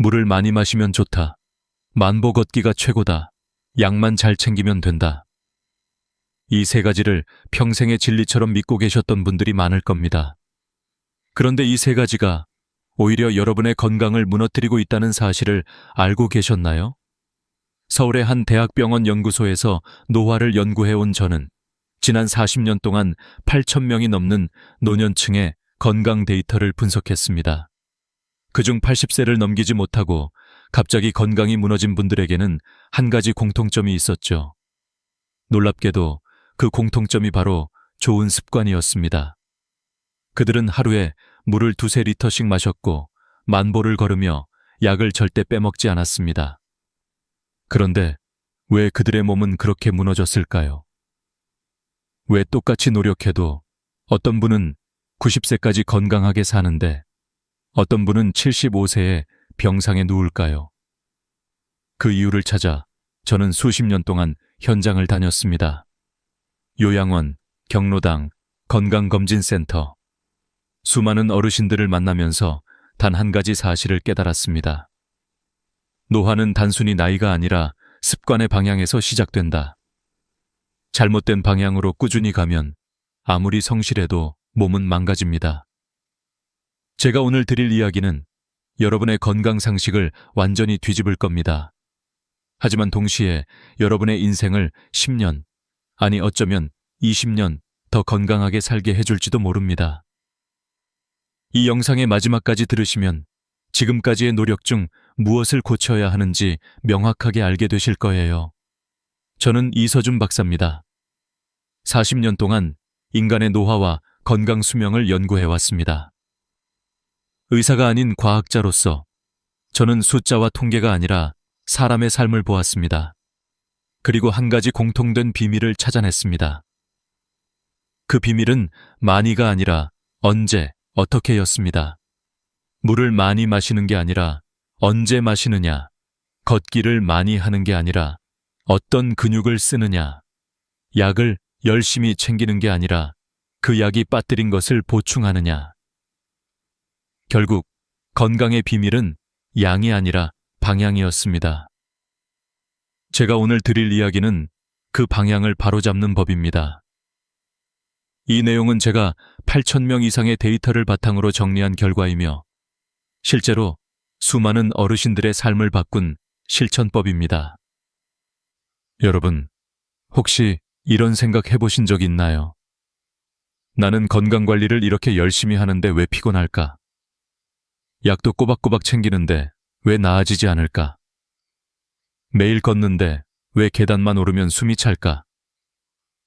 물을 많이 마시면 좋다. 만보 걷기가 최고다. 약만 잘 챙기면 된다. 이 세 가지를 평생의 진리처럼 믿고 계셨던 분들이 많을 겁니다. 그런데 이 세 가지가 오히려 여러분의 건강을 무너뜨리고 있다는 사실을 알고 계셨나요? 서울의 한 대학병원 연구소에서 노화를 연구해온 저는 지난 40년 동안 8,000명이 넘는 노년층의 건강 데이터를 분석했습니다. 그중 80세를 넘기지 못하고 갑자기 건강이 무너진 분들에게는 한 가지 공통점이 있었죠. 놀랍게도 그 공통점이 바로 좋은 습관이었습니다. 그들은 하루에 물을 2~3리터씩 마셨고 만보를 걸으며 약을 절대 빼먹지 않았습니다. 그런데 왜 그들의 몸은 그렇게 무너졌을까요? 왜 똑같이 노력해도 어떤 분은 90세까지 건강하게 사는데 어떤 분은 75세에 병상에 누울까요? 그 이유를 찾아 저는 수십 년 동안 현장을 다녔습니다. 요양원, 경로당, 건강검진센터. 수많은 어르신들을 만나면서 단 한 가지 사실을 깨달았습니다. 노화는 단순히 나이가 아니라 습관의 방향에서 시작된다. 잘못된 방향으로 꾸준히 가면 아무리 성실해도 몸은 망가집니다. 제가 오늘 드릴 이야기는 여러분의 건강 상식을 완전히 뒤집을 겁니다. 하지만 동시에 여러분의 인생을 10년, 아니 어쩌면 20년 더 건강하게 살게 해줄지도 모릅니다. 이 영상의 마지막까지 들으시면 지금까지의 노력 중 무엇을 고쳐야 하는지 명확하게 알게 되실 거예요. 저는 이서준 박사입니다. 40년 동안 인간의 노화와 건강 수명을 연구해왔습니다. 의사가 아닌 과학자로서 저는 숫자와 통계가 아니라 사람의 삶을 보았습니다. 그리고 한 가지 공통된 비밀을 찾아냈습니다. 그 비밀은 많이가 아니라 언제, 어떻게였습니다. 물을 많이 마시는 게 아니라 언제 마시느냐, 걷기를 많이 하는 게 아니라 어떤 근육을 쓰느냐, 약을 열심히 챙기는 게 아니라 그 약이 빠뜨린 것을 보충하느냐. 결국 건강의 비밀은 양이 아니라 방향이었습니다. 제가 오늘 드릴 이야기는 그 방향을 바로잡는 법입니다. 이 내용은 제가 8,000명 이상의 데이터를 바탕으로 정리한 결과이며 실제로 수많은 어르신들의 삶을 바꾼 실천법입니다. 여러분, 혹시 이런 생각 해보신 적 있나요? 나는 건강관리를 이렇게 열심히 하는데 왜 피곤할까? 약도 꼬박꼬박 챙기는데 왜 나아지지 않을까? 매일 걷는데 왜 계단만 오르면 숨이 찰까?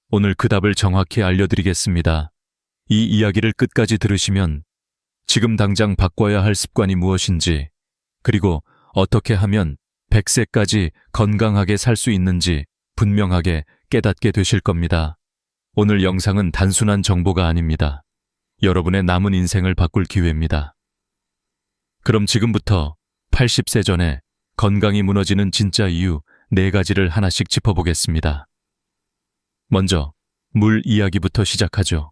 오늘 그 답을 정확히 알려드리겠습니다. 이 이야기를 끝까지 들으시면 지금 당장 바꿔야 할 습관이 무엇인지, 그리고 어떻게 하면 100세까지 건강하게 살 수 있는지 분명하게 깨닫게 되실 겁니다. 오늘 영상은 단순한 정보가 아닙니다. 여러분의 남은 인생을 바꿀 기회입니다. 그럼 지금부터 80세 전에 건강이 무너지는 진짜 이유 4가지를 하나씩 짚어보겠습니다. 먼저 물 이야기부터 시작하죠.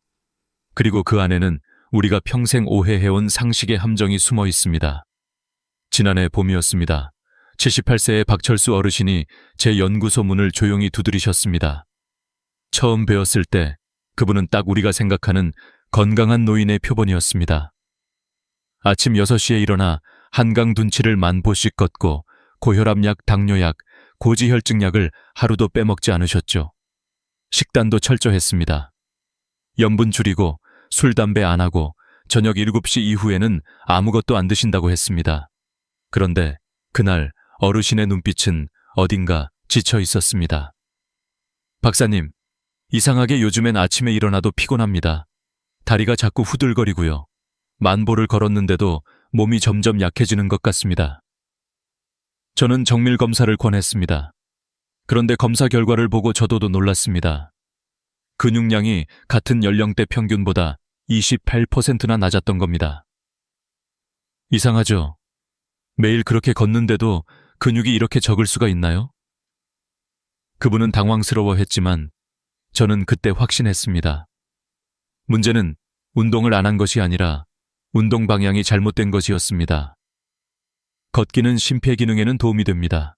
그리고 그 안에는 우리가 평생 오해해온 상식의 함정이 숨어 있습니다. 지난해 봄이었습니다. 78세의 박철수 어르신이 제 연구소 문을 조용히 두드리셨습니다. 처음 뵈었을 때 그분은 딱 우리가 생각하는 건강한 노인의 표본이었습니다. 아침 6시에 일어나 한강 둔치를 만보씩 걷고 고혈압약, 당뇨약, 고지혈증약을 하루도 빼먹지 않으셨죠. 식단도 철저했습니다. 염분 줄이고 술, 담배 안 하고 저녁 7시 이후에는 아무것도 안 드신다고 했습니다. 그런데 그날 어르신의 눈빛은 어딘가 지쳐 있었습니다. 박사님, 이상하게 요즘엔 아침에 일어나도 피곤합니다. 다리가 자꾸 후들거리고요. 만보를 걸었는데도 몸이 점점 약해지는 것 같습니다. 저는 정밀 검사를 권했습니다. 그런데 검사 결과를 보고 저도 놀랐습니다. 근육량이 같은 연령대 평균보다 28%나 낮았던 겁니다. 이상하죠? 매일 그렇게 걷는데도 근육이 이렇게 적을 수가 있나요? 그분은 당황스러워했지만 저는 그때 확신했습니다. 문제는 운동을 안 한 것이 아니라 운동 방향이 잘못된 것이었습니다. 걷기는 심폐기능에는 도움이 됩니다.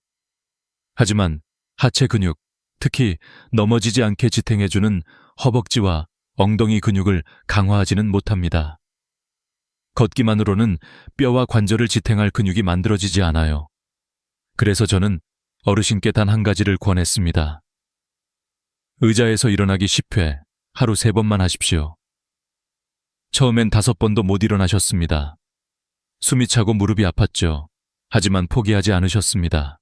하지만 하체 근육, 특히 넘어지지 않게 지탱해주는 허벅지와 엉덩이 근육을 강화하지는 못합니다. 걷기만으로는 뼈와 관절을 지탱할 근육이 만들어지지 않아요. 그래서 저는 어르신께 단 한 가지를 권했습니다. 의자에서 일어나기 10회, 하루 3번만 하십시오. 처음엔 5번도 못 일어나셨습니다. 숨이 차고 무릎이 아팠죠. 하지만 포기하지 않으셨습니다.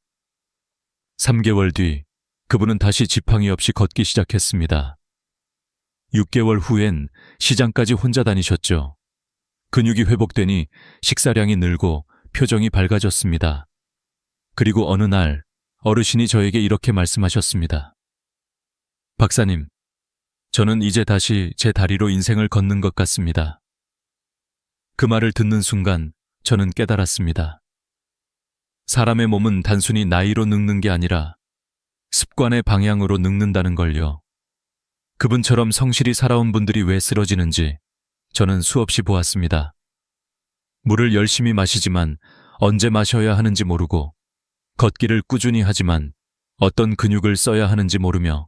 3개월 뒤 그분은 다시 지팡이 없이 걷기 시작했습니다. 6개월 후엔 시장까지 혼자 다니셨죠. 근육이 회복되니 식사량이 늘고 표정이 밝아졌습니다. 그리고 어느 날 어르신이 저에게 이렇게 말씀하셨습니다. 박사님, 저는 이제 다시 제 다리로 인생을 걷는 것 같습니다. 그 말을 듣는 순간 저는 깨달았습니다. 사람의 몸은 단순히 나이로 늙는 게 아니라 습관의 방향으로 늙는다는 걸요. 그분처럼 성실히 살아온 분들이 왜 쓰러지는지 저는 수없이 보았습니다. 물을 열심히 마시지만 언제 마셔야 하는지 모르고, 걷기를 꾸준히 하지만 어떤 근육을 써야 하는지 모르며,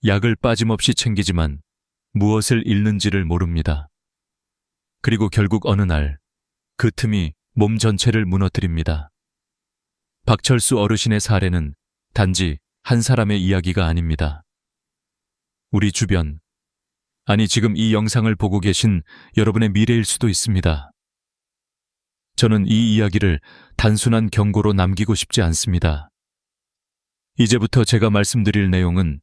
약을 빠짐없이 챙기지만 무엇을 잃는지를 모릅니다. 그리고 결국 어느 날 그 틈이 몸 전체를 무너뜨립니다. 박철수 어르신의 사례는 단지 한 사람의 이야기가 아닙니다. 우리 주변, 아니 지금 이 영상을 보고 계신 여러분의 미래일 수도 있습니다. 저는 이 이야기를 단순한 경고로 남기고 싶지 않습니다. 이제부터 제가 말씀드릴 내용은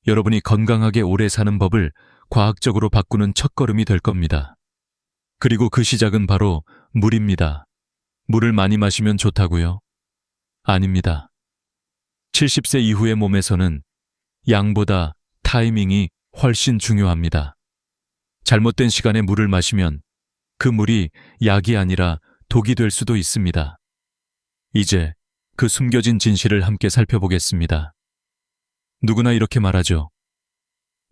여러분이 건강하게 오래 사는 법을 과학적으로 바꾸는 첫걸음이 될 겁니다. 그리고 그 시작은 바로 물입니다. 물을 많이 마시면 좋다고요? 아닙니다. 70세 이후의 몸에서는 양보다 타이밍이 훨씬 중요합니다. 잘못된 시간에 물을 마시면 그 물이 약이 아니라 독이 될 수도 있습니다. 이제 그 숨겨진 진실을 함께 살펴보겠습니다. 누구나 이렇게 말하죠.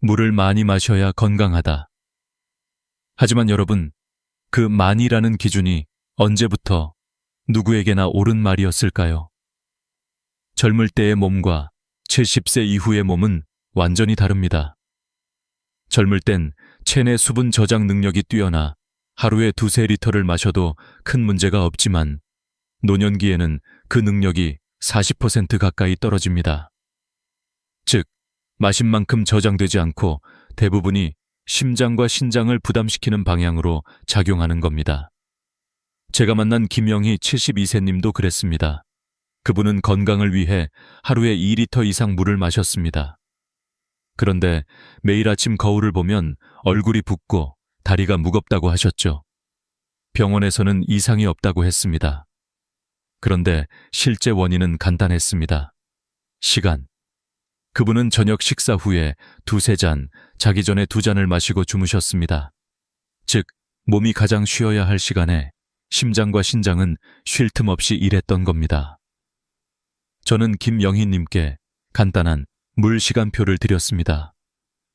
물을 많이 마셔야 건강하다. 하지만 여러분, 그 많이라는 기준이 언제부터 누구에게나 옳은 말이었을까요? 젊을 때의 몸과 70세 이후의 몸은 완전히 다릅니다. 젊을 땐 체내 수분 저장 능력이 뛰어나 하루에 2-3리터를 마셔도 큰 문제가 없지만 노년기에는 그 능력이 40% 가까이 떨어집니다. 즉, 마신 만큼 저장되지 않고 대부분이 심장과 신장을 부담시키는 방향으로 작용하는 겁니다. 제가 만난 김영희 72세님도 그랬습니다. 그분은 건강을 위해 하루에 2리터 이상 물을 마셨습니다. 그런데 매일 아침 거울을 보면 얼굴이 붓고 다리가 무겁다고 하셨죠. 병원에서는 이상이 없다고 했습니다. 그런데 실제 원인은 간단했습니다. 시간. 그분은 저녁 식사 후에 2-3잔, 자기 전에 2잔을 마시고 주무셨습니다. 즉, 몸이 가장 쉬어야 할 시간에 심장과 신장은 쉴 틈 없이 일했던 겁니다. 저는 김영희님께 간단한 물 시간표를 드렸습니다.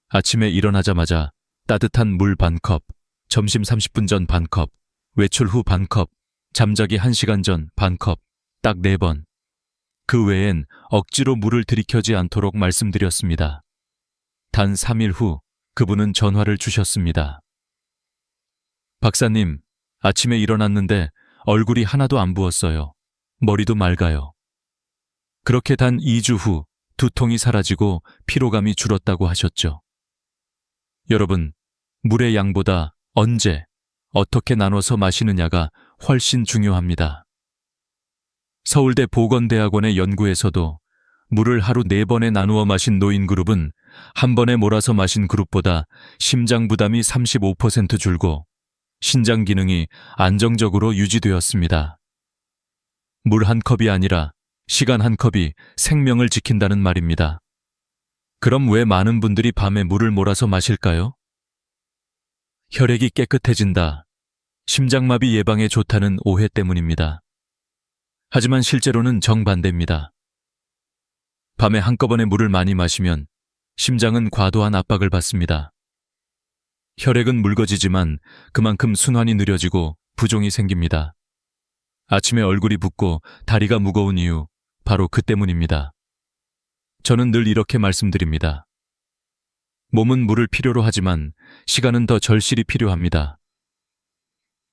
아침에 일어나자마자 따뜻한 물 반컵, 점심 30분 전 반컵, 외출 후 반컵, 잠자기 1시간 전 반컵, 딱 4번. 그 외엔 억지로 물을 들이켜지 않도록 말씀드렸습니다. 단 3일 후 그분은 전화를 주셨습니다. 박사님, 아침에 일어났는데 얼굴이 하나도 안 부었어요. 머리도 맑아요. 그렇게 단 2주 후 두통이 사라지고 피로감이 줄었다고 하셨죠. 여러분, 물의 양보다 언제, 어떻게 나눠서 마시느냐가 훨씬 중요합니다. 서울대 보건대학원의 연구에서도 물을 하루 4번에 나누어 마신 노인 그룹은 한 번에 몰아서 마신 그룹보다 심장 부담이 35% 줄고 신장 기능이 안정적으로 유지되었습니다. 물 한 컵이 아니라 시간 한 컵이 생명을 지킨다는 말입니다. 그럼 왜 많은 분들이 밤에 물을 몰아서 마실까요? 혈액이 깨끗해진다, 심장마비 예방에 좋다는 오해 때문입니다. 하지만 실제로는 정반대입니다. 밤에 한꺼번에 물을 많이 마시면 심장은 과도한 압박을 받습니다. 혈액은 묽어지지만 그만큼 순환이 느려지고 부종이 생깁니다. 아침에 얼굴이 붓고 다리가 무거운 이유, 바로 그 때문입니다. 저는 늘 이렇게 말씀드립니다. 몸은 물을 필요로 하지만 시간은 더 절실히 필요합니다.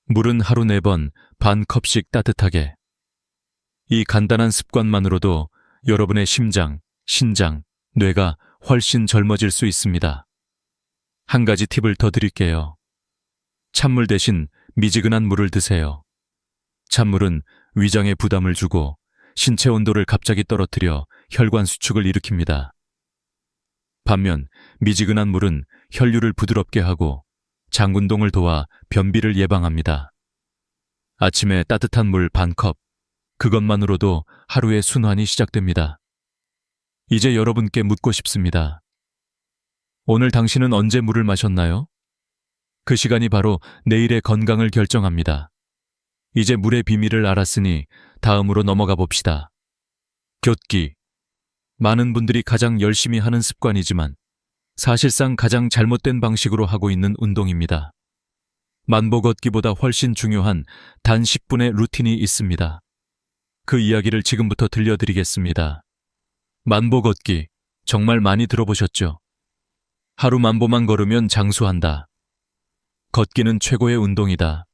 물은 하루 4번 반 컵씩 따뜻하게. 이 간단한 습관만으로도 여러분의 심장, 신장, 뇌가 훨씬 젊어질 수 있습니다. 한 가지 팁을 더 드릴게요. 찬물 대신 미지근한 물을 드세요. 찬물은 위장에 부담을 주고 신체 온도를 갑자기 떨어뜨려 혈관 수축을 일으킵니다. 반면 미지근한 물은 혈류를 부드럽게 하고 장 운동을 도와 변비를 예방합니다. 아침에 따뜻한 물 반 컵, 그것만으로도 하루의 순환이 시작됩니다. 이제 여러분께 묻고 싶습니다. 오늘 당신은 언제 물을 마셨나요? 그 시간이 바로 내일의 건강을 결정합니다. 이제 물의 비밀을 알았으니 다음으로 넘어가 봅시다. 걷기. 많은 분들이 가장 열심히 하는 습관이지만 사실상 가장 잘못된 방식으로 하고 있는 운동입니다. 만보 걷기보다 훨씬 중요한 단 10분의 루틴이 있습니다. 그 이야기를 지금부터 들려드리겠습니다. 만보 걷기, 정말 많이 들어보셨죠? 하루 만보만 걸으면 장수한다. 걷기는 최고의 운동이다.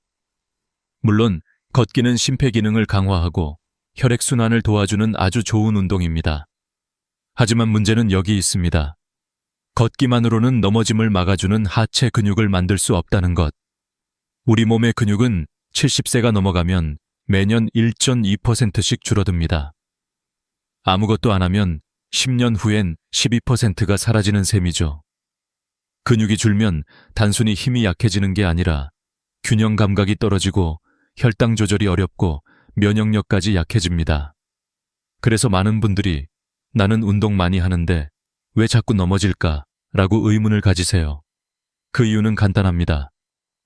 물론 걷기는 심폐기능을 강화하고 혈액순환을 도와주는 아주 좋은 운동입니다. 하지만 문제는 여기 있습니다. 걷기만으로는 넘어짐을 막아주는 하체 근육을 만들 수 없다는 것. 우리 몸의 근육은 70세가 넘어가면 매년 1.2%씩 줄어듭니다. 아무것도 안 하면 10년 후엔 12%가 사라지는 셈이죠. 근육이 줄면 단순히 힘이 약해지는 게 아니라 균형 감각이 떨어지고 혈당 조절이 어렵고 면역력까지 약해집니다. 그래서 많은 분들이 나는 운동 많이 하는데 왜 자꾸 넘어질까? 라고 의문을 가지세요. 그 이유는 간단합니다.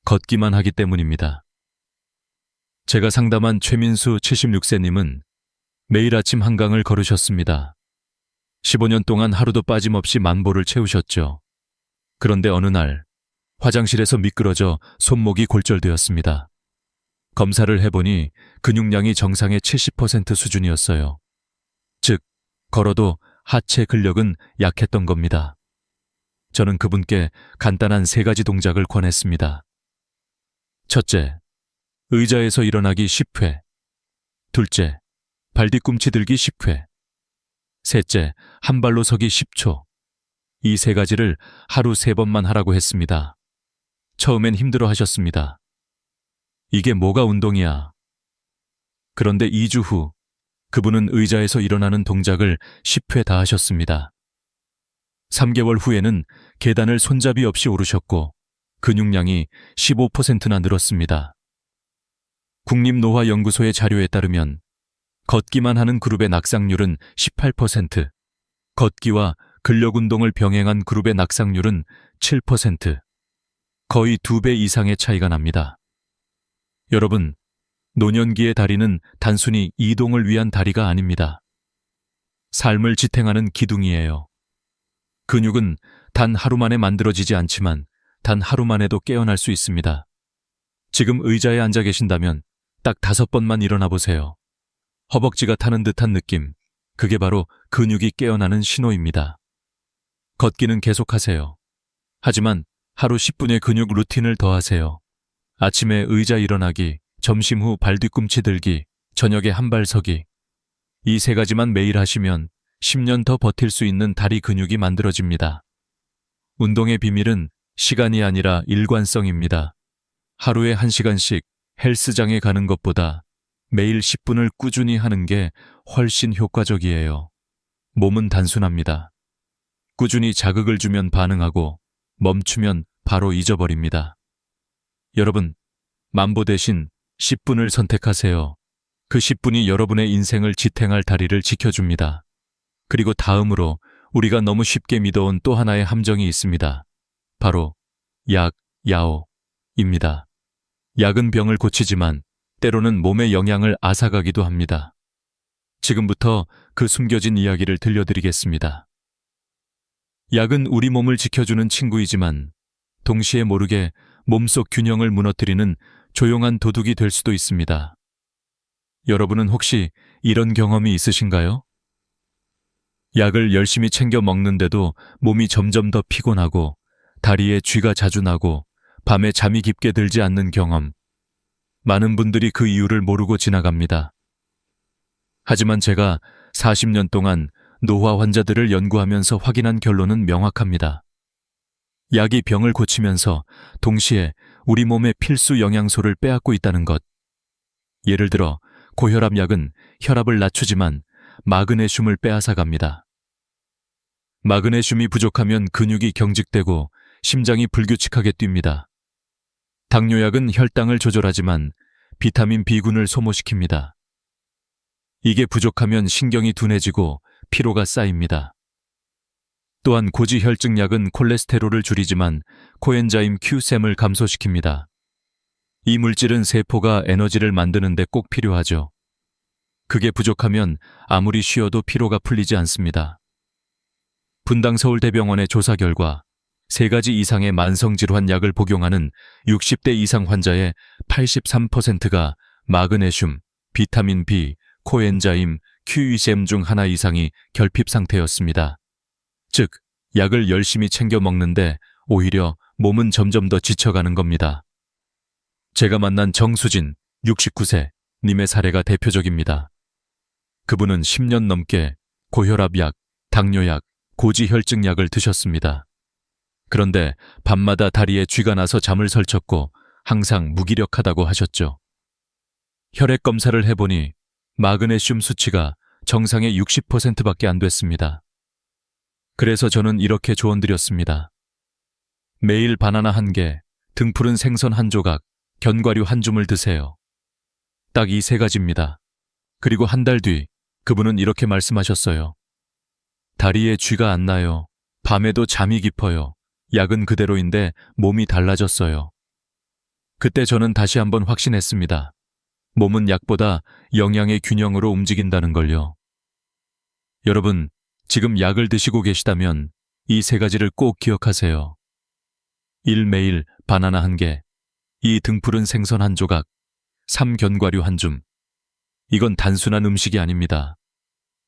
걷기만 하기 때문입니다. 제가 상담한 최민수 76세님은 매일 아침 한강을 걸으셨습니다. 15년 동안 하루도 빠짐없이 만보를 채우셨죠. 그런데 어느 날 화장실에서 미끄러져 손목이 골절되었습니다. 검사를 해보니 근육량이 정상의 70% 수준이었어요. 즉, 걸어도 하체 근력은 약했던 겁니다. 저는 그분께 간단한 3가지 동작을 권했습니다. 첫째, 의자에서 일어나기 10회. 둘째, 발뒤꿈치 들기 10회. 셋째, 한 발로 서기 10초. 이 3가지를 하루 3번만 하라고 했습니다. 처음엔 힘들어 하셨습니다. 이게 뭐가 운동이야? 그런데 2주 후, 그분은 의자에서 일어나는 동작을 10회 다 하셨습니다. 3개월 후에는 계단을 손잡이 없이 오르셨고 근육량이 15%나 늘었습니다. 국립노화연구소의 자료에 따르면 걷기만 하는 그룹의 낙상률은 18%, 걷기와 근력운동을 병행한 그룹의 낙상률은 7%, 거의 2배 이상의 차이가 납니다. 여러분, 노년기의 다리는 단순히 이동을 위한 다리가 아닙니다. 삶을 지탱하는 기둥이에요. 근육은 단 하루 만에 만들어지지 않지만 단 하루 만에도 깨어날 수 있습니다. 지금 의자에 앉아 계신다면 딱 5번만 일어나 보세요. 허벅지가 타는 듯한 느낌, 그게 바로 근육이 깨어나는 신호입니다. 걷기는 계속하세요. 하지만 하루 10분의 근육 루틴을 더하세요. 아침에 의자 일어나기, 점심 후 발뒤꿈치 들기, 저녁에 한 발 서기. 이 3가지만 매일 하시면 10년 더 버틸 수 있는 다리 근육이 만들어집니다. 운동의 비밀은 시간이 아니라 일관성입니다. 하루에 1시간씩 헬스장에 가는 것보다 매일 10분을 꾸준히 하는 게 훨씬 효과적이에요. 몸은 단순합니다. 꾸준히 자극을 주면 반응하고 멈추면 바로 잊어버립니다. 여러분, 만보 대신 10분을 선택하세요. 그 10분이 여러분의 인생을 지탱할 다리를 지켜줍니다. 그리고 다음으로 우리가 너무 쉽게 믿어온 또 하나의 함정이 있습니다. 바로 약, 야오입니다. 약은 병을 고치지만 때로는 몸의 영양을 앗아가기도 합니다. 지금부터 그 숨겨진 이야기를 들려드리겠습니다. 약은 우리 몸을 지켜주는 친구이지만 동시에 모르게 몸속 균형을 무너뜨리는 조용한 도둑이 될 수도 있습니다. 여러분은 혹시 이런 경험이 있으신가요? 약을 열심히 챙겨 먹는데도 몸이 점점 더 피곤하고 다리에 쥐가 자주 나고 밤에 잠이 깊게 들지 않는 경험. 많은 분들이 그 이유를 모르고 지나갑니다. 하지만 제가 40년 동안 노화 환자들을 연구하면서 확인한 결론은 명확합니다. 약이 병을 고치면서 동시에 우리 몸의 필수 영양소를 빼앗고 있다는 것. 예를 들어 고혈압 약은 혈압을 낮추지만 마그네슘을 빼앗아 갑니다. 마그네슘이 부족하면 근육이 경직되고 심장이 불규칙하게 뜁니다. 당뇨약은 혈당을 조절하지만 비타민 B군을 소모시킵니다. 이게 부족하면 신경이 둔해지고 피로가 쌓입니다. 또한 고지혈증약은 콜레스테롤을 줄이지만 코엔자임 Q-셈을 감소시킵니다. 이 물질은 세포가 에너지를 만드는 데 꼭 필요하죠. 그게 부족하면 아무리 쉬어도 피로가 풀리지 않습니다. 분당 서울대병원의 조사 결과 3가지 이상의 만성질환 약을 복용하는 60대 이상 환자의 83%가 마그네슘, 비타민 B, 코엔자임, Q-셈 중 하나 이상이 결핍 상태였습니다. 즉, 약을 열심히 챙겨 먹는데 오히려 몸은 점점 더 지쳐가는 겁니다. 제가 만난 정수진, 69세, 님의 사례가 대표적입니다. 그분은 10년 넘게 고혈압약, 당뇨약, 고지혈증약을 드셨습니다. 그런데 밤마다 다리에 쥐가 나서 잠을 설쳤고 항상 무기력하다고 하셨죠. 혈액 검사를 해보니 마그네슘 수치가 정상의 60%밖에 안 됐습니다. 그래서 저는 이렇게 조언드렸습니다. 매일 바나나 1개, 등푸른 생선 1조각, 견과류 1줌을 드세요. 딱 이 3가지입니다. 그리고 한 달 뒤 그분은 이렇게 말씀하셨어요. 다리에 쥐가 안 나요. 밤에도 잠이 깊어요. 약은 그대로인데 몸이 달라졌어요. 그때 저는 다시 한번 확신했습니다. 몸은 약보다 영양의 균형으로 움직인다는 걸요. 여러분, 지금 약을 드시고 계시다면 이 3가지를 꼭 기억하세요. 1. 매일 바나나 1개, 2. 등푸른 생선 1조각, 3. 견과류 1줌. 이건 단순한 음식이 아닙니다.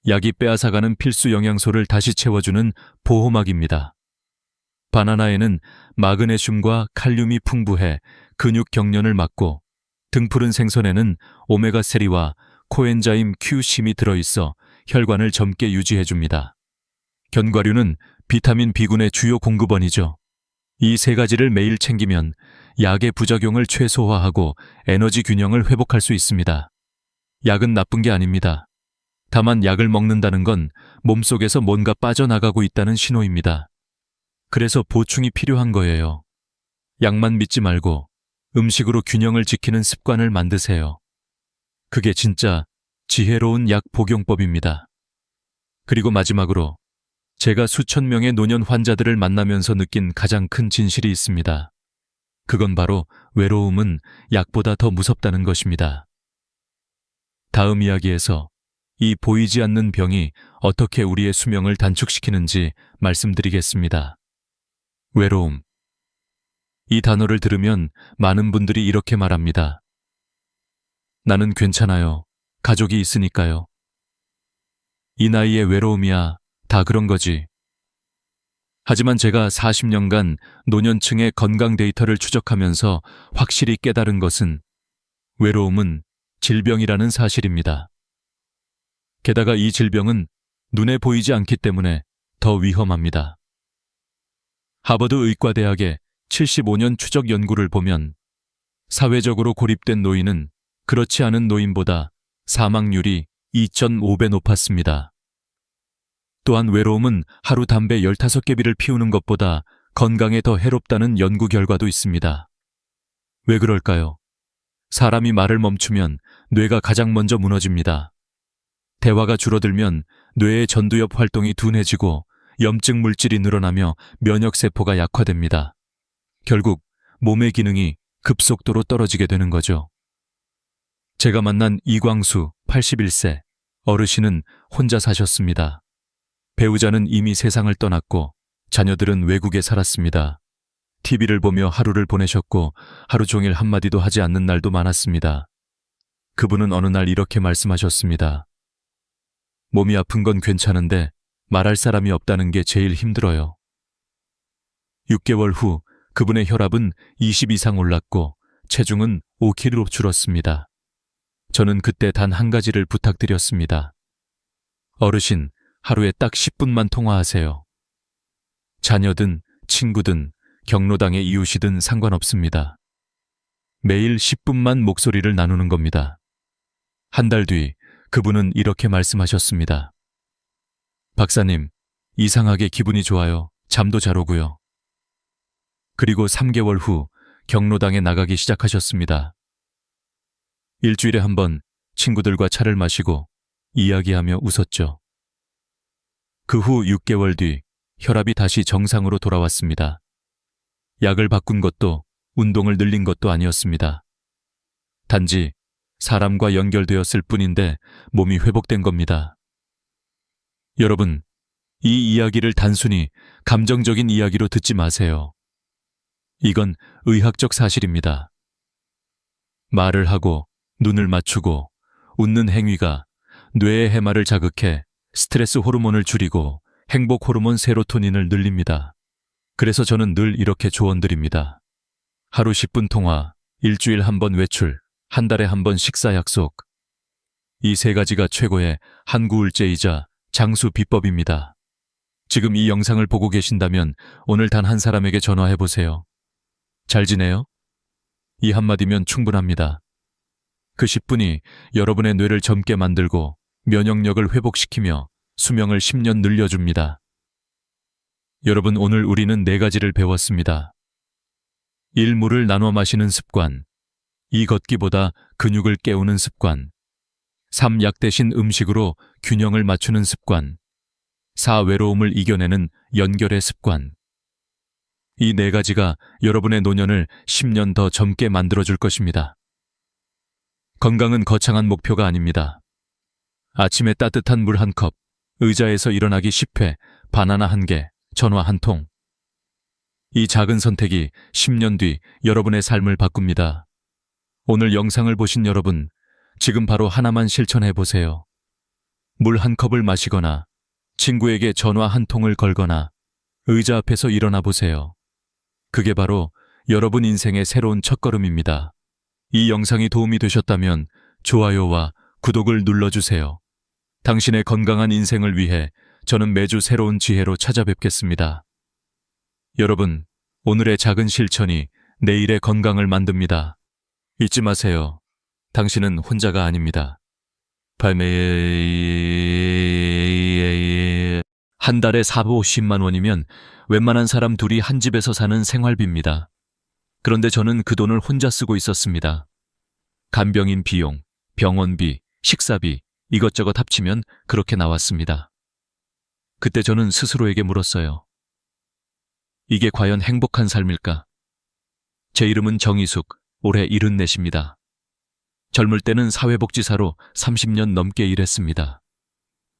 약이 빼앗아가는 필수 영양소를 다시 채워주는 보호막입니다. 바나나에는 마그네슘과 칼륨이 풍부해 근육 경련을 막고, 등푸른 생선에는 오메가3와 코엔자임 Q-심이 들어있어 혈관을 젊게 유지해줍니다. 견과류는 비타민 B군의 주요 공급원이죠. 이 3가지를 매일 챙기면 약의 부작용을 최소화하고 에너지 균형을 회복할 수 있습니다. 약은 나쁜 게 아닙니다. 다만 약을 먹는다는 건 몸속에서 뭔가 빠져나가고 있다는 신호입니다. 그래서 보충이 필요한 거예요. 약만 믿지 말고 음식으로 균형을 지키는 습관을 만드세요. 그게 진짜 지혜로운 약 복용법입니다. 그리고 마지막으로 제가 수천 명의 노년 환자들을 만나면서 느낀 가장 큰 진실이 있습니다. 그건 바로 외로움은 약보다 더 무섭다는 것입니다. 다음 이야기에서 이 보이지 않는 병이 어떻게 우리의 수명을 단축시키는지 말씀드리겠습니다. 외로움. 이 단어를 들으면 많은 분들이 이렇게 말합니다. 나는 괜찮아요. 가족이 있으니까요. 이 나이에 외로움이야. 다 그런 거지. 하지만 제가 40년간 노년층의 건강 데이터를 추적하면서 확실히 깨달은 것은 외로움은 질병이라는 사실입니다. 게다가 이 질병은 눈에 보이지 않기 때문에 더 위험합니다. 하버드 의과대학의 75년 추적 연구를 보면 사회적으로 고립된 노인은 그렇지 않은 노인보다 사망률이 2.5배 높았습니다. 또한 외로움은 하루 담배 15개비를 피우는 것보다 건강에 더 해롭다는 연구 결과도 있습니다. 왜 그럴까요? 사람이 말을 멈추면 뇌가 가장 먼저 무너집니다. 대화가 줄어들면 뇌의 전두엽 활동이 둔해지고 염증 물질이 늘어나며 면역세포가 약화됩니다. 결국 몸의 기능이 급속도로 떨어지게 되는 거죠. 제가 만난 이광수 81세 어르신은 혼자 사셨습니다. 배우자는 이미 세상을 떠났고 자녀들은 외국에 살았습니다. TV를 보며 하루를 보내셨고 하루 종일 한마디도 하지 않는 날도 많았습니다. 그분은 어느 날 이렇게 말씀하셨습니다. 몸이 아픈 건 괜찮은데 말할 사람이 없다는 게 제일 힘들어요. 6개월 후 그분의 혈압은 20 이상 올랐고 체중은 5kg 줄었습니다. 저는 그때 단 한 가지를 부탁드렸습니다. 어르신, 하루에 딱 10분만 통화하세요. 자녀든 친구든 경로당의 이웃이든 상관없습니다. 매일 10분만 목소리를 나누는 겁니다. 한 달 뒤 그분은 이렇게 말씀하셨습니다. 박사님, 이상하게 기분이 좋아요. 잠도 잘 오고요. 그리고 3개월 후 경로당에 나가기 시작하셨습니다. 일주일에 한 번 친구들과 차를 마시고 이야기하며 웃었죠. 그 후 6개월 뒤 혈압이 다시 정상으로 돌아왔습니다. 약을 바꾼 것도 운동을 늘린 것도 아니었습니다. 단지 사람과 연결되었을 뿐인데 몸이 회복된 겁니다. 여러분, 이 이야기를 단순히 감정적인 이야기로 듣지 마세요. 이건 의학적 사실입니다. 말을 하고 눈을 맞추고 웃는 행위가 뇌의 해마를 자극해 스트레스 호르몬을 줄이고 행복 호르몬 세로토닌을 늘립니다. 그래서 저는 늘 이렇게 조언드립니다. 하루 10분 통화, 일주일 한 번 외출, 한 달에 한 번 식사 약속. 이 세 가지가 최고의 한구울제이자 장수 비법입니다. 지금 이 영상을 보고 계신다면 오늘 단 한 사람에게 전화해보세요. 잘 지내요? 이 한마디면 충분합니다. 그 10분이 여러분의 뇌를 젊게 만들고 면역력을 회복시키며 수명을 10년 늘려줍니다. 여러분, 오늘 우리는 4가지를 배웠습니다. 1. 물을 나눠 마시는 습관. 2. 걷기보다 근육을 깨우는 습관. 3. 약 대신 음식으로 균형을 맞추는 습관. 4. 외로움을 이겨내는 연결의 습관. 이 4가지가 여러분의 노년을 10년 더 젊게 만들어줄 것입니다. 건강은 거창한 목표가 아닙니다. 아침에 따뜻한 물 한 컵, 의자에서 일어나기 10회, 바나나 1개, 전화 1통. 이 작은 선택이 10년 뒤 여러분의 삶을 바꿉니다. 오늘 영상을 보신 여러분, 지금 바로 하나만 실천해 보세요. 물 한 컵을 마시거나, 친구에게 전화 1통을 걸거나, 의자 앞에서 일어나 보세요. 그게 바로 여러분 인생의 새로운 첫걸음입니다. 이 영상이 도움이 되셨다면 좋아요와 구독을 눌러주세요. 당신의 건강한 인생을 위해 저는 매주 새로운 지혜로 찾아뵙겠습니다. 여러분, 오늘의 작은 실천이 내일의 건강을 만듭니다. 잊지 마세요. 당신은 혼자가 아닙니다. 한 달에 450만 원이면 웬만한 사람 둘이 한 집에서 사는 생활비입니다. 그런데 저는 그 돈을 혼자 쓰고 있었습니다. 간병인 비용, 병원비, 식사비, 이것저것 합치면 그렇게 나왔습니다. 그때 저는 스스로에게 물었어요. 이게 과연 행복한 삶일까? 제 이름은 정희숙, 올해 74입니다. 젊을 때는 사회복지사로 30년 넘게 일했습니다.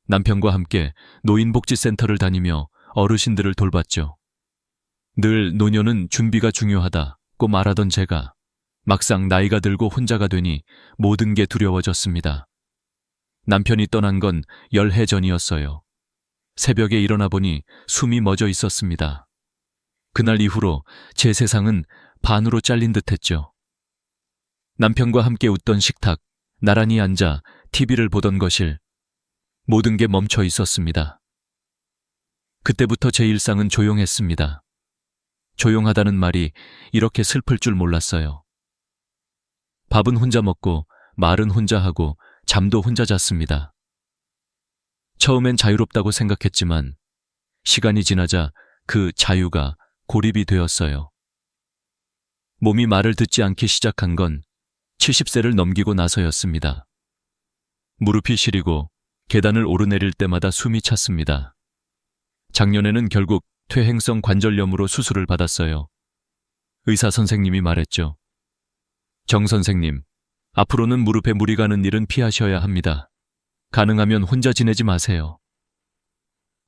남편과 함께 노인복지센터를 다니며 어르신들을 돌봤죠. 늘 노년은 준비가 중요하다고 말하던 제가 막상 나이가 들고 혼자가 되니 모든 게 두려워졌습니다. 남편이 떠난 건 열해 전이었어요. 새벽에 일어나 보니 숨이 멎어 있었습니다. 그날 이후로 제 세상은 반으로 잘린 듯했죠. 남편과 함께 웃던 식탁, 나란히 앉아 TV를 보던 거실, 모든 게 멈춰 있었습니다. 그때부터 제 일상은 조용했습니다. 조용하다는 말이 이렇게 슬플 줄 몰랐어요. 밥은 혼자 먹고 말은 혼자 하고 잠도 혼자 잤습니다. 처음엔 자유롭다고 생각했지만 시간이 지나자 그 자유가 고립이 되었어요. 몸이 말을 듣지 않기 시작한 건 70세를 넘기고 나서였습니다. 무릎이 시리고 계단을 오르내릴 때마다 숨이 찼습니다. 작년에는 결국 퇴행성 관절염으로 수술을 받았어요. 의사 선생님이 말했죠. 정 선생님, 앞으로는 무릎에 물이 가는 일은 피하셔야 합니다. 가능하면 혼자 지내지 마세요.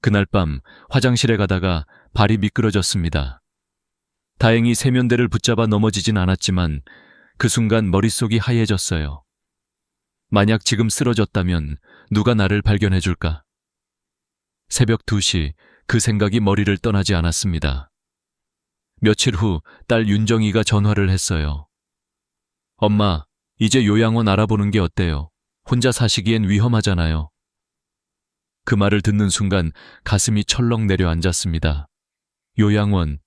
그날 밤 화장실에 가다가 발이 미끄러졌습니다. 다행히 세면대를 붙잡아 넘어지진 않았지만 그 순간 머릿속이 하얘졌어요. 만약 지금 쓰러졌다면 누가 나를 발견해 줄까? 새벽 2시 그 생각이 머리를 떠나지 않았습니다. 며칠 후 딸 윤정이가 전화를 했어요. 엄마, 이제 요양원 알아보는 게 어때요? 혼자 사시기엔 위험하잖아요. 그 말을 듣는 순간 가슴이 철렁 내려앉았습니다. 요양원.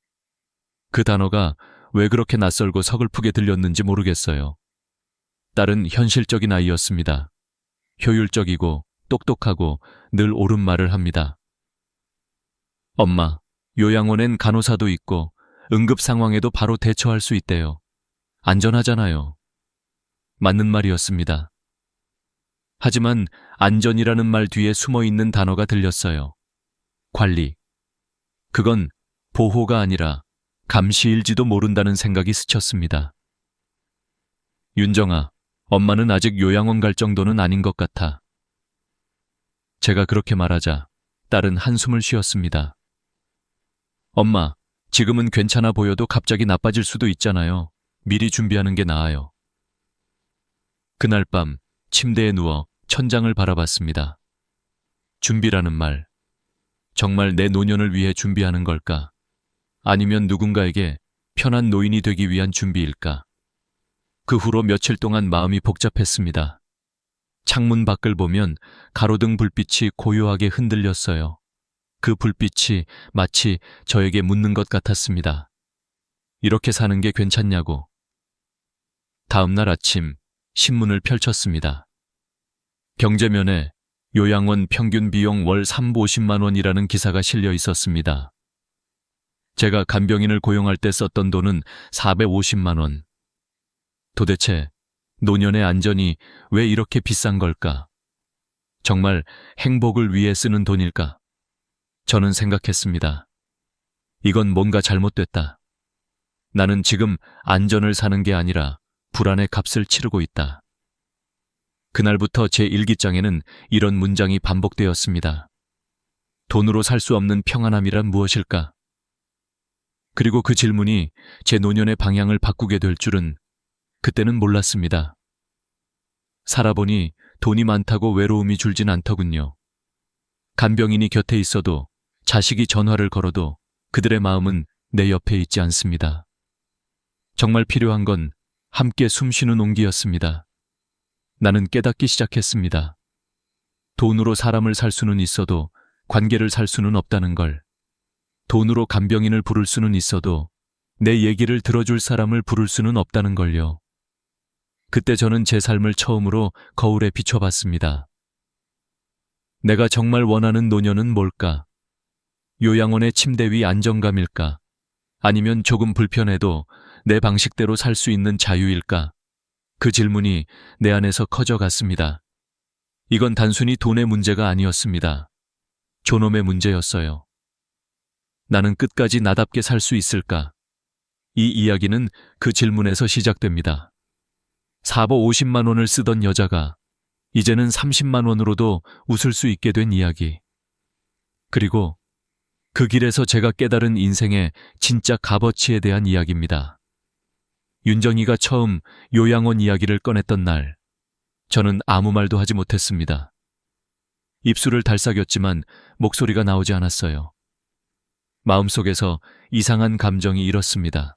그 단어가 왜 그렇게 낯설고 서글프게 들렸는지 모르겠어요. 딸은 현실적인 아이였습니다. 효율적이고 똑똑하고 늘 옳은 말을 합니다. 엄마, 요양원엔 간호사도 있고 응급 상황에도 바로 대처할 수 있대요. 안전하잖아요. 맞는 말이었습니다. 하지만 안전이라는 말 뒤에 숨어 있는 단어가 들렸어요. 관리. 그건 보호가 아니라 감시일지도 모른다는 생각이 스쳤습니다. 윤정아, 엄마는 아직 요양원 갈 정도는 아닌 것 같아. 제가 그렇게 말하자 딸은 한숨을 쉬었습니다. 엄마, 지금은 괜찮아 보여도 갑자기 나빠질 수도 있잖아요. 미리 준비하는 게 나아요. 그날 밤 침대에 누워 천장을 바라봤습니다. 준비라는 말. 정말 내 노년을 위해 준비하는 걸까? 아니면 누군가에게 편한 노인이 되기 위한 준비일까? 그 후로 며칠 동안 마음이 복잡했습니다. 창문 밖을 보면 가로등 불빛이 고요하게 흔들렸어요. 그 불빛이 마치 저에게 묻는 것 같았습니다. 이렇게 사는 게 괜찮냐고. 다음 날 아침 신문을 펼쳤습니다. 경제면에 요양원 평균 비용 월 350만 원이라는 기사가 실려 있었습니다. 제가 간병인을 고용할 때 썼던 돈은 450만 원. 도대체 노년의 안전이 왜 이렇게 비싼 걸까? 정말 행복을 위해 쓰는 돈일까? 저는 생각했습니다. 이건 뭔가 잘못됐다. 나는 지금 안전을 사는 게 아니라 불안의 값을 치르고 있다. 그날부터 제 일기장에는 이런 문장이 반복되었습니다. 돈으로 살 수 없는 평안함이란 무엇일까? 그리고 그 질문이 제 노년의 방향을 바꾸게 될 줄은 그때는 몰랐습니다. 살아보니 돈이 많다고 외로움이 줄진 않더군요. 간병인이 곁에 있어도, 자식이 전화를 걸어도 그들의 마음은 내 옆에 있지 않습니다. 정말 필요한 건 함께 숨쉬는 온기였습니다. 나는 깨닫기 시작했습니다. 돈으로 사람을 살 수는 있어도 관계를 살 수는 없다는 걸. 돈으로 간병인을 부를 수는 있어도 내 얘기를 들어줄 사람을 부를 수는 없다는 걸요. 그때 저는 제 삶을 처음으로 거울에 비춰봤습니다. 내가 정말 원하는 노년은 뭘까? 요양원의 침대 위 안정감일까? 아니면 조금 불편해도 내 방식대로 살 수 있는 자유일까? 그 질문이 내 안에서 커져갔습니다. 이건 단순히 돈의 문제가 아니었습니다. 존엄의 문제였어요. 나는 끝까지 나답게 살 수 있을까? 이 이야기는 그 질문에서 시작됩니다. 450만 원을 쓰던 여자가 이제는 30만 원으로도 웃을 수 있게 된 이야기. 그리고 그 길에서 제가 깨달은 인생의 진짜 값어치에 대한 이야기입니다. 윤정이가 처음 요양원 이야기를 꺼냈던 날, 저는 아무 말도 하지 못했습니다. 입술을 달싹였지만 목소리가 나오지 않았어요. 마음속에서 이상한 감정이 일었습니다.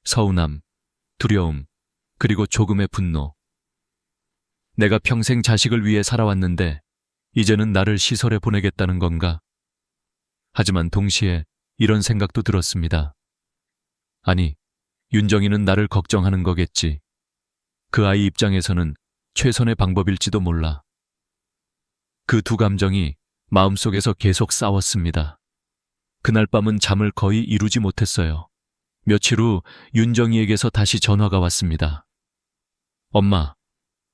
서운함, 두려움, 그리고 조금의 분노. 내가 평생 자식을 위해 살아왔는데 이제는 나를 시설에 보내겠다는 건가? 하지만 동시에 이런 생각도 들었습니다. 아니, 윤정이는 나를 걱정하는 거겠지. 그 아이 입장에서는 최선의 방법일지도 몰라. 그 두 감정이 마음속에서 계속 싸웠습니다. 그날 밤은 잠을 거의 이루지 못했어요. 며칠 후 윤정이에게서 다시 전화가 왔습니다. 엄마,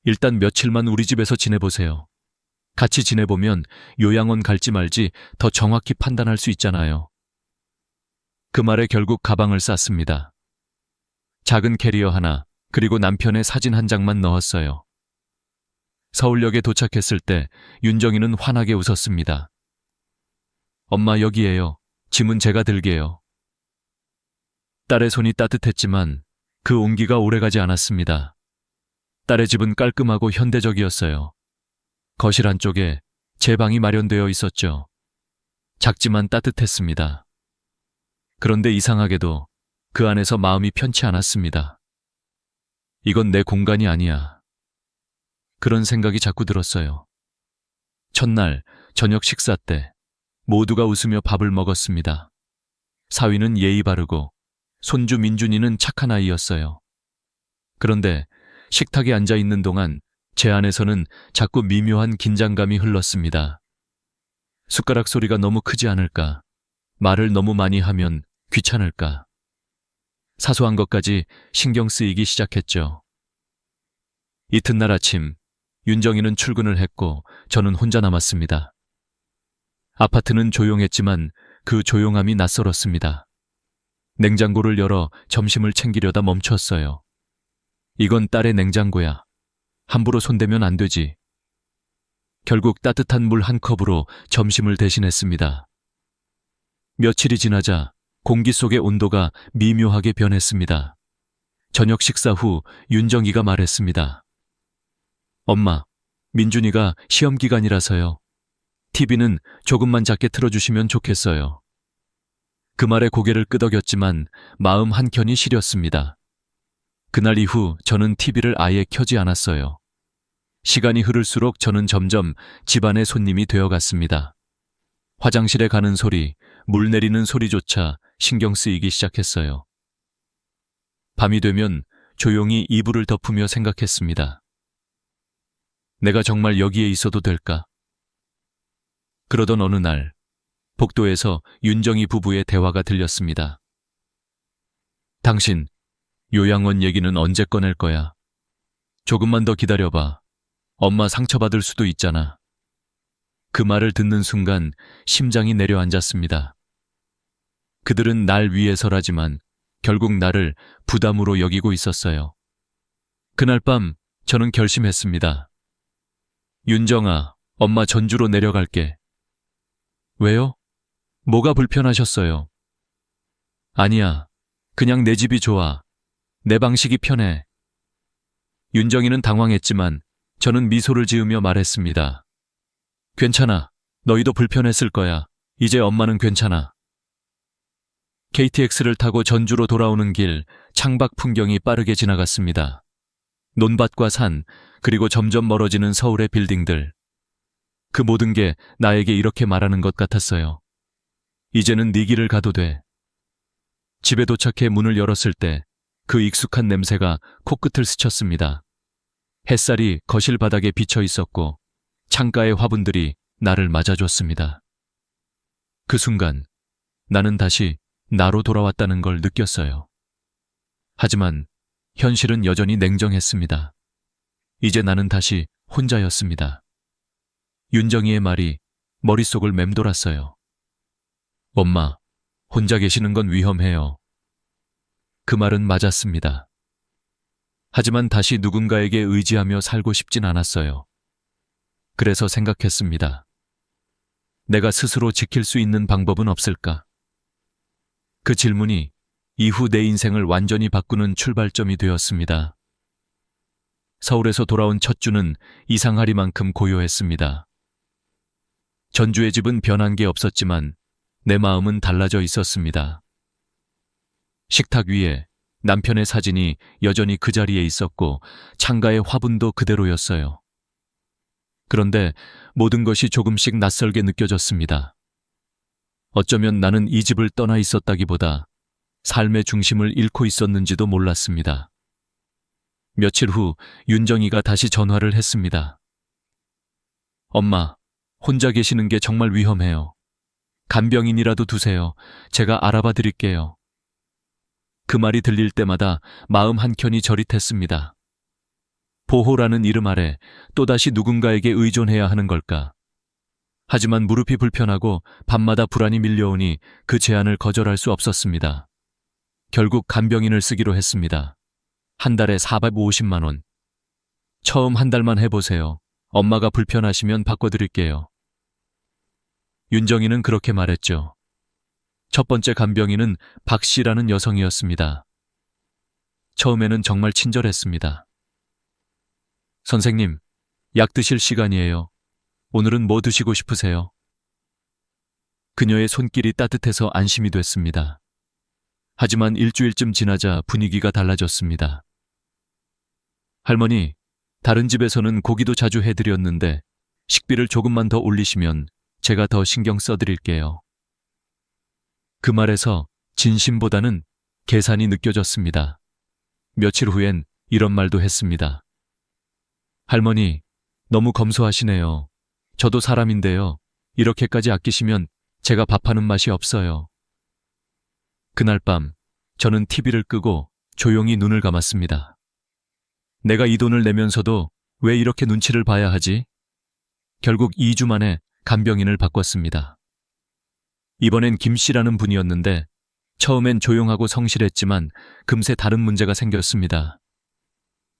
일단 며칠만 우리 집에서 지내보세요. 같이 지내보면 요양원 갈지 말지 더 정확히 판단할 수 있잖아요. 그 말에 결국 가방을 쌌습니다. 작은 캐리어 하나, 그리고 남편의 사진 한 장만 넣었어요. 서울역에 도착했을 때 윤정이는 환하게 웃었습니다. 엄마, 여기에요. 짐은 제가 들게요. 딸의 손이 따뜻했지만 그 온기가 오래가지 않았습니다. 딸의 집은 깔끔하고 현대적이었어요. 거실 안쪽에 제 방이 마련되어 있었죠. 작지만 따뜻했습니다. 그런데 이상하게도 그 안에서 마음이 편치 않았습니다. 이건 내 공간이 아니야. 그런 생각이 자꾸 들었어요. 첫날 저녁 식사 때 모두가 웃으며 밥을 먹었습니다. 사위는 예의 바르고 손주 민준이는 착한 아이였어요. 그런데 식탁에 앉아 있는 동안 제 안에서는 자꾸 미묘한 긴장감이 흘렀습니다. 숟가락 소리가 너무 크지 않을까? 말을 너무 많이 하면 귀찮을까? 사소한 것까지 신경 쓰이기 시작했죠. 이튿날 아침, 윤정이는 출근을 했고 저는 혼자 남았습니다. 아파트는 조용했지만 그 조용함이 낯설었습니다. 냉장고를 열어 점심을 챙기려다 멈췄어요. 이건 딸의 냉장고야. 함부로 손대면 안 되지. 결국 따뜻한 물 한 컵으로 점심을 대신했습니다. 며칠이 지나자 공기 속의 온도가 미묘하게 변했습니다. 저녁 식사 후 윤정이가 말했습니다. 엄마, 민준이가 시험 기간이라서요. TV는 조금만 작게 틀어주시면 좋겠어요. 그 말에 고개를 끄덕였지만 마음 한켠이 시렸습니다. 그날 이후 저는 TV를 아예 켜지 않았어요. 시간이 흐를수록 저는 점점 집안의 손님이 되어갔습니다. 화장실에 가는 소리, 물 내리는 소리조차 신경 쓰이기 시작했어요. 밤이 되면 조용히 이불을 덮으며 생각했습니다. 내가 정말 여기에 있어도 될까? 그러던 어느 날, 복도에서 윤정이 부부의 대화가 들렸습니다. 당신, 요양원 얘기는 언제 꺼낼 거야? 조금만 더 기다려봐. 엄마 상처받을 수도 있잖아. 그 말을 듣는 순간 심장이 내려앉았습니다. 그들은 날 위해서라지만 결국 나를 부담으로 여기고 있었어요. 그날 밤 저는 결심했습니다. 윤정아, 엄마 전주로 내려갈게. 왜요? 뭐가 불편하셨어요? 아니야, 그냥 내 집이 좋아. 내 방식이 편해. 윤정이는 당황했지만 저는 미소를 지으며 말했습니다. 괜찮아. 너희도 불편했을 거야. 이제 엄마는 괜찮아. KTX를 타고 전주로 돌아오는 길, 창밖 풍경이 빠르게 지나갔습니다. 논밭과 산, 그리고 점점 멀어지는 서울의 빌딩들. 그 모든 게 나에게 이렇게 말하는 것 같았어요. 이제는 네 길을 가도 돼. 집에 도착해 문을 열었을 때 그 익숙한 냄새가 코끝을 스쳤습니다. 햇살이 거실 바닥에 비쳐 있었고 창가의 화분들이 나를 맞아줬습니다. 그 순간 나는 다시 나로 돌아왔다는 걸 느꼈어요. 하지만 현실은 여전히 냉정했습니다. 이제 나는 다시 혼자였습니다. 윤정이의 말이 머릿속을 맴돌았어요. 엄마, 혼자 계시는 건 위험해요. 그 말은 맞았습니다. 하지만 다시 누군가에게 의지하며 살고 싶진 않았어요. 그래서 생각했습니다. 내가 스스로 지킬 수 있는 방법은 없을까? 그 질문이 이후 내 인생을 완전히 바꾸는 출발점이 되었습니다. 서울에서 돌아온 첫 주는 이상하리만큼 고요했습니다. 전주의 집은 변한 게 없었지만 내 마음은 달라져 있었습니다. 식탁 위에 남편의 사진이 여전히 그 자리에 있었고 창가의 화분도 그대로였어요. 그런데 모든 것이 조금씩 낯설게 느껴졌습니다. 어쩌면 나는 이 집을 떠나 있었다기보다 삶의 중심을 잃고 있었는지도 몰랐습니다. 며칠 후 윤정이가 다시 전화를 했습니다. 엄마, 혼자 계시는 게 정말 위험해요. 간병인이라도 두세요. 제가 알아봐 드릴게요. 그 말이 들릴 때마다 마음 한켠이 저릿했습니다. 보호라는 이름 아래 또다시 누군가에게 의존해야 하는 걸까? 하지만 무릎이 불편하고 밤마다 불안이 밀려오니 그 제안을 거절할 수 없었습니다. 결국 간병인을 쓰기로 했습니다. 한 달에 450만 원. 처음 한 달만 해보세요. 엄마가 불편하시면 바꿔드릴게요. 윤정이는 그렇게 말했죠. 첫 번째 간병인은 박 씨라는 여성이었습니다. 처음에는 정말 친절했습니다. 선생님, 약 드실 시간이에요. 오늘은 뭐 드시고 싶으세요? 그녀의 손길이 따뜻해서 안심이 됐습니다. 하지만 일주일쯤 지나자 분위기가 달라졌습니다. 할머니, 다른 집에서는 고기도 자주 해드렸는데 식비를 조금만 더 올리시면 제가 더 신경 써드릴게요. 그 말에서 진심보다는 계산이 느껴졌습니다. 며칠 후엔 이런 말도 했습니다. 할머니, 너무 검소하시네요. 저도 사람인데요. 이렇게까지 아끼시면 제가 밥하는 맛이 없어요. 그날 밤 저는 TV를 끄고 조용히 눈을 감았습니다. 내가 이 돈을 내면서도 왜 이렇게 눈치를 봐야 하지? 결국 2주 만에 간병인을 바꿨습니다. 이번엔 김 씨라는 분이었는데 처음엔 조용하고 성실했지만 금세 다른 문제가 생겼습니다.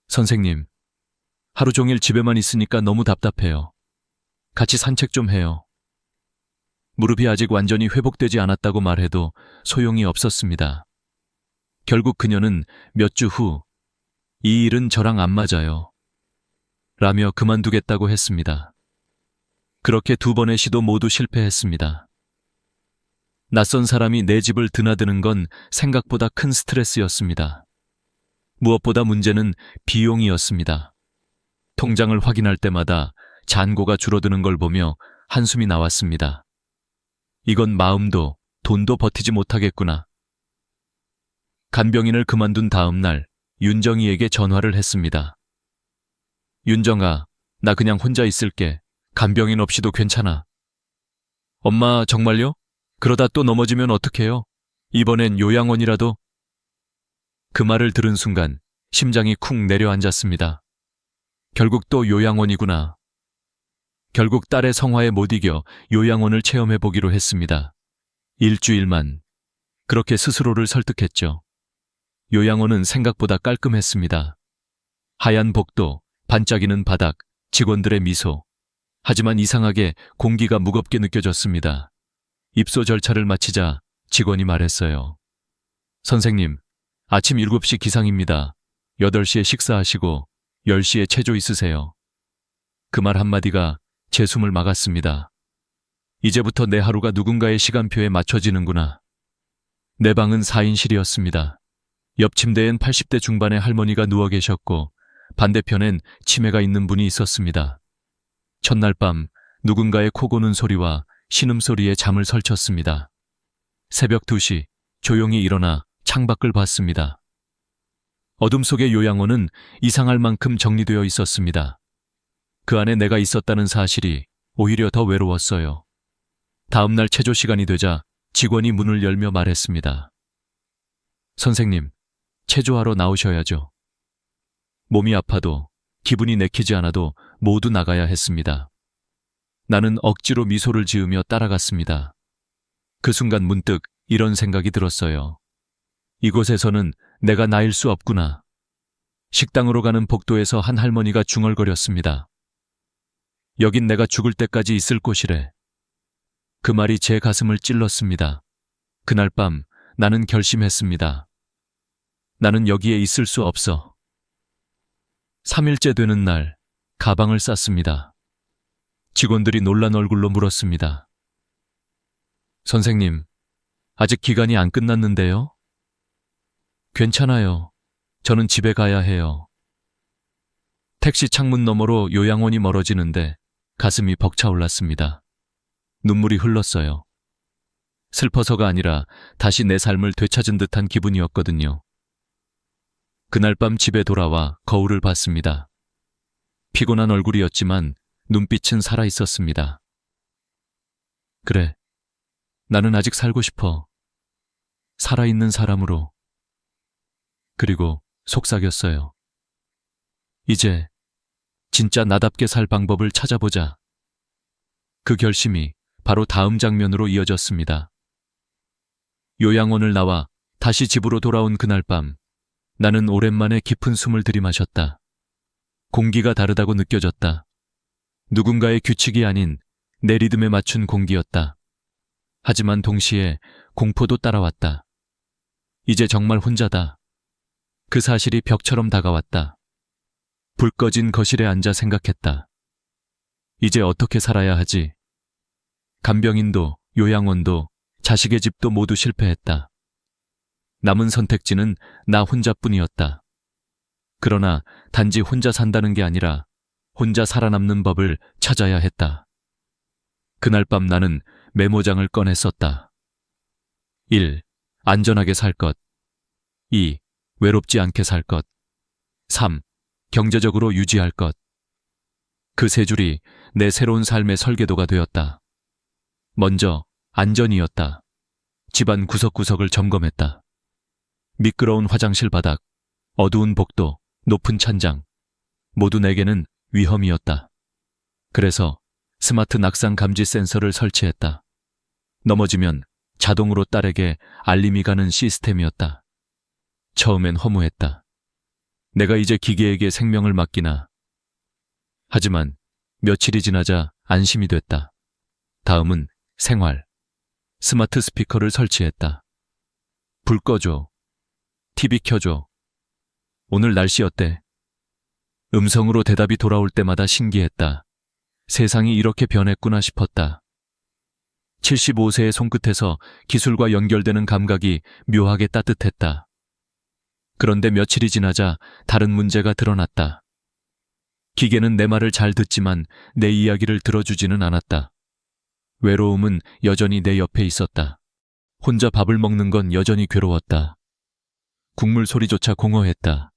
선생님, 하루 종일 집에만 있으니까 너무 답답해요. 같이 산책 좀 해요. 무릎이 아직 완전히 회복되지 않았다고 말해도 소용이 없었습니다. 결국 그녀는 몇 주 후 이 일은 저랑 안 맞아요. 라며 그만두겠다고 했습니다. 그렇게 2번의 시도 모두 실패했습니다. 낯선 사람이 내 집을 드나드는 건 생각보다 큰 스트레스였습니다. 무엇보다 문제는 비용이었습니다. 통장을 확인할 때마다 잔고가 줄어드는 걸 보며 한숨이 나왔습니다. 이건 마음도 돈도 버티지 못하겠구나. 간병인을 그만둔 다음 날 윤정이에게 전화를 했습니다. 윤정아, 나 그냥 혼자 있을게. 간병인 없이도 괜찮아. 엄마 정말요? 그러다 또 넘어지면 어떡해요? 이번엔 요양원이라도. 그 말을 들은 순간 심장이 쿵 내려앉았습니다. 결국 또 요양원이구나. 결국 딸의 성화에 못 이겨 요양원을 체험해보기로 했습니다. 일주일만. 그렇게 스스로를 설득했죠. 요양원은 생각보다 깔끔했습니다. 하얀 복도, 반짝이는 바닥, 직원들의 미소. 하지만 이상하게 공기가 무겁게 느껴졌습니다. 입소 절차를 마치자 직원이 말했어요. 선생님, 아침 7시 기상입니다. 8시에 식사하시고 10시에 체조 있으세요. 그 말 한마디가 제 숨을 막았습니다. 이제부터 내 하루가 누군가의 시간표에 맞춰지는구나. 내 방은 4인실이었습니다. 옆 침대엔 80대 중반의 할머니가 누워 계셨고 반대편엔 치매가 있는 분이 있었습니다. 첫날 밤 누군가의 코 고는 소리와 신음소리에 잠을 설쳤습니다. 새벽 2시 조용히 일어나 창밖을 봤습니다. 어둠 속의 요양원은 이상할 만큼 정리되어 있었습니다. 그 안에 내가 있었다는 사실이 오히려 더 외로웠어요. 다음 날 체조 시간이 되자 직원이 문을 열며 말했습니다. 선생님, 체조하러 나오셔야죠. 몸이 아파도 기분이 내키지 않아도 모두 나가야 했습니다. 나는 억지로 미소를 지으며 따라갔습니다. 그 순간 문득 이런 생각이 들었어요. 이곳에서는 내가 나일 수 없구나. 식당으로 가는 복도에서 한 할머니가 중얼거렸습니다. 여긴 내가 죽을 때까지 있을 곳이래. 그 말이 제 가슴을 찔렀습니다. 그날 밤 나는 결심했습니다. 나는 여기에 있을 수 없어. 3일째 되는 날 가방을 쌌습니다. 직원들이 놀란 얼굴로 물었습니다. 선생님, 아직 기간이 안 끝났는데요? 괜찮아요. 저는 집에 가야 해요. 택시 창문 너머로 요양원이 멀어지는데 가슴이 벅차올랐습니다. 눈물이 흘렀어요. 슬퍼서가 아니라 다시 내 삶을 되찾은 듯한 기분이었거든요. 그날 밤 집에 돌아와 거울을 봤습니다. 피곤한 얼굴이었지만 눈빛은 살아있었습니다. 그래, 나는 아직 살고 싶어. 살아있는 사람으로. 그리고 속삭였어요. 이제 진짜 나답게 살 방법을 찾아보자. 그 결심이 바로 다음 장면으로 이어졌습니다. 요양원을 나와 다시 집으로 돌아온 그날 밤, 나는 오랜만에 깊은 숨을 들이마셨다. 공기가 다르다고 느껴졌다. 누군가의 규칙이 아닌 내 리듬에 맞춘 공기였다. 하지만 동시에 공포도 따라왔다. 이제 정말 혼자다. 그 사실이 벽처럼 다가왔다. 불 꺼진 거실에 앉아 생각했다. 이제 어떻게 살아야 하지? 간병인도 요양원도 자식의 집도 모두 실패했다. 남은 선택지는 나 혼자뿐이었다. 그러나 단지 혼자 산다는 게 아니라 혼자 살아남는 법을 찾아야 했다. 그날 밤 나는 메모장을 꺼내 썼다. 1. 안전하게 살 것. 2. 외롭지 않게 살 것. 3. 경제적으로 유지할 것. 그 세 줄이 내 새로운 삶의 설계도가 되었다. 먼저 안전이었다. 집안 구석구석을 점검했다. 미끄러운 화장실 바닥, 어두운 복도, 높은 찬장. 모두 내게는 위험이었다. 그래서 스마트 낙상 감지 센서를 설치했다. 넘어지면 자동으로 딸에게 알림이 가는 시스템이었다. 처음엔 허무했다. 내가 이제 기계에게 생명을 맡기나. 하지만 며칠이 지나자 안심이 됐다. 다음은 생활. 스마트 스피커를 설치했다. 불 꺼줘. TV 켜줘. 오늘 날씨 어때? 음성으로 대답이 돌아올 때마다 신기했다. 세상이 이렇게 변했구나 싶었다. 75세의 손끝에서 기술과 연결되는 감각이 묘하게 따뜻했다. 그런데 며칠이 지나자 다른 문제가 드러났다. 기계는 내 말을 잘 듣지만 내 이야기를 들어주지는 않았다. 외로움은 여전히 내 옆에 있었다. 혼자 밥을 먹는 건 여전히 괴로웠다. 국물 소리조차 공허했다.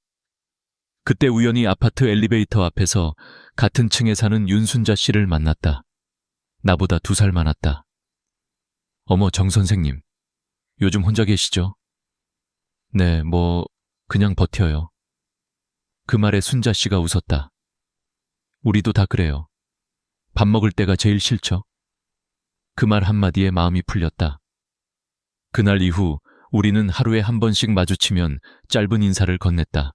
그때 우연히 아파트 엘리베이터 앞에서 같은 층에 사는 윤순자 씨를 만났다. 나보다 2살 많았다. 어머, 정 선생님. 요즘 혼자 계시죠? 네, 그냥 버텨요. 그 말에 순자 씨가 웃었다. 우리도 다 그래요. 밥 먹을 때가 제일 싫죠? 그 말 한마디에 마음이 풀렸다. 그날 이후 우리는 하루에 한 번씩 마주치면 짧은 인사를 건넸다.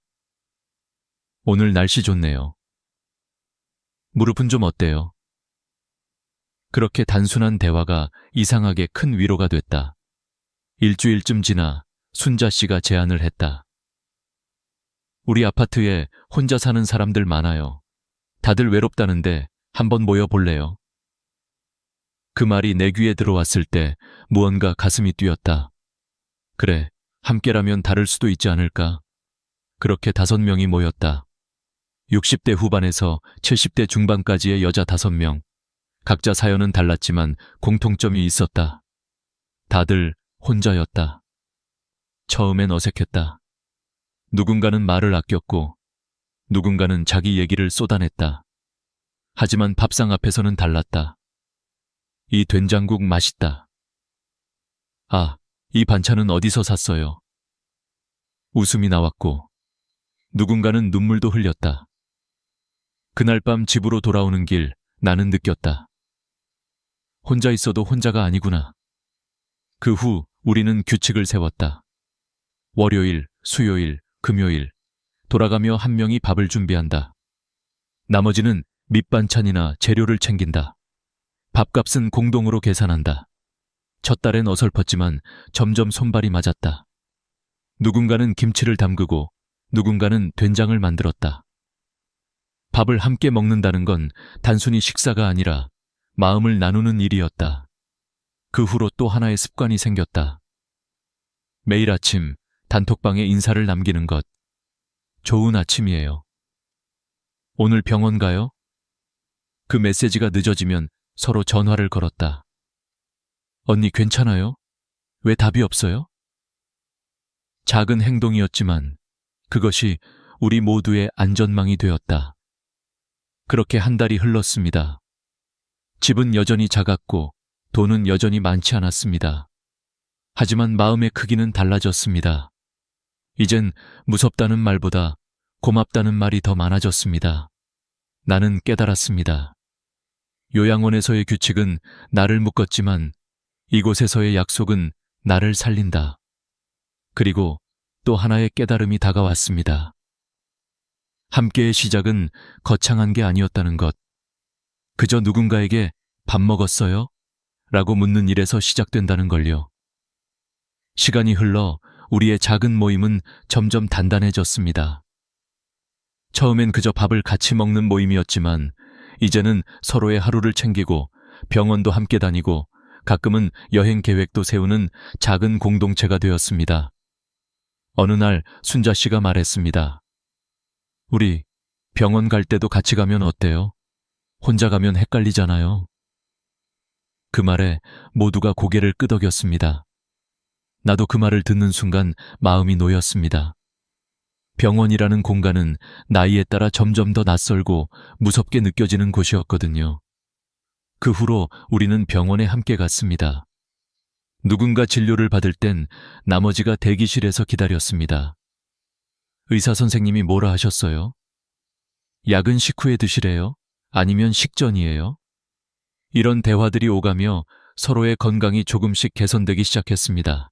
오늘 날씨 좋네요. 무릎은 좀 어때요? 그렇게 단순한 대화가 이상하게 큰 위로가 됐다. 일주일쯤 지나 순자 씨가 제안을 했다. 우리 아파트에 혼자 사는 사람들 많아요. 다들 외롭다는데 한번 모여볼래요? 그 말이 내 귀에 들어왔을 때 무언가 가슴이 뛰었다. 그래, 함께라면 다를 수도 있지 않을까? 그렇게 5명이 모였다. 60대 후반에서 70대 중반까지의 여자 5명. 각자 사연은 달랐지만 공통점이 있었다. 다들 혼자였다. 처음엔 어색했다. 누군가는 말을 아꼈고 누군가는 자기 얘기를 쏟아냈다. 하지만 밥상 앞에서는 달랐다. 이 된장국 맛있다. 아, 이 반찬은 어디서 샀어요? 웃음이 나왔고 누군가는 눈물도 흘렸다. 그날 밤 집으로 돌아오는 길 나는 느꼈다. 혼자 있어도 혼자가 아니구나. 그 후 우리는 규칙을 세웠다. 월요일, 수요일, 금요일 돌아가며 한 명이 밥을 준비한다. 나머지는 밑반찬이나 재료를 챙긴다. 밥값은 공동으로 계산한다. 첫 달엔 어설펐지만 점점 손발이 맞았다. 누군가는 김치를 담그고 누군가는 된장을 만들었다. 밥을 함께 먹는다는 건 단순히 식사가 아니라 마음을 나누는 일이었다. 그 후로 또 하나의 습관이 생겼다. 매일 아침 단톡방에 인사를 남기는 것. 좋은 아침이에요. 오늘 병원 가요? 그 메시지가 늦어지면 서로 전화를 걸었다. 언니 괜찮아요? 왜 답이 없어요? 작은 행동이었지만 그것이 우리 모두의 안전망이 되었다. 그렇게 한 달이 흘렀습니다. 집은 여전히 작았고 돈은 여전히 많지 않았습니다. 하지만 마음의 크기는 달라졌습니다. 이젠 무섭다는 말보다 고맙다는 말이 더 많아졌습니다. 나는 깨달았습니다. 요양원에서의 규칙은 나를 묶었지만 이곳에서의 약속은 나를 살린다. 그리고 또 하나의 깨달음이 다가왔습니다. 함께의 시작은 거창한 게 아니었다는 것. 그저 누군가에게 밥 먹었어요? 라고 묻는 일에서 시작된다는 걸요. 시간이 흘러 우리의 작은 모임은 점점 단단해졌습니다. 처음엔 그저 밥을 같이 먹는 모임이었지만 이제는 서로의 하루를 챙기고 병원도 함께 다니고 가끔은 여행 계획도 세우는 작은 공동체가 되었습니다. 어느 날 순자 씨가 말했습니다. 우리 병원 갈 때도 같이 가면 어때요? 혼자 가면 헷갈리잖아요. 그 말에 모두가 고개를 끄덕였습니다. 나도 그 말을 듣는 순간 마음이 놓였습니다. 병원이라는 공간은 나이에 따라 점점 더 낯설고 무섭게 느껴지는 곳이었거든요. 그 후로 우리는 병원에 함께 갔습니다. 누군가 진료를 받을 땐 나머지가 대기실에서 기다렸습니다. 의사 선생님이 뭐라 하셨어요? 약은 식후에 드시래요? 아니면 식전이에요? 이런 대화들이 오가며 서로의 건강이 조금씩 개선되기 시작했습니다.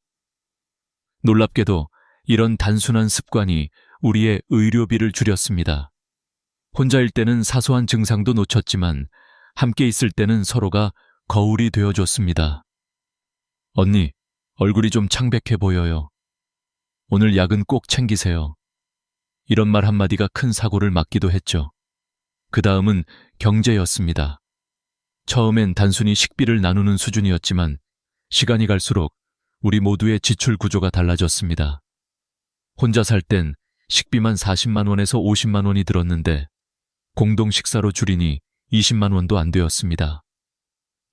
놀랍게도 이런 단순한 습관이 우리의 의료비를 줄였습니다. 혼자일 때는 사소한 증상도 놓쳤지만 함께 있을 때는 서로가 거울이 되어줬습니다. 언니, 얼굴이 좀 창백해 보여요. 오늘 약은 꼭 챙기세요. 이런 말 한마디가 큰 사고를 막기도 했죠. 그 다음은 경제였습니다. 처음엔 단순히 식비를 나누는 수준이었지만 시간이 갈수록 우리 모두의 지출 구조가 달라졌습니다. 혼자 살 땐 식비만 40만 원에서 50만 원이 들었는데 공동 식사로 줄이니 20만 원도 안 되었습니다.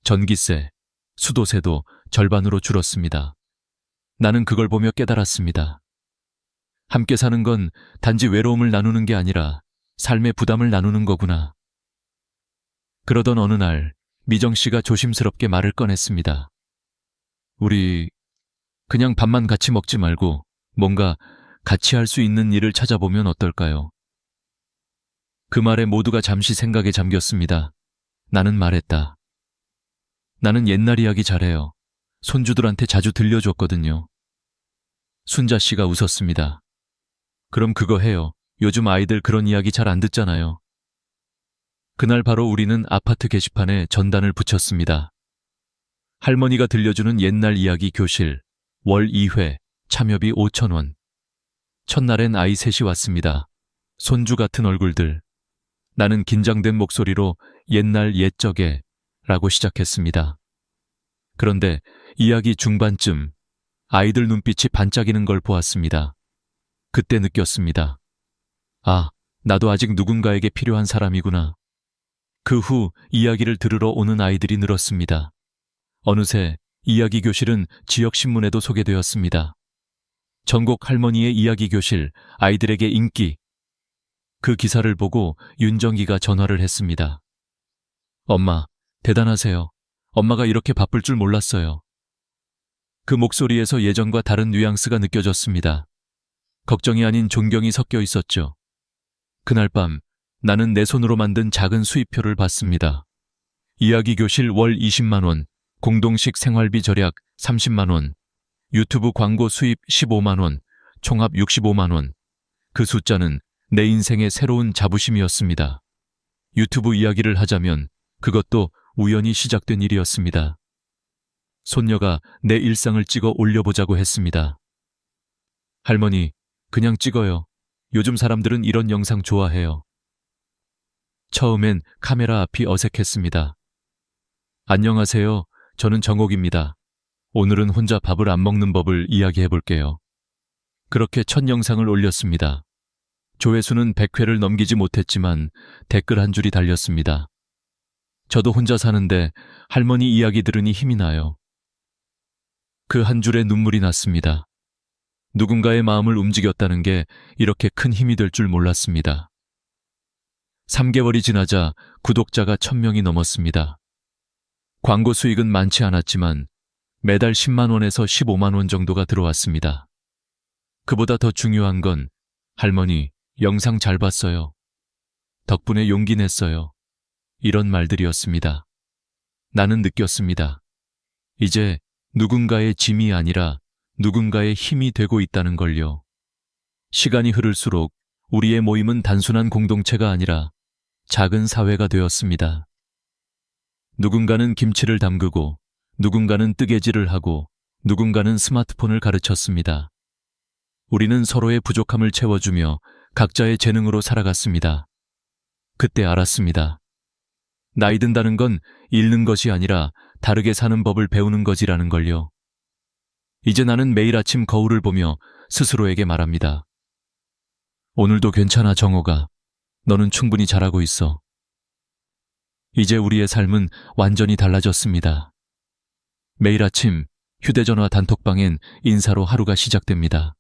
전기세, 수도세도 절반으로 줄었습니다. 나는 그걸 보며 깨달았습니다. 함께 사는 건 단지 외로움을 나누는 게 아니라 삶의 부담을 나누는 거구나. 그러던 어느 날 미정 씨가 조심스럽게 말을 꺼냈습니다. 우리 그냥 밥만 같이 먹지 말고 뭔가 같이 할 수 있는 일을 찾아보면 어떨까요? 그 말에 모두가 잠시 생각에 잠겼습니다. 나는 말했다. 나는 옛날 이야기 잘해요. 손주들한테 자주 들려줬거든요. 순자 씨가 웃었습니다. 그럼 그거 해요. 요즘 아이들 그런 이야기 잘 안 듣잖아요. 그날 바로 우리는 아파트 게시판에 전단을 붙였습니다. 할머니가 들려주는 옛날 이야기 교실, 월 2회, 참여비 5,000원. 첫날엔 아이 셋이 왔습니다. 손주 같은 얼굴들. 나는 긴장된 목소리로 옛날 옛적에 라고 시작했습니다. 그런데 이야기 중반쯤 아이들 눈빛이 반짝이는 걸 보았습니다. 그때 느꼈습니다. 아, 나도 아직 누군가에게 필요한 사람이구나. 그 후 이야기를 들으러 오는 아이들이 늘었습니다. 어느새 이야기 교실은 지역 신문에도 소개되었습니다. 전국 할머니의 이야기 교실, 아이들에게 인기. 그 기사를 보고 윤정기가 전화를 했습니다. 엄마, 대단하세요. 엄마가 이렇게 바쁠 줄 몰랐어요. 그 목소리에서 예전과 다른 뉘앙스가 느껴졌습니다. 걱정이 아닌 존경이 섞여 있었죠. 그날 밤 나는 내 손으로 만든 작은 수입표를 받습니다. 이야기 교실 월 20만 원, 공동식 생활비 절약 30만 원, 유튜브 광고 수입 15만 원, 총합 65만 원. 그 숫자는 내 인생의 새로운 자부심이었습니다. 유튜브 이야기를 하자면 그것도 우연히 시작된 일이었습니다. 손녀가 내 일상을 찍어 올려보자고 했습니다. 할머니, 그냥 찍어요. 요즘 사람들은 이런 영상 좋아해요. 처음엔 카메라 앞이 어색했습니다. 안녕하세요. 저는 정옥입니다. 오늘은 혼자 밥을 안 먹는 법을 이야기해 볼게요. 그렇게 첫 영상을 올렸습니다. 조회수는 100회를 넘기지 못했지만 댓글 한 줄이 달렸습니다. 저도 혼자 사는데 할머니 이야기 들으니 힘이 나요. 그 한 줄에 눈물이 났습니다. 누군가의 마음을 움직였다는 게 이렇게 큰 힘이 될 줄 몰랐습니다. 3개월이 지나자 구독자가 1,000명이 넘었습니다. 광고 수익은 많지 않았지만 매달 10만 원에서 15만 원 정도가 들어왔습니다. 그보다 더 중요한 건 할머니, 영상 잘 봤어요. 덕분에 용기 냈어요. 이런 말들이었습니다. 나는 느꼈습니다. 이제 누군가의 짐이 아니라 누군가의 힘이 되고 있다는 걸요. 시간이 흐를수록 우리의 모임은 단순한 공동체가 아니라 작은 사회가 되었습니다. 누군가는 김치를 담그고, 누군가는 뜨개질을 하고, 누군가는 스마트폰을 가르쳤습니다. 우리는 서로의 부족함을 채워주며 각자의 재능으로 살아갔습니다. 그때 알았습니다. 나이 든다는 건 잃는 것이 아니라 다르게 사는 법을 배우는 거지라는 걸요. 이제 나는 매일 아침 거울을 보며 스스로에게 말합니다. 오늘도 괜찮아, 정호가. 너는 충분히 잘하고 있어. 이제 우리의 삶은 완전히 달라졌습니다. 매일 아침 휴대전화 단톡방엔 인사로 하루가 시작됩니다.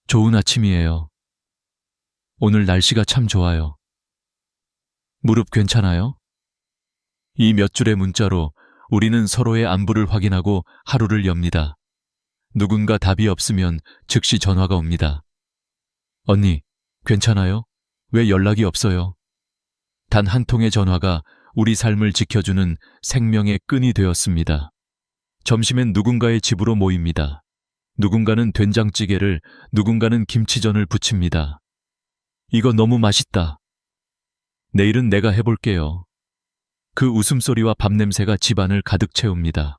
좋은 아침이에요. 오늘 날씨가 참 좋아요. 무릎 괜찮아요? 이 몇 줄의 문자로 우리는 서로의 안부를 확인하고 하루를 엽니다. 누군가 답이 없으면 즉시 전화가 옵니다. 언니, 괜찮아요? 왜 연락이 없어요? 단 한 통의 전화가 우리 삶을 지켜주는 생명의 끈이 되었습니다. 점심엔 누군가의 집으로 모입니다. 누군가는 된장찌개를, 누군가는 김치전을 부칩니다. 이거 너무 맛있다. 내일은 내가 해볼게요. 그 웃음소리와 밥 냄새가 집안을 가득 채웁니다.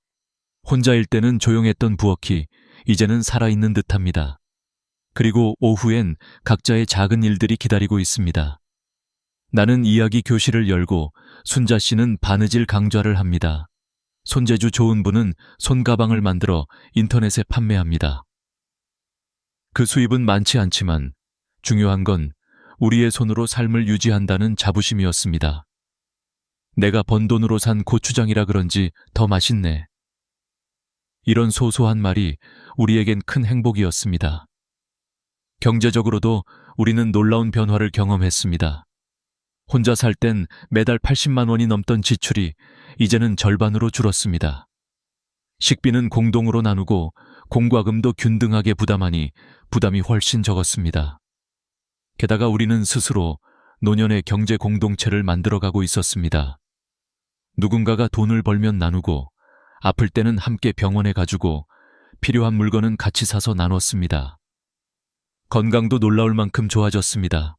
혼자일 때는 조용했던 부엌이 이제는 살아있는 듯합니다. 그리고 오후엔 각자의 작은 일들이 기다리고 있습니다. 나는 이야기 교실을 열고 순자 씨는 바느질 강좌를 합니다. 손재주 좋은 분은 손가방을 만들어 인터넷에 판매합니다. 그 수입은 많지 않지만 중요한 건 우리의 손으로 삶을 유지한다는 자부심이었습니다. 내가 번 돈으로 산 고추장이라 그런지 더 맛있네. 이런 소소한 말이 우리에겐 큰 행복이었습니다. 경제적으로도 우리는 놀라운 변화를 경험했습니다. 혼자 살 땐 매달 80만 원이 넘던 지출이 이제는 절반으로 줄었습니다. 식비는 공동으로 나누고 공과금도 균등하게 부담하니 부담이 훨씬 적었습니다. 게다가 우리는 스스로 노년의 경제 공동체를 만들어가고 있었습니다. 누군가가 돈을 벌면 나누고 아플 때는 함께 병원에 가주고 필요한 물건은 같이 사서 나눴습니다. 건강도 놀라울 만큼 좋아졌습니다.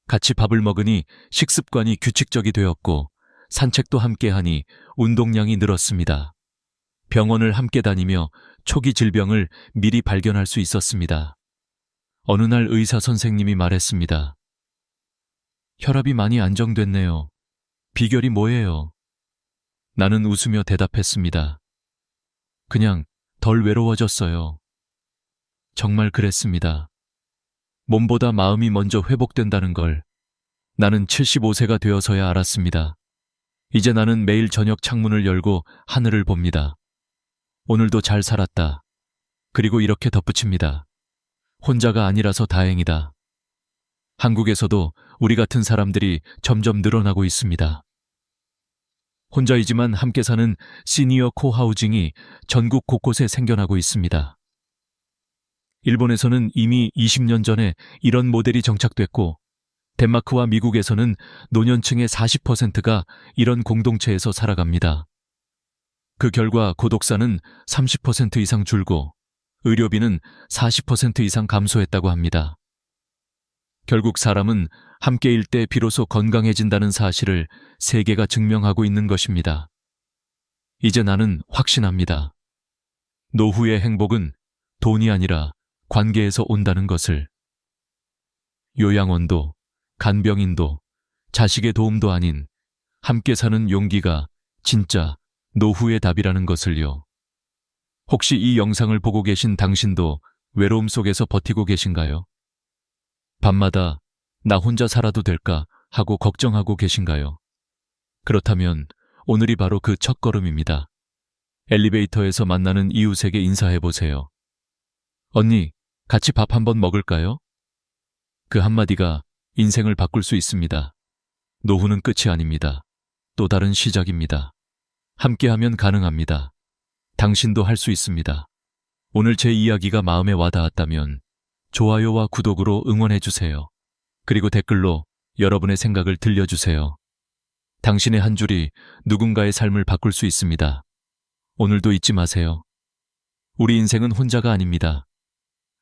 같이 밥을 먹으니 식습관이 규칙적이 되었고 산책도 함께하니 운동량이 늘었습니다. 병원을 함께 다니며 초기 질병을 미리 발견할 수 있었습니다. 어느 날 의사 선생님이 말했습니다. 혈압이 많이 안정됐네요. 비결이 뭐예요? 나는 웃으며 대답했습니다. 그냥 덜 외로워졌어요. 정말 그랬습니다. 몸보다 마음이 먼저 회복된다는 걸 나는 75세가 되어서야 알았습니다. 이제 나는 매일 저녁 창문을 열고 하늘을 봅니다. 오늘도 잘 살았다. 그리고 이렇게 덧붙입니다. 혼자가 아니라서 다행이다. 한국에서도 우리 같은 사람들이 점점 늘어나고 있습니다. 혼자이지만 함께 사는 시니어 코하우징이 전국 곳곳에 생겨나고 있습니다. 일본에서는 이미 20년 전에 이런 모델이 정착됐고 덴마크와 미국에서는 노년층의 40%가 이런 공동체에서 살아갑니다. 그 결과 고독사는 30% 이상 줄고 의료비는 40% 이상 감소했다고 합니다. 결국 사람은 함께일 때 비로소 건강해진다는 사실을 세계가 증명하고 있는 것입니다. 이제 나는 확신합니다. 노후의 행복은 돈이 아니라 관계에서 온다는 것을. 요양원도, 간병인도, 자식의 도움도 아닌 함께 사는 용기가 진짜 노후의 답이라는 것을요. 혹시 이 영상을 보고 계신 당신도 외로움 속에서 버티고 계신가요? 밤마다 나 혼자 살아도 될까 하고 걱정하고 계신가요? 그렇다면 오늘이 바로 그 첫걸음입니다. 엘리베이터에서 만나는 이웃에게 인사해보세요. 언니, 같이 밥 한번 먹을까요? 그 한마디가 인생을 바꿀 수 있습니다. 노후는 끝이 아닙니다. 또 다른 시작입니다. 함께하면 가능합니다. 당신도 할 수 있습니다. 오늘 제 이야기가 마음에 와닿았다면 좋아요와 구독으로 응원해주세요. 그리고 댓글로 여러분의 생각을 들려주세요. 당신의 한 줄이 누군가의 삶을 바꿀 수 있습니다. 오늘도 잊지 마세요. 우리 인생은 혼자가 아닙니다.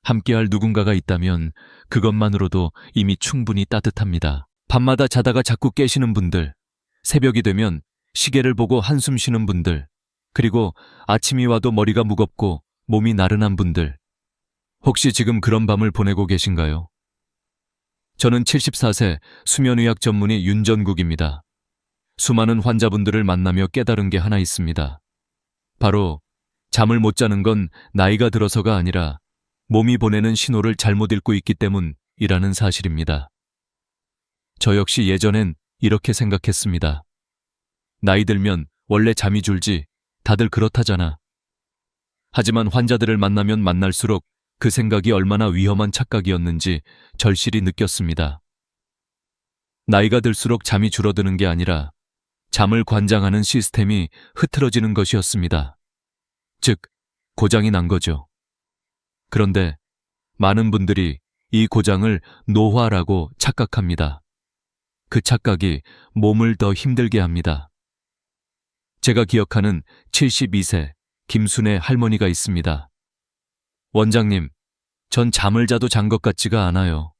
함께할 누군가가 있다면 그것만으로도 이미 충분히 따뜻합니다. 밤마다 자다가 자꾸 깨시는 분들, 새벽이 되면 시계를 보고 한숨 쉬는 분들, 그리고 아침이 와도 머리가 무겁고 몸이 나른한 분들, 혹시 지금 그런 밤을 보내고 계신가요? 저는 74세 수면의학 전문의 윤전국입니다. 수많은 환자분들을 만나며 깨달은 게 하나 있습니다. 바로 잠을 못 자는 건 나이가 들어서가 아니라 몸이 보내는 신호를 잘못 읽고 있기 때문이라는 사실입니다. 저 역시 예전엔 이렇게 생각했습니다. 나이 들면 원래 잠이 줄지, 다들 그렇다잖아. 하지만 환자들을 만나면 만날수록 그 생각이 얼마나 위험한 착각이었는지 절실히 느꼈습니다. 나이가 들수록 잠이 줄어드는 게 아니라 잠을 관장하는 시스템이 흐트러지는 것이었습니다. 즉, 고장이 난 거죠. 그런데 많은 분들이 이 고장을 노화라고 착각합니다. 그 착각이 몸을 더 힘들게 합니다. 제가 기억하는 72세 김순애 할머니가 있습니다. 원장님, 전 잠을 자도 잔 것 같지가 않아요.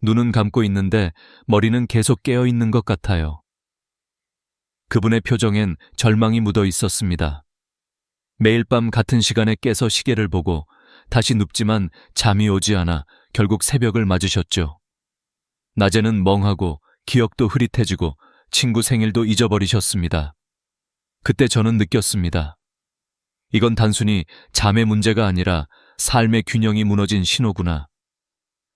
눈은 감고 있는데 머리는 계속 깨어 있는 것 같아요. 그분의 표정엔 절망이 묻어 있었습니다. 매일 밤 같은 시간에 깨서 시계를 보고 다시 눕지만 잠이 오지 않아 결국 새벽을 맞으셨죠. 낮에는 멍하고 기억도 흐릿해지고 친구 생일도 잊어버리셨습니다. 그때 저는 느꼈습니다. 이건 단순히 잠의 문제가 아니라 삶의 균형이 무너진 신호구나.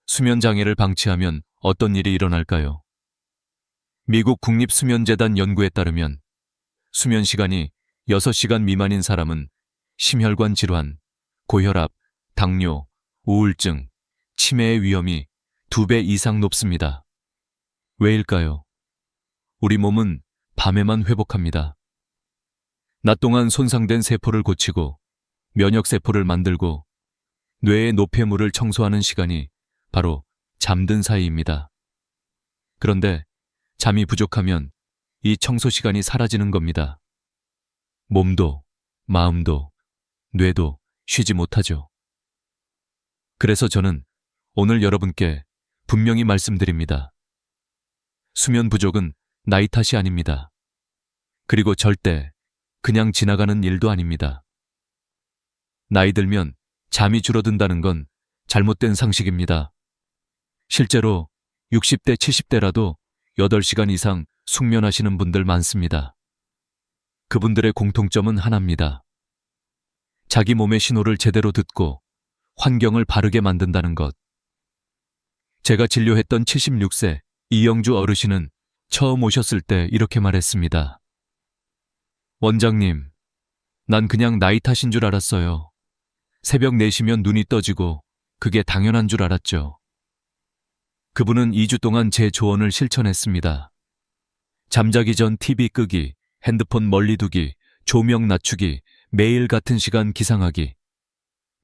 수면 장애를 방치하면 어떤 일이 일어날까요? 미국 국립수면재단 연구에 따르면 수면 시간이 6시간 미만인 사람은 심혈관 질환, 고혈압, 당뇨, 우울증, 치매의 위험이 2배 이상 높습니다. 왜일까요? 우리 몸은 밤에만 회복합니다. 낮 동안 손상된 세포를 고치고 면역세포를 만들고 뇌의 노폐물을 청소하는 시간이 바로 잠든 사이입니다. 그런데 잠이 부족하면 이 청소 시간이 사라지는 겁니다. 몸도, 마음도, 뇌도 쉬지 못하죠. 그래서 저는 오늘 여러분께 분명히 말씀드립니다. 수면 부족은 나이 탓이 아닙니다. 그리고 절대 그냥 지나가는 일도 아닙니다. 나이 들면 잠이 줄어든다는 건 잘못된 상식입니다. 실제로 60대, 70대라도 8시간 이상 숙면하시는 분들 많습니다. 그분들의 공통점은 하나입니다. 자기 몸의 신호를 제대로 듣고 환경을 바르게 만든다는 것. 제가 진료했던 76세 이영주 어르신은 처음 오셨을 때 이렇게 말했습니다. 원장님, 난 그냥 나이 탓인 줄 알았어요. 새벽 4시면 눈이 떠지고 그게 당연한 줄 알았죠. 그분은 2주 동안 제 조언을 실천했습니다. 잠자기 전 TV 끄기, 핸드폰 멀리 두기, 조명 낮추기, 매일 같은 시간 기상하기.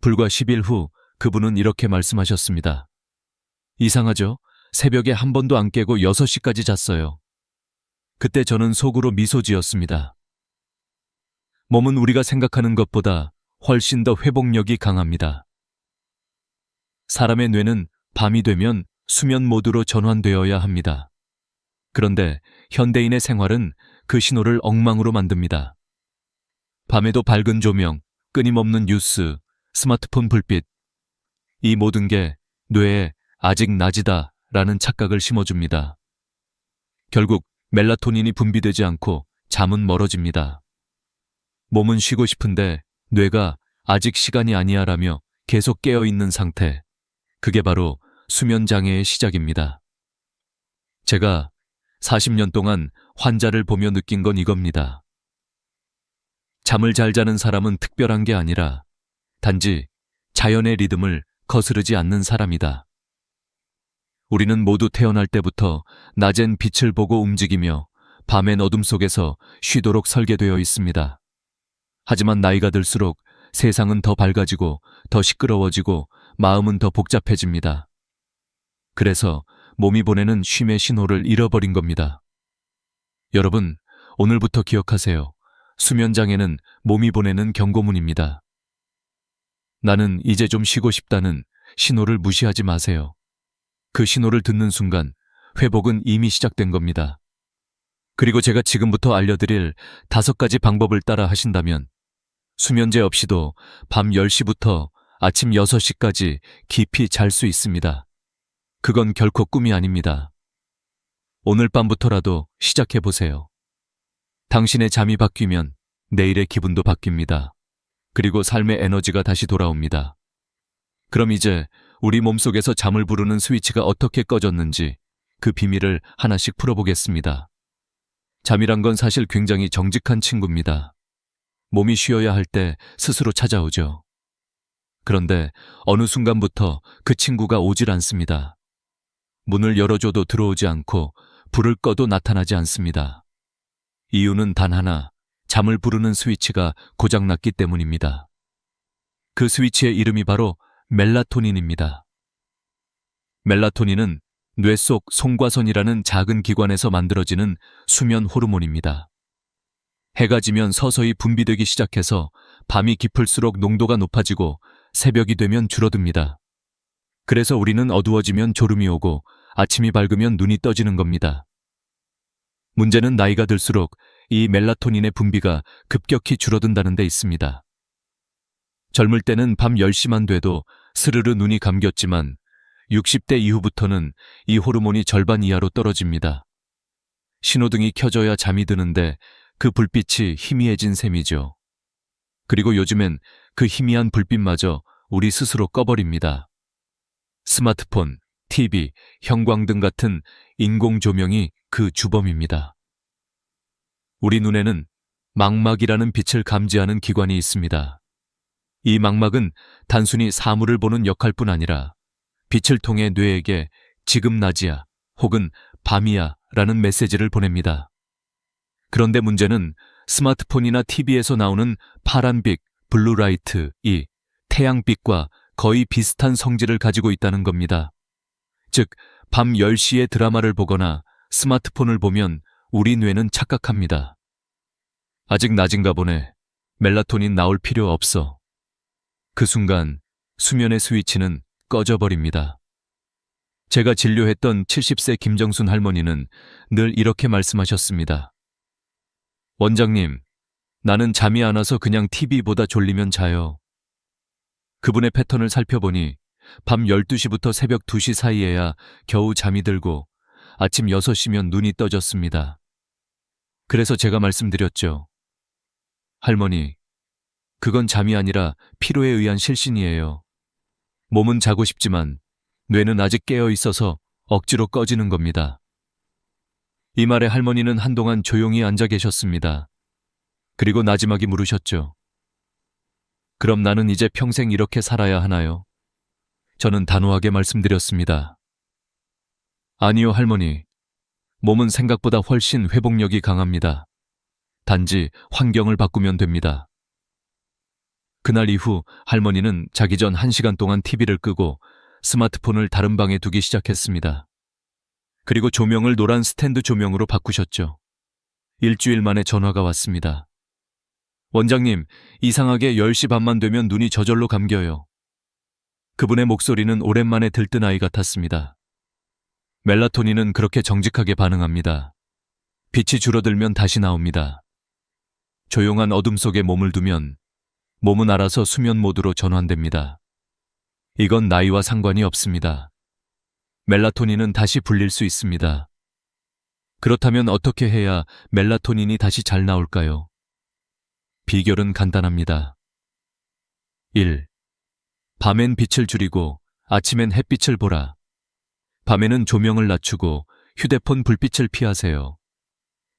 불과 10일 후 그분은 이렇게 말씀하셨습니다. 이상하죠? 새벽에 한 번도 안 깨고 6시까지 잤어요. 그때 저는 속으로 미소 지었습니다. 몸은 우리가 생각하는 것보다 훨씬 더 회복력이 강합니다. 사람의 뇌는 밤이 되면 수면 모드로 전환되어야 합니다. 그런데 현대인의 생활은 그 신호를 엉망으로 만듭니다. 밤에도 밝은 조명, 끊임없는 뉴스, 스마트폰 불빛. 이 모든 게 뇌에 아직 낮이다 라는 착각을 심어줍니다. 결국 멜라토닌이 분비되지 않고 잠은 멀어집니다. 몸은 쉬고 싶은데 뇌가 아직 시간이 아니야 라며 계속 깨어있는 상태. 그게 바로 수면 장애의 시작입니다. 제가 40년 동안 환자를 보며 느낀 건 이겁니다. 잠을 잘 자는 사람은 특별한 게 아니라 단지 자연의 리듬을 거스르지 않는 사람이다. 우리는 모두 태어날 때부터 낮엔 빛을 보고 움직이며 밤엔 어둠 속에서 쉬도록 설계되어 있습니다. 하지만 나이가 들수록 세상은 더 밝아지고 더 시끄러워지고 마음은 더 복잡해집니다. 그래서 몸이 보내는 쉼의 신호를 잃어버린 겁니다. 여러분, 오늘부터 기억하세요. 수면장애는 몸이 보내는 경고문입니다. 나는 이제 좀 쉬고 싶다는 신호를 무시하지 마세요. 그 신호를 듣는 순간 회복은 이미 시작된 겁니다. 그리고 제가 지금부터 알려드릴 5가지 방법을 따라 하신다면 수면제 없이도 밤 10시부터 아침 6시까지 깊이 잘 수 있습니다. 그건 결코 꿈이 아닙니다. 오늘 밤부터라도 시작해보세요. 당신의 잠이 바뀌면 내일의 기분도 바뀝니다. 그리고 삶의 에너지가 다시 돌아옵니다. 그럼 이제 우리 몸속에서 잠을 부르는 스위치가 어떻게 꺼졌는지 그 비밀을 하나씩 풀어보겠습니다. 잠이란 건 사실 굉장히 정직한 친구입니다. 몸이 쉬어야 할 때 스스로 찾아오죠. 그런데 어느 순간부터 그 친구가 오질 않습니다. 문을 열어줘도 들어오지 않고 불을 꺼도 나타나지 않습니다. 이유는 단 하나, 잠을 부르는 스위치가 고장났기 때문입니다. 그 스위치의 이름이 바로 멜라토닌입니다. 멜라토닌은 뇌 속 송과선이라는 작은 기관에서 만들어지는 수면 호르몬입니다. 해가 지면 서서히 분비되기 시작해서 밤이 깊을수록 농도가 높아지고 새벽이 되면 줄어듭니다. 그래서 우리는 어두워지면 졸음이 오고 아침이 밝으면 눈이 떠지는 겁니다. 문제는 나이가 들수록 이 멜라토닌의 분비가 급격히 줄어든다는 데 있습니다. 젊을 때는 밤 10시만 돼도 스르르 눈이 감겼지만 60대 이후부터는 이 호르몬이 절반 이하로 떨어집니다. 신호등이 켜져야 잠이 드는데 그 불빛이 희미해진 셈이죠. 그리고 요즘엔 그 희미한 불빛마저 우리 스스로 꺼버립니다. 스마트폰, TV, 형광등 같은 인공 조명이 그 주범입니다. 우리 눈에는 망막이라는 빛을 감지하는 기관이 있습니다. 이 망막은 단순히 사물을 보는 역할뿐 아니라 빛을 통해 뇌에게 지금 낮이야 혹은 밤이야 라는 메시지를 보냅니다. 그런데 문제는 스마트폰이나 TV에서 나오는 파란빛, 블루라이트, 이 태양빛과 거의 비슷한 성질을 가지고 있다는 겁니다. 즉, 밤 10시에 드라마를 보거나 스마트폰을 보면 우리 뇌는 착각합니다. 아직 낮인가 보네. 멜라토닌 나올 필요 없어. 그 순간 수면의 스위치는 꺼져버립니다. 제가 진료했던 70세 김정순 할머니는 늘 이렇게 말씀하셨습니다. 원장님, 나는 잠이 안 와서 그냥 TV보다 졸리면 자요. 그분의 패턴을 살펴보니 밤 12시부터 새벽 2시 사이에야 겨우 잠이 들고 아침 6시면 눈이 떠졌습니다. 그래서 제가 말씀드렸죠. 할머니, 그건 잠이 아니라 피로에 의한 실신이에요. 몸은 자고 싶지만 뇌는 아직 깨어 있어서 억지로 꺼지는 겁니다. 이 말에 할머니는 한동안 조용히 앉아 계셨습니다. 그리고 나지막이 물으셨죠. 그럼 나는 이제 평생 이렇게 살아야 하나요? 저는 단호하게 말씀드렸습니다. 아니요, 할머니. 몸은 생각보다 훨씬 회복력이 강합니다. 단지 환경을 바꾸면 됩니다. 그날 이후 할머니는 자기 전 1시간 동안 TV를 끄고 스마트폰을 다른 방에 두기 시작했습니다. 그리고 조명을 노란 스탠드 조명으로 바꾸셨죠. 일주일 만에 전화가 왔습니다. 원장님, 이상하게 10시 반만 되면 눈이 저절로 감겨요. 그분의 목소리는 오랜만에 들뜬 아이 같았습니다. 멜라토닌은 그렇게 정직하게 반응합니다. 빛이 줄어들면 다시 나옵니다. 조용한 어둠 속에 몸을 두면 몸은 알아서 수면 모드로 전환됩니다. 이건 나이와 상관이 없습니다. 멜라토닌은 다시 불릴 수 있습니다. 그렇다면 어떻게 해야 멜라토닌이 다시 잘 나올까요? 비결은 간단합니다. 1. 밤엔 빛을 줄이고 아침엔 햇빛을 보라. 밤에는 조명을 낮추고 휴대폰 불빛을 피하세요.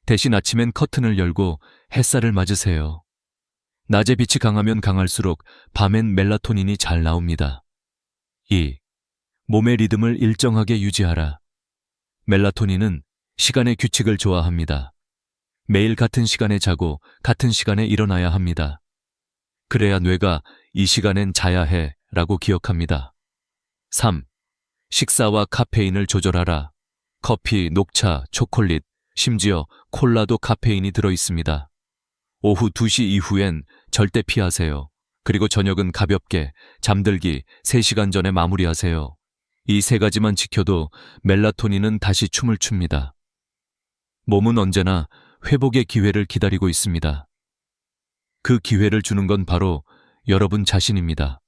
대신 아침엔 커튼을 열고 햇살을 맞으세요. 낮에 빛이 강하면 강할수록 밤엔 멜라토닌이 잘 나옵니다. 2. 몸의 리듬을 일정하게 유지하라. 멜라토닌은 시간의 규칙을 좋아합니다. 매일 같은 시간에 자고 같은 시간에 일어나야 합니다. 그래야 뇌가 이 시간엔 자야 해 라고 기억합니다. 3. 식사와 카페인을 조절하라. 커피, 녹차, 초콜릿, 심지어 콜라도 카페인이 들어있습니다. 오후 2시 이후엔 절대 피하세요. 그리고 저녁은 가볍게 잠들기 3시간 전에 마무리하세요. 이 3가지만 지켜도 멜라토닌은 다시 춤을 춥니다. 몸은 언제나 회복의 기회를 기다리고 있습니다. 그 기회를 주는 건 바로 여러분 자신입니다.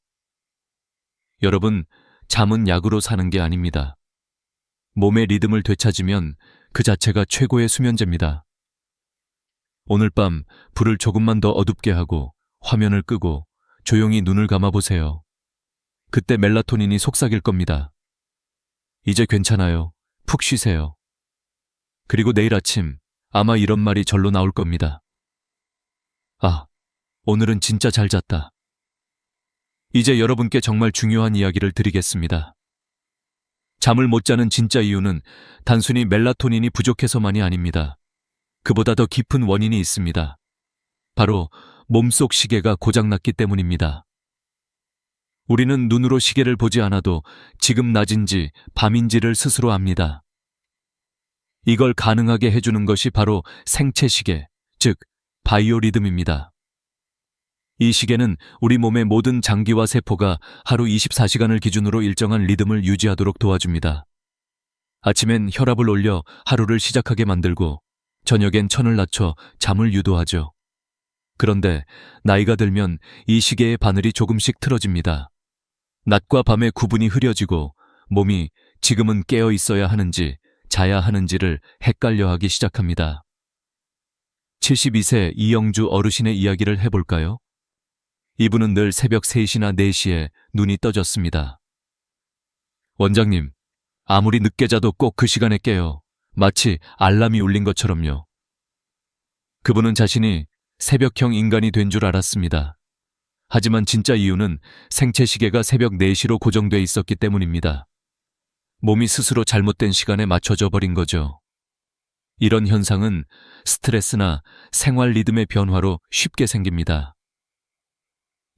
여러분, 잠은 약으로 사는 게 아닙니다. 몸의 리듬을 되찾으면 그 자체가 최고의 수면제입니다. 오늘 밤 불을 조금만 더 어둡게 하고 화면을 끄고 조용히 눈을 감아보세요. 그때 멜라토닌이 속삭일 겁니다. 이제 괜찮아요. 푹 쉬세요. 그리고 내일 아침 아마 이런 말이 절로 나올 겁니다. 아, 오늘은 진짜 잘 잤다. 이제 여러분께 정말 중요한 이야기를 드리겠습니다. 잠을 못 자는 진짜 이유는 단순히 멜라토닌이 부족해서만이 아닙니다. 그보다 더 깊은 원인이 있습니다. 바로 몸속 시계가 고장났기 때문입니다. 우리는 눈으로 시계를 보지 않아도 지금 낮인지 밤인지를 스스로 압니다. 이걸 가능하게 해주는 것이 바로 생체 시계, 즉 바이오리듬입니다. 이 시계는 우리 몸의 모든 장기와 세포가 하루 24시간을 기준으로 일정한 리듬을 유지하도록 도와줍니다. 아침엔 혈압을 올려 하루를 시작하게 만들고 저녁엔 천을 낮춰 잠을 유도하죠. 그런데 나이가 들면 이 시계의 바늘이 조금씩 틀어집니다. 낮과 밤의 구분이 흐려지고 몸이 지금은 깨어 있어야 하는지 자야 하는지를 헷갈려하기 시작합니다. 72세 이영주 어르신의 이야기를 해볼까요? 이분은 늘 새벽 3시나 4시에 눈이 떠졌습니다. 원장님, 아무리 늦게 자도 꼭 그 시간에 깨요. 마치 알람이 울린 것처럼요. 그분은 자신이 새벽형 인간이 된 줄 알았습니다. 하지만 진짜 이유는 생체 시계가 새벽 4시로 고정돼 있었기 때문입니다. 몸이 스스로 잘못된 시간에 맞춰져 버린 거죠. 이런 현상은 스트레스나 생활 리듬의 변화로 쉽게 생깁니다.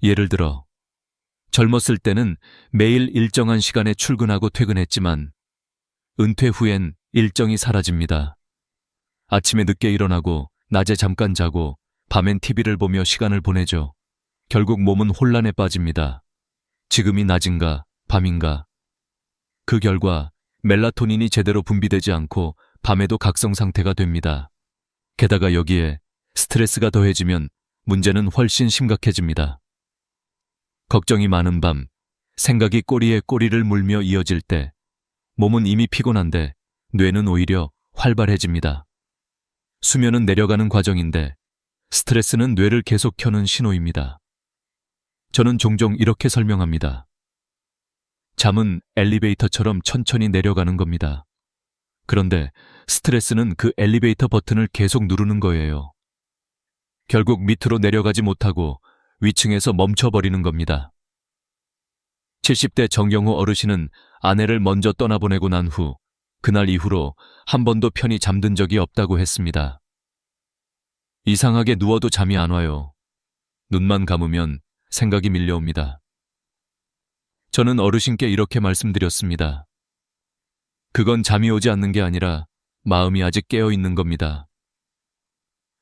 예를 들어, 젊었을 때는 매일 일정한 시간에 출근하고 퇴근했지만 은퇴 후엔 일정이 사라집니다. 아침에 늦게 일어나고 낮에 잠깐 자고 밤엔 TV를 보며 시간을 보내죠. 결국 몸은 혼란에 빠집니다. 지금이 낮인가 밤인가. 그 결과 멜라토닌이 제대로 분비되지 않고 밤에도 각성 상태가 됩니다. 게다가 여기에 스트레스가 더해지면 문제는 훨씬 심각해집니다. 걱정이 많은 밤, 생각이 꼬리에 꼬리를 물며 이어질 때 몸은 이미 피곤한데 뇌는 오히려 활발해집니다. 수면은 내려가는 과정인데 스트레스는 뇌를 계속 켜는 신호입니다. 저는 종종 이렇게 설명합니다. 잠은 엘리베이터처럼 천천히 내려가는 겁니다. 그런데 스트레스는 그 엘리베이터 버튼을 계속 누르는 거예요. 결국 밑으로 내려가지 못하고 위층에서 멈춰버리는 겁니다. 70대 정영호 어르신은 아내를 먼저 떠나보내고 난 후 그날 이후로 한 번도 편히 잠든 적이 없다고 했습니다. 이상하게 누워도 잠이 안 와요. 눈만 감으면 생각이 밀려옵니다. 저는 어르신께 이렇게 말씀드렸습니다. 그건 잠이 오지 않는 게 아니라 마음이 아직 깨어 있는 겁니다.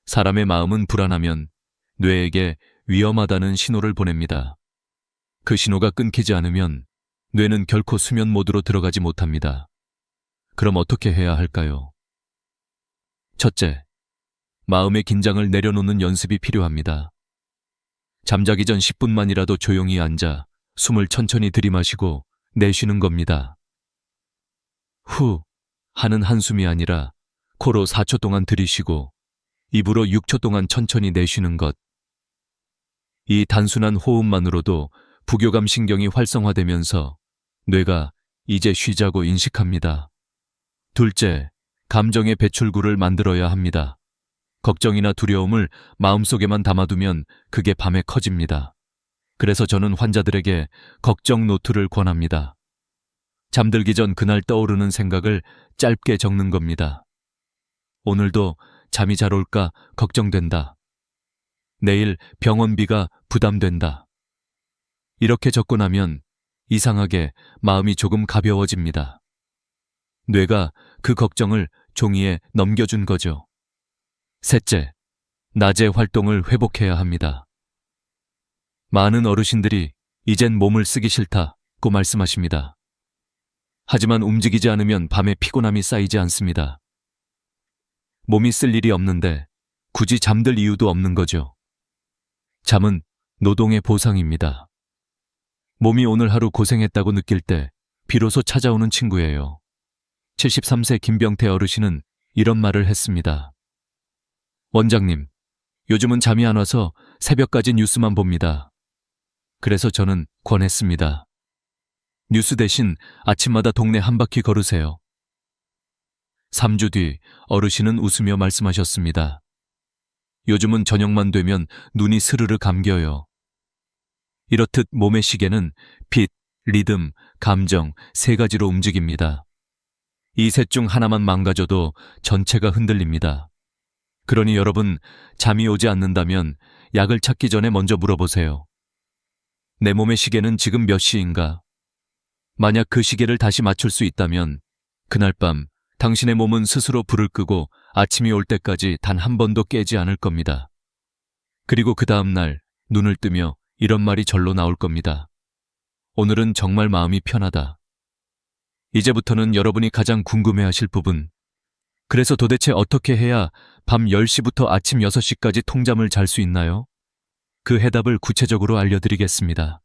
사람의 마음은 불안하면 뇌에게 위험하다는 신호를 보냅니다. 그 신호가 끊기지 않으면 뇌는 결코 수면 모드로 들어가지 못합니다. 그럼 어떻게 해야 할까요? 첫째, 마음의 긴장을 내려놓는 연습이 필요합니다. 잠자기 전 10분만이라도 조용히 앉아 숨을 천천히 들이마시고 내쉬는 겁니다. 후 하는 한숨이 아니라 코로 4초 동안 들이쉬고 입으로 6초 동안 천천히 내쉬는 것. 이 단순한 호흡만으로도 부교감 신경이 활성화되면서 뇌가 이제 쉬자고 인식합니다. 둘째, 감정의 배출구를 만들어야 합니다. 걱정이나 두려움을 마음속에만 담아두면 그게 밤에 커집니다. 그래서 저는 환자들에게 걱정 노트를 권합니다. 잠들기 전 그날 떠오르는 생각을 짧게 적는 겁니다. 오늘도 잠이 잘 올까 걱정된다. 내일 병원비가 부담된다. 이렇게 적고 나면 이상하게 마음이 조금 가벼워집니다. 뇌가 그 걱정을 종이에 넘겨준 거죠. 셋째, 낮의 활동을 회복해야 합니다. 많은 어르신들이 이젠 몸을 쓰기 싫다고 말씀하십니다. 하지만 움직이지 않으면 밤에 피곤함이 쌓이지 않습니다. 몸이 쓸 일이 없는데 굳이 잠들 이유도 없는 거죠. 잠은 노동의 보상입니다. 몸이 오늘 하루 고생했다고 느낄 때 비로소 찾아오는 친구예요. 73세 김병태 어르신은 이런 말을 했습니다. 원장님, 요즘은 잠이 안 와서 새벽까지 뉴스만 봅니다. 그래서 저는 권했습니다. 뉴스 대신 아침마다 동네 한 바퀴 걸으세요. 3주 뒤 어르신은 웃으며 말씀하셨습니다. 요즘은 저녁만 되면 눈이 스르르 감겨요. 이렇듯 몸의 시계는 빛, 리듬, 감정 세 가지로 움직입니다. 이 셋 중 하나만 망가져도 전체가 흔들립니다. 그러니 여러분, 잠이 오지 않는다면 약을 찾기 전에 먼저 물어보세요. 내 몸의 시계는 지금 몇 시인가? 만약 그 시계를 다시 맞출 수 있다면 그날 밤 당신의 몸은 스스로 불을 끄고 아침이 올 때까지 단 한 번도 깨지 않을 겁니다. 그리고 그 다음 날 눈을 뜨며 이런 말이 절로 나올 겁니다. 오늘은 정말 마음이 편하다. 이제부터는 여러분이 가장 궁금해하실 부분. 그래서 도대체 어떻게 해야 밤 10시부터 아침 6시까지 통잠을 잘 수 있나요? 그 해답을 구체적으로 알려드리겠습니다.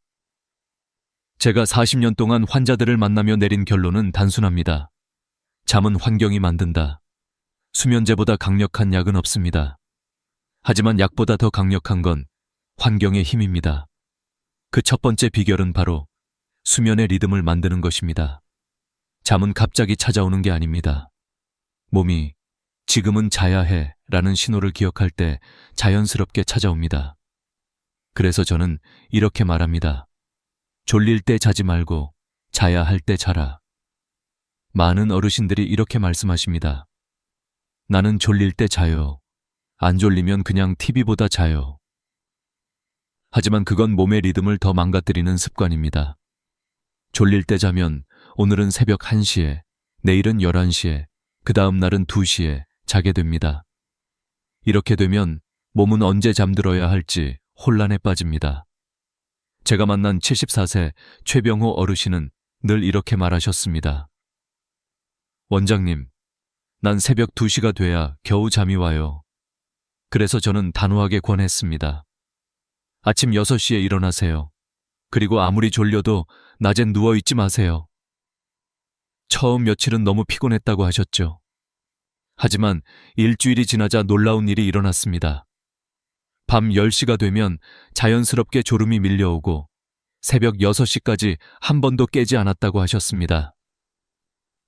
제가 40년 동안 환자들을 만나며 내린 결론은 단순합니다. 잠은 환경이 만든다. 수면제보다 강력한 약은 없습니다. 하지만 약보다 더 강력한 건 환경의 힘입니다. 그 첫 번째 비결은 바로 수면의 리듬을 만드는 것입니다. 잠은 갑자기 찾아오는 게 아닙니다. 몸이 지금은 자야 해 라는 신호를 기억할 때 자연스럽게 찾아옵니다. 그래서 저는 이렇게 말합니다. 졸릴 때 자지 말고 자야 할 때 자라. 많은 어르신들이 이렇게 말씀하십니다. 나는 졸릴 때 자요. 안 졸리면 그냥 TV보다 자요. 하지만 그건 몸의 리듬을 더 망가뜨리는 습관입니다. 졸릴 때 자면 오늘은 새벽 1시에, 내일은 11시에, 그 다음 날은 2시에 자게 됩니다. 이렇게 되면 몸은 언제 잠들어야 할지 혼란에 빠집니다. 제가 만난 74세 최병호 어르신은 늘 이렇게 말하셨습니다. 원장님, 난 새벽 2시가 돼야 겨우 잠이 와요. 그래서 저는 단호하게 권했습니다. 아침 6시에 일어나세요. 그리고 아무리 졸려도 낮엔 누워있지 마세요. 처음 며칠은 너무 피곤했다고 하셨죠. 하지만 일주일이 지나자 놀라운 일이 일어났습니다. 밤 10시가 되면 자연스럽게 졸음이 밀려오고 새벽 6시까지 한 번도 깨지 않았다고 하셨습니다.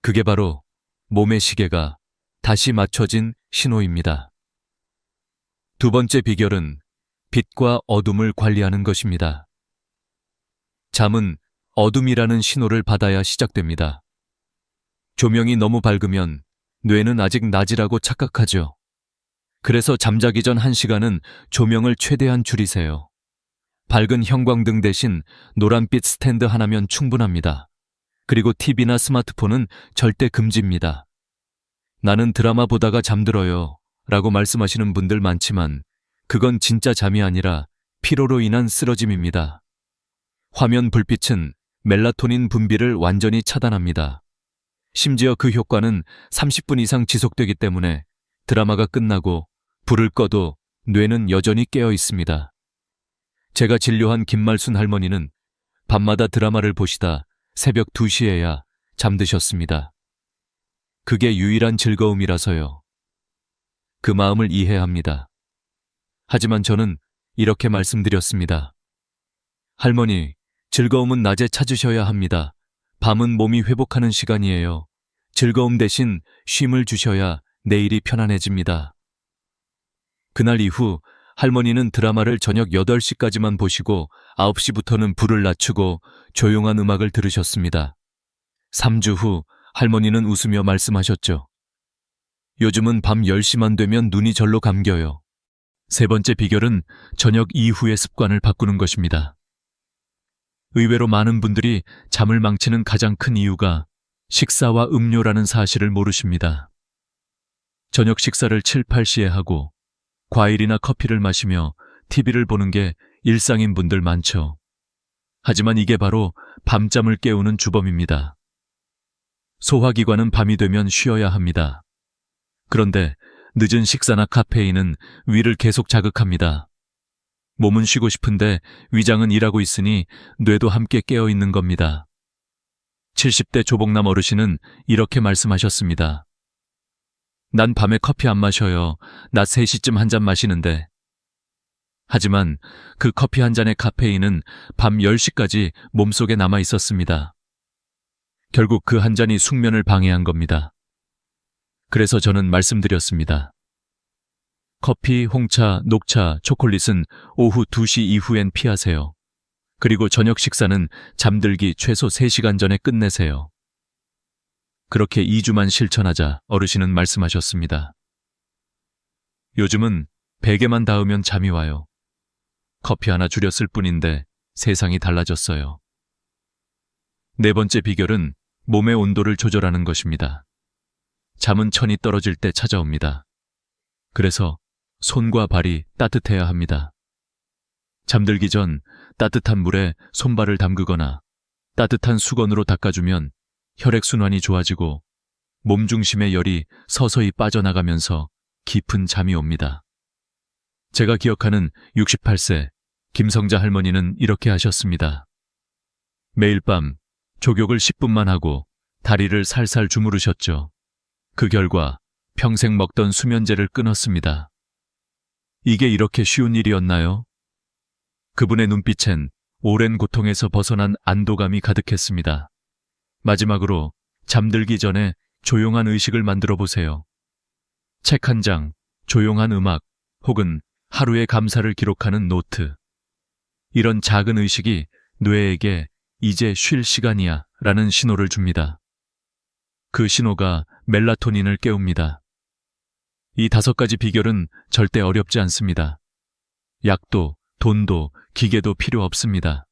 그게 바로 몸의 시계가 다시 맞춰진 신호입니다. 두 번째 비결은 빛과 어둠을 관리하는 것입니다. 잠은 어둠이라는 신호를 받아야 시작됩니다. 조명이 너무 밝으면 뇌는 아직 낮이라고 착각하죠. 그래서 잠자기 전 1시간은 조명을 최대한 줄이세요. 밝은 형광등 대신 노란빛 스탠드 하나면 충분합니다. 그리고 TV나 스마트폰은 절대 금지입니다. 나는 드라마 보다가 잠들어요 라고 말씀하시는 분들 많지만 그건 진짜 잠이 아니라 피로로 인한 쓰러짐입니다. 화면 불빛은 멜라토닌 분비를 완전히 차단합니다. 심지어 그 효과는 30분 이상 지속되기 때문에 드라마가 끝나고 불을 꺼도 뇌는 여전히 깨어 있습니다. 제가 진료한 김말순 할머니는 밤마다 드라마를 보시다 새벽 2시에야 잠드셨습니다. 그게 유일한 즐거움이라서요. 그 마음을 이해합니다. 하지만 저는 이렇게 말씀드렸습니다. 할머니, 즐거움은 낮에 찾으셔야 합니다. 밤은 몸이 회복하는 시간이에요. 즐거움 대신 쉼을 주셔야 내일이 편안해집니다. 그날 이후 할머니는 드라마를 저녁 8시까지만 보시고 9시부터는 불을 낮추고 조용한 음악을 들으셨습니다. 3주 후 할머니는 웃으며 말씀하셨죠. 요즘은 밤 10시만 되면 눈이 절로 감겨요. 세 번째 비결은 저녁 이후의 습관을 바꾸는 것입니다. 의외로 많은 분들이 잠을 망치는 가장 큰 이유가 식사와 음료라는 사실을 모르십니다. 저녁 식사를 7, 8시에 하고 과일이나 커피를 마시며 TV를 보는 게 일상인 분들 많죠. 하지만 이게 바로 밤잠을 깨우는 주범입니다. 소화기관은 밤이 되면 쉬어야 합니다. 그런데 늦은 식사나 카페인은 위를 계속 자극합니다. 몸은 쉬고 싶은데 위장은 일하고 있으니 뇌도 함께 깨어 있는 겁니다. 70대 조복남 어르신은 이렇게 말씀하셨습니다. 난 밤에 커피 안 마셔요. 낮 3시쯤 한 잔 마시는데. 하지만 그 커피 한 잔의 카페인은 밤 10시까지 몸속에 남아 있었습니다. 결국 그 한 잔이 숙면을 방해한 겁니다. 그래서 저는 말씀드렸습니다. 커피, 홍차, 녹차, 초콜릿은 오후 2시 이후엔 피하세요. 그리고 저녁 식사는 잠들기 최소 3시간 전에 끝내세요. 그렇게 2주만 실천하자 어르신은 말씀하셨습니다. 요즘은 베개만 닿으면 잠이 와요. 커피 하나 줄였을 뿐인데 세상이 달라졌어요. 네 번째 비결은 몸의 온도를 조절하는 것입니다. 잠은 천이 떨어질 때 찾아옵니다. 그래서 손과 발이 따뜻해야 합니다. 잠들기 전 따뜻한 물에 손발을 담그거나 따뜻한 수건으로 닦아주면 혈액순환이 좋아지고 몸 중심의 열이 서서히 빠져나가면서 깊은 잠이 옵니다. 제가 기억하는 68세 김성자 할머니는 이렇게 하셨습니다. 매일 밤 족욕을 10분만 하고 다리를 살살 주무르셨죠. 그 결과 평생 먹던 수면제를 끊었습니다. 이게 이렇게 쉬운 일이었나요? 그분의 눈빛엔 오랜 고통에서 벗어난 안도감이 가득했습니다. 마지막으로 잠들기 전에 조용한 의식을 만들어 보세요. 책 한 장, 조용한 음악, 혹은 하루의 감사를 기록하는 노트. 이런 작은 의식이 뇌에게 이제 쉴 시간이야 라는 신호를 줍니다. 그 신호가 멜라토닌을 깨웁니다. 이 5가지 비결은 절대 어렵지 않습니다. 약도, 돈도, 기계도 필요 없습니다.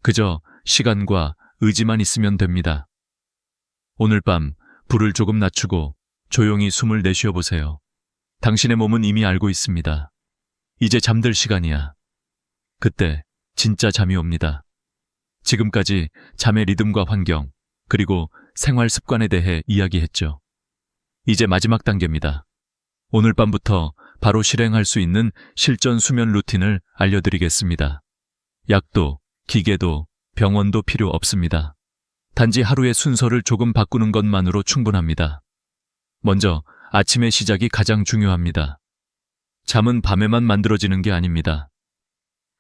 그저 시간과 의지만 있으면 됩니다. 오늘 밤 불을 조금 낮추고 조용히 숨을 내쉬어 보세요. 당신의 몸은 이미 알고 있습니다. 이제 잠들 시간이야. 그때 진짜 잠이 옵니다. 지금까지 잠의 리듬과 환경, 그리고 생활 습관에 대해 이야기했죠. 이제 마지막 단계입니다. 오늘 밤부터 바로 실행할 수 있는 실전 수면 루틴을 알려드리겠습니다. 약도, 기계도, 병원도 필요 없습니다. 단지 하루의 순서를 조금 바꾸는 것만으로 충분합니다. 먼저 아침의 시작이 가장 중요합니다. 잠은 밤에만 만들어지는 게 아닙니다.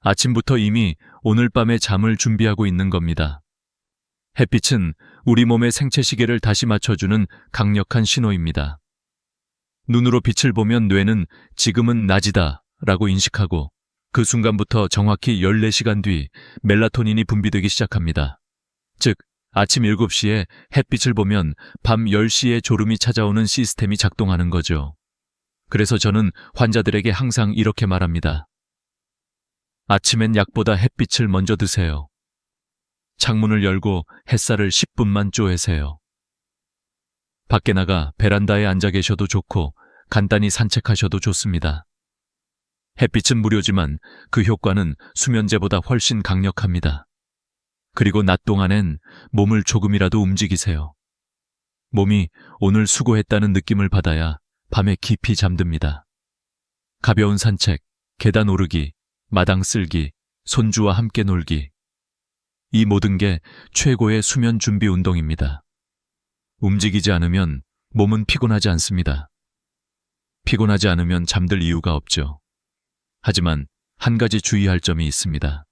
아침부터 이미 오늘 밤의 잠을 준비하고 있는 겁니다. 햇빛은 우리 몸의 생체 시계를 다시 맞춰주는 강력한 신호입니다. 눈으로 빛을 보면 뇌는 지금은 낮이다 라고 인식하고 그 순간부터 정확히 14시간 뒤 멜라토닌이 분비되기 시작합니다. 즉, 아침 7시에 햇빛을 보면 밤 10시에 졸음이 찾아오는 시스템이 작동하는 거죠. 그래서 저는 환자들에게 항상 이렇게 말합니다. 아침엔 약보다 햇빛을 먼저 드세요. 창문을 열고 햇살을 10분만 쬐세요. 밖에 나가 베란다에 앉아 계셔도 좋고 간단히 산책하셔도 좋습니다. 햇빛은 무료지만 그 효과는 수면제보다 훨씬 강력합니다. 그리고 낮 동안엔 몸을 조금이라도 움직이세요. 몸이 오늘 수고했다는 느낌을 받아야 밤에 깊이 잠듭니다. 가벼운 산책, 계단 오르기, 마당 쓸기, 손주와 함께 놀기. 이 모든 게 최고의 수면 준비 운동입니다. 움직이지 않으면 몸은 피곤하지 않습니다. 피곤하지 않으면 잠들 이유가 없죠. 하지만 한 가지 주의할 점이 있습니다.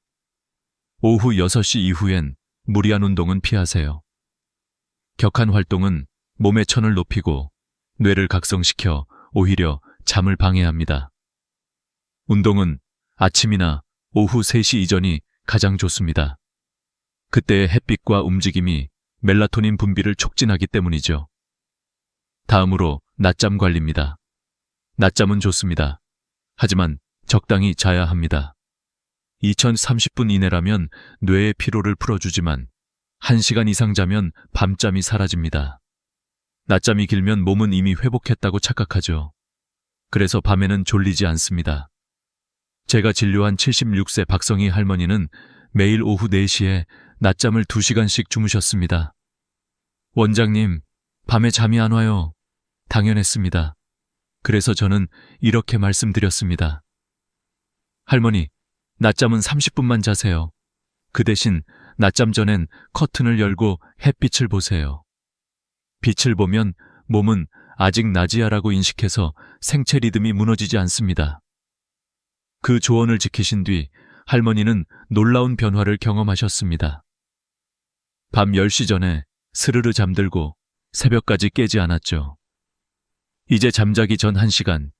오후 6시 이후엔 무리한 운동은 피하세요. 격한 활동은 몸의 천을 높이고 뇌를 각성시켜 오히려 잠을 방해합니다. 운동은 아침이나 오후 3시 이전이 가장 좋습니다. 그때의 햇빛과 움직임이 멜라토닌 분비를 촉진하기 때문이죠. 다음으로 낮잠 관리입니다. 낮잠은 좋습니다. 하지만 적당히 자야 합니다. 2030분 이내라면 뇌의 피로를 풀어주지만 1시간 이상 자면 밤잠이 사라집니다. 낮잠이 길면 몸은 이미 회복했다고 착각하죠. 그래서 밤에는 졸리지 않습니다. 제가 진료한 76세 박성희 할머니는 매일 오후 4시에 낮잠을 2시간씩 주무셨습니다. 원장님, 밤에 잠이 안 와요. 당연했습니다. 그래서 저는 이렇게 말씀드렸습니다. 할머니, 낮잠은 30분만 자세요. 그 대신 낮잠 전엔 커튼을 열고 햇빛을 보세요. 빛을 보면 몸은 아직 낮이야라고 인식해서 생체 리듬이 무너지지 않습니다. 그 조언을 지키신 뒤 할머니는 놀라운 변화를 경험하셨습니다. 밤 10시 전에 스르르 잠들고 새벽까지 깨지 않았죠. 이제 잠자기 전 1시간,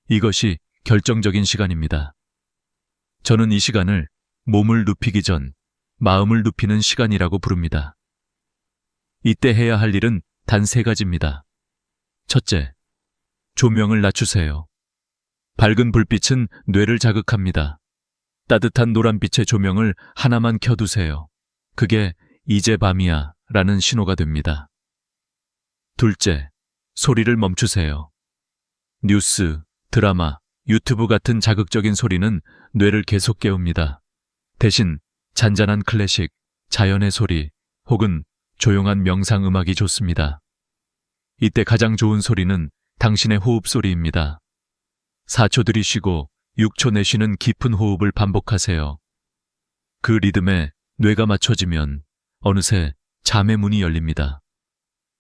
이것이 결정적인 시간입니다. 저는 이 시간을 몸을 눕히기 전 마음을 눕히는 시간이라고 부릅니다. 이때 해야 할 일은 단 3가지입니다. 첫째, 조명을 낮추세요. 밝은 불빛은 뇌를 자극합니다. 따뜻한 노란빛의 조명을 하나만 켜두세요. 그게 이제 밤이야 라는 신호가 됩니다. 둘째, 소리를 멈추세요. 뉴스, 드라마, 유튜브 같은 자극적인 소리는 뇌를 계속 깨웁니다. 대신 잔잔한 클래식, 자연의 소리 혹은 조용한 명상 음악이 좋습니다. 이때 가장 좋은 소리는 당신의 호흡 소리입니다. 4초 들이쉬고 6초 내쉬는 깊은 호흡을 반복하세요. 그 리듬에 뇌가 맞춰지면 어느새 잠의 문이 열립니다.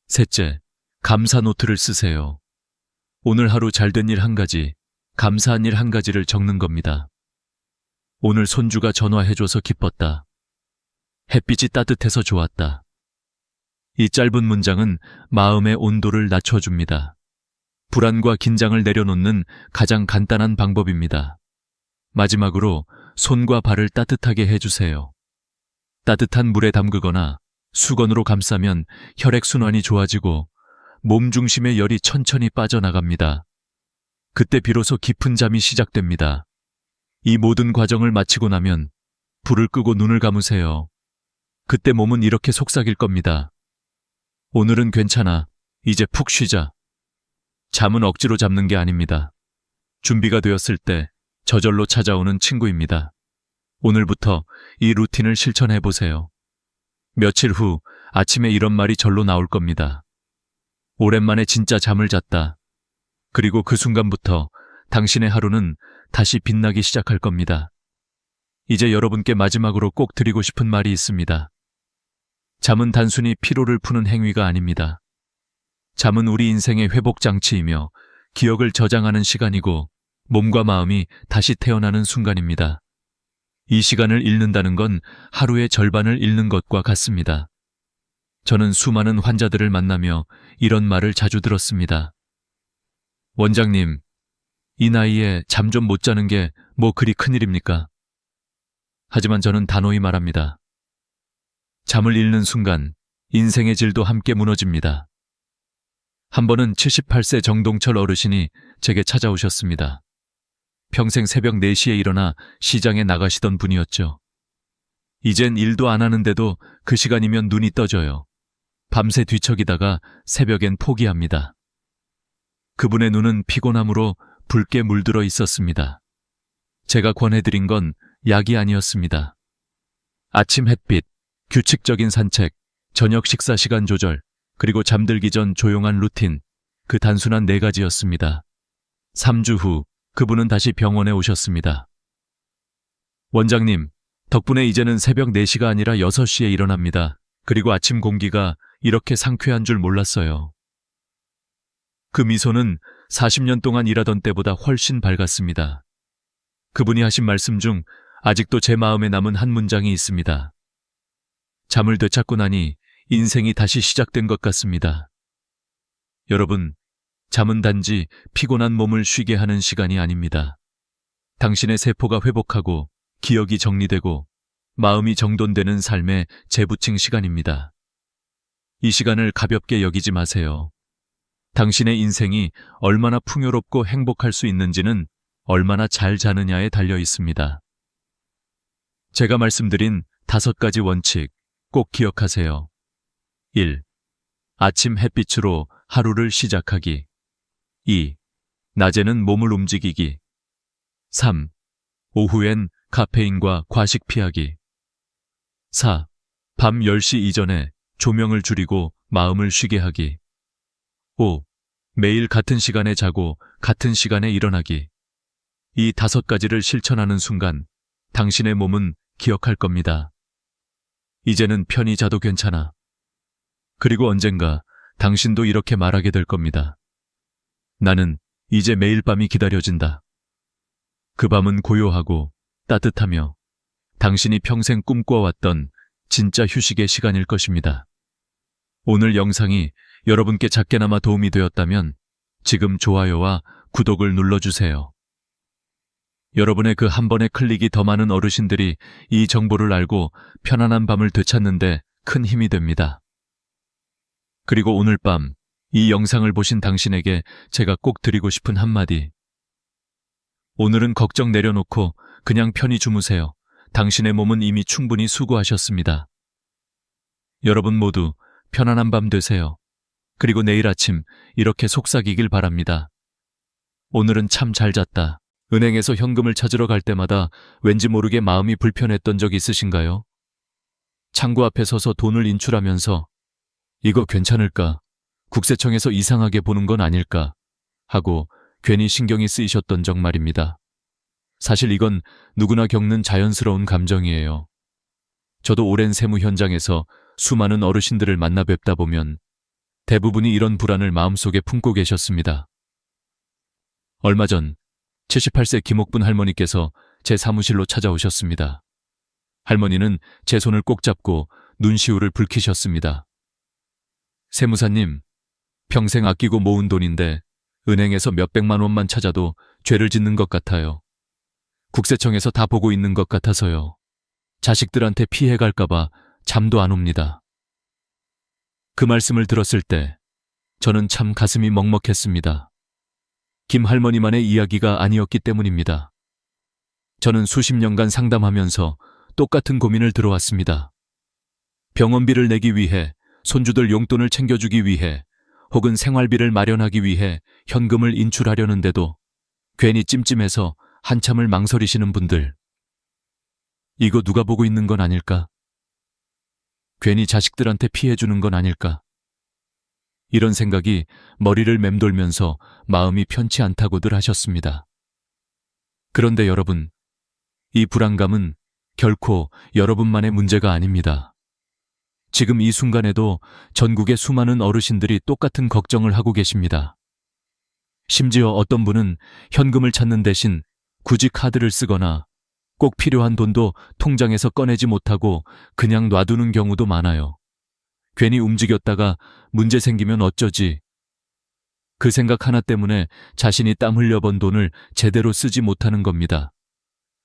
셋째, 감사 노트를 쓰세요. 오늘 하루 잘된 일 1가지, 감사한 일 1가지를 적는 겁니다. 오늘 손주가 전화해줘서 기뻤다. 햇빛이 따뜻해서 좋았다. 이 짧은 문장은 마음의 온도를 낮춰줍니다. 불안과 긴장을 내려놓는 가장 간단한 방법입니다. 마지막으로 손과 발을 따뜻하게 해주세요. 따뜻한 물에 담그거나 수건으로 감싸면 혈액순환이 좋아지고 몸 중심의 열이 천천히 빠져나갑니다. 그때 비로소 깊은 잠이 시작됩니다. 이 모든 과정을 마치고 나면 불을 끄고 눈을 감으세요. 그때 몸은 이렇게 속삭일 겁니다. 오늘은 괜찮아. 이제 푹 쉬자. 잠은 억지로 잡는 게 아닙니다. 준비가 되었을 때 저절로 찾아오는 친구입니다. 오늘부터 이 루틴을 실천해 보세요. 며칠 후 아침에 이런 말이 절로 나올 겁니다. 오랜만에 진짜 잠을 잤다. 그리고 그 순간부터 당신의 하루는 다시 빛나기 시작할 겁니다. 이제 여러분께 마지막으로 꼭 드리고 싶은 말이 있습니다. 잠은 단순히 피로를 푸는 행위가 아닙니다. 잠은 우리 인생의 회복장치이며 기억을 저장하는 시간이고 몸과 마음이 다시 태어나는 순간입니다. 이 시간을 잃는다는 건 하루의 절반을 잃는 것과 같습니다. 저는 수많은 환자들을 만나며 이런 말을 자주 들었습니다. 원장님, 이 나이에 잠 좀 못 자는 게 뭐 그리 큰일입니까? 하지만 저는 단호히 말합니다. 잠을 잃는 순간 인생의 질도 함께 무너집니다. 한 번은 78세 정동철 어르신이 제게 찾아오셨습니다. 평생 새벽 4시에 일어나 시장에 나가시던 분이었죠. 이젠 일도 안 하는데도 그 시간이면 눈이 떠져요. 밤새 뒤척이다가 새벽엔 포기합니다. 그분의 눈은 피곤함으로 붉게 물들어 있었습니다. 제가 권해드린 건 약이 아니었습니다. 아침 햇빛, 규칙적인 산책, 저녁 식사 시간 조절, 그리고 잠들기 전 조용한 루틴, 그 단순한 4가지였습니다. 3주 후 그분은 다시 병원에 오셨습니다. 원장님, 덕분에 이제는 새벽 4시가 아니라 6시에 일어납니다. 그리고 아침 공기가 이렇게 상쾌한 줄 몰랐어요. 그 미소는 40년 동안 일하던 때보다 훨씬 밝았습니다. 그분이 하신 말씀 중 아직도 제 마음에 남은 한 문장이 있습니다. 잠을 되찾고 나니 인생이 다시 시작된 것 같습니다. 여러분, 잠은 단지 피곤한 몸을 쉬게 하는 시간이 아닙니다. 당신의 세포가 회복하고 기억이 정리되고 마음이 정돈되는 삶의 재부칭 시간입니다. 이 시간을 가볍게 여기지 마세요. 당신의 인생이 얼마나 풍요롭고 행복할 수 있는지는 얼마나 잘 자느냐에 달려 있습니다. 제가 말씀드린 5가지 원칙 꼭 기억하세요. 1. 아침 햇빛으로 하루를 시작하기. 2. 낮에는 몸을 움직이기. 3. 오후엔 카페인과 과식 피하기. 4. 밤 10시 이전에 조명을 줄이고 마음을 쉬게 하기. 5. 매일 같은 시간에 자고 같은 시간에 일어나기. 이 5가지를 실천하는 순간 당신의 몸은 기억할 겁니다. 이제는 편히 자도 괜찮아. 그리고 언젠가 당신도 이렇게 말하게 될 겁니다. 나는 이제 매일 밤이 기다려진다. 그 밤은 고요하고 따뜻하며 당신이 평생 꿈꿔왔던 진짜 휴식의 시간일 것입니다. 오늘 영상이 여러분께 작게나마 도움이 되었다면 지금 좋아요와 구독을 눌러주세요. 여러분의 그 한 번의 클릭이 더 많은 어르신들이 이 정보를 알고 편안한 밤을 되찾는데 큰 힘이 됩니다. 그리고 오늘 밤 이 영상을 보신 당신에게 제가 꼭 드리고 싶은 한마디. 오늘은 걱정 내려놓고 그냥 편히 주무세요. 당신의 몸은 이미 충분히 수고하셨습니다. 여러분 모두 편안한 밤 되세요. 그리고 내일 아침 이렇게 속삭이길 바랍니다. 오늘은 참 잘 잤다. 은행에서 현금을 찾으러 갈 때마다 왠지 모르게 마음이 불편했던 적 있으신가요? 창구 앞에 서서 돈을 인출하면서 이거 괜찮을까? 국세청에서 이상하게 보는 건 아닐까? 하고 괜히 신경이 쓰이셨던 적 말입니다. 사실 이건 누구나 겪는 자연스러운 감정이에요. 저도 오랜 세무 현장에서 수많은 어르신들을 만나 뵙다 보면 대부분이 이런 불안을 마음속에 품고 계셨습니다. 얼마 전 78세 김옥분 할머니께서 제 사무실로 찾아오셨습니다. 할머니는 제 손을 꼭 잡고 눈시울을 붉히셨습니다. 세무사님, 평생 아끼고 모은 돈인데 은행에서 몇백만 원만 찾아도 죄를 짓는 것 같아요. 국세청에서 다 보고 있는 것 같아서요. 자식들한테 피해 갈까봐 잠도 안 옵니다. 그 말씀을 들었을 때 저는 참 가슴이 먹먹했습니다. 김 할머니만의 이야기가 아니었기 때문입니다. 저는 수십 년간 상담하면서 똑같은 고민을 들어왔습니다. 병원비를 내기 위해, 손주들 용돈을 챙겨주기 위해, 혹은 생활비를 마련하기 위해 현금을 인출하려는데도 괜히 찜찜해서 한참을 망설이시는 분들. 이거 누가 보고 있는 건 아닐까? 괜히 자식들한테 피해 주는 건 아닐까? 이런 생각이 머리를 맴돌면서 마음이 편치 않다고들 하셨습니다. 그런데 여러분, 이 불안감은 결코 여러분만의 문제가 아닙니다. 지금 이 순간에도 전국의 수많은 어르신들이 똑같은 걱정을 하고 계십니다. 심지어 어떤 분은 현금을 찾는 대신 굳이 카드를 쓰거나 꼭 필요한 돈도 통장에서 꺼내지 못하고 그냥 놔두는 경우도 많아요. 괜히 움직였다가 문제 생기면 어쩌지? 그 생각 하나 때문에 자신이 땀 흘려 번 돈을 제대로 쓰지 못하는 겁니다.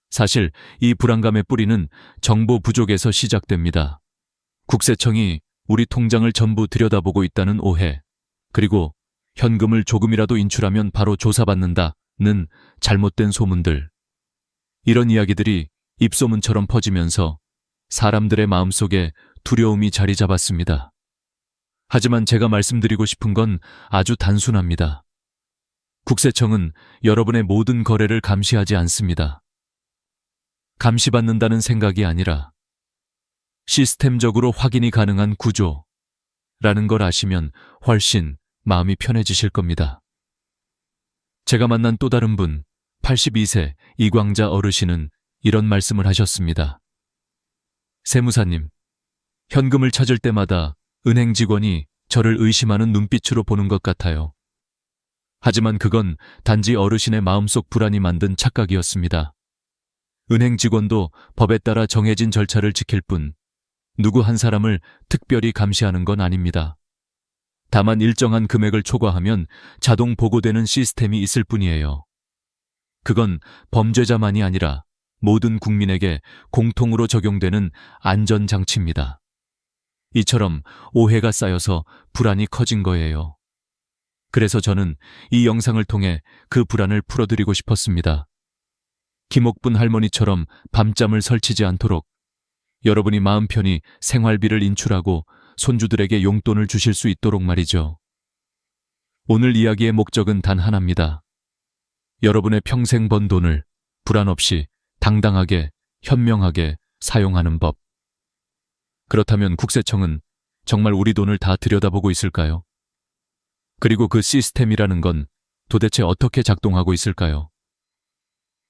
사실 이 불안감의 뿌리는 정보 부족에서 시작됩니다. 국세청이 우리 통장을 전부 들여다보고 있다는 오해, 그리고 현금을 조금이라도 인출하면 바로 조사받는다는 잘못된 소문들. 이런 이야기들이 입소문처럼 퍼지면서 사람들의 마음속에 두려움이 자리 잡았습니다. 하지만 제가 말씀드리고 싶은 건 아주 단순합니다. 국세청은 여러분의 모든 거래를 감시하지 않습니다. 감시받는다는 생각이 아니라 시스템적으로 확인이 가능한 구조라는 걸 아시면 훨씬 마음이 편해지실 겁니다. 제가 만난 또 다른 분, 82세 이광자 어르신은 이런 말씀을 하셨습니다. 세무사님, 현금을 찾을 때마다 은행 직원이 저를 의심하는 눈빛으로 보는 것 같아요. 하지만 그건 단지 어르신의 마음속 불안이 만든 착각이었습니다. 은행 직원도 법에 따라 정해진 절차를 지킬 뿐 누구 한 사람을 특별히 감시하는 건 아닙니다. 다만 일정한 금액을 초과하면 자동 보고되는 시스템이 있을 뿐이에요. 그건 범죄자만이 아니라 모든 국민에게 공통으로 적용되는 안전장치입니다. 이처럼 오해가 쌓여서 불안이 커진 거예요. 그래서 저는 이 영상을 통해 그 불안을 풀어드리고 싶었습니다. 김옥분 할머니처럼 밤잠을 설치지 않도록 여러분이 마음 편히 생활비를 인출하고 손주들에게 용돈을 주실 수 있도록 말이죠. 오늘 이야기의 목적은 단 하나입니다. 여러분의 평생 번 돈을 불안 없이 당당하게, 현명하게 사용하는 법. 그렇다면 국세청은 정말 우리 돈을 다 들여다보고 있을까요? 그리고 그 시스템이라는 건 도대체 어떻게 작동하고 있을까요?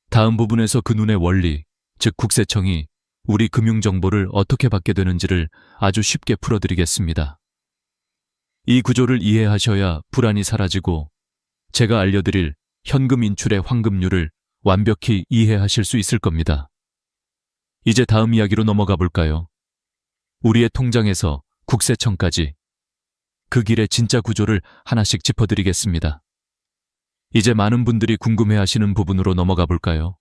다음 부분에서 그 눈의 원리, 즉 국세청이 우리 금융 정보를 어떻게 받게 되는지를 아주 쉽게 풀어드리겠습니다. 이 구조를 이해하셔야 불안이 사라지고 제가 알려드릴 현금 인출의 황금률을 완벽히 이해하실 수 있을 겁니다. 이제 다음 이야기로 넘어가 볼까요? 우리의 통장에서 국세청까지 그 길의 진짜 구조를 하나씩 짚어드리겠습니다. 이제 많은 분들이 궁금해하시는 부분으로 넘어가 볼까요?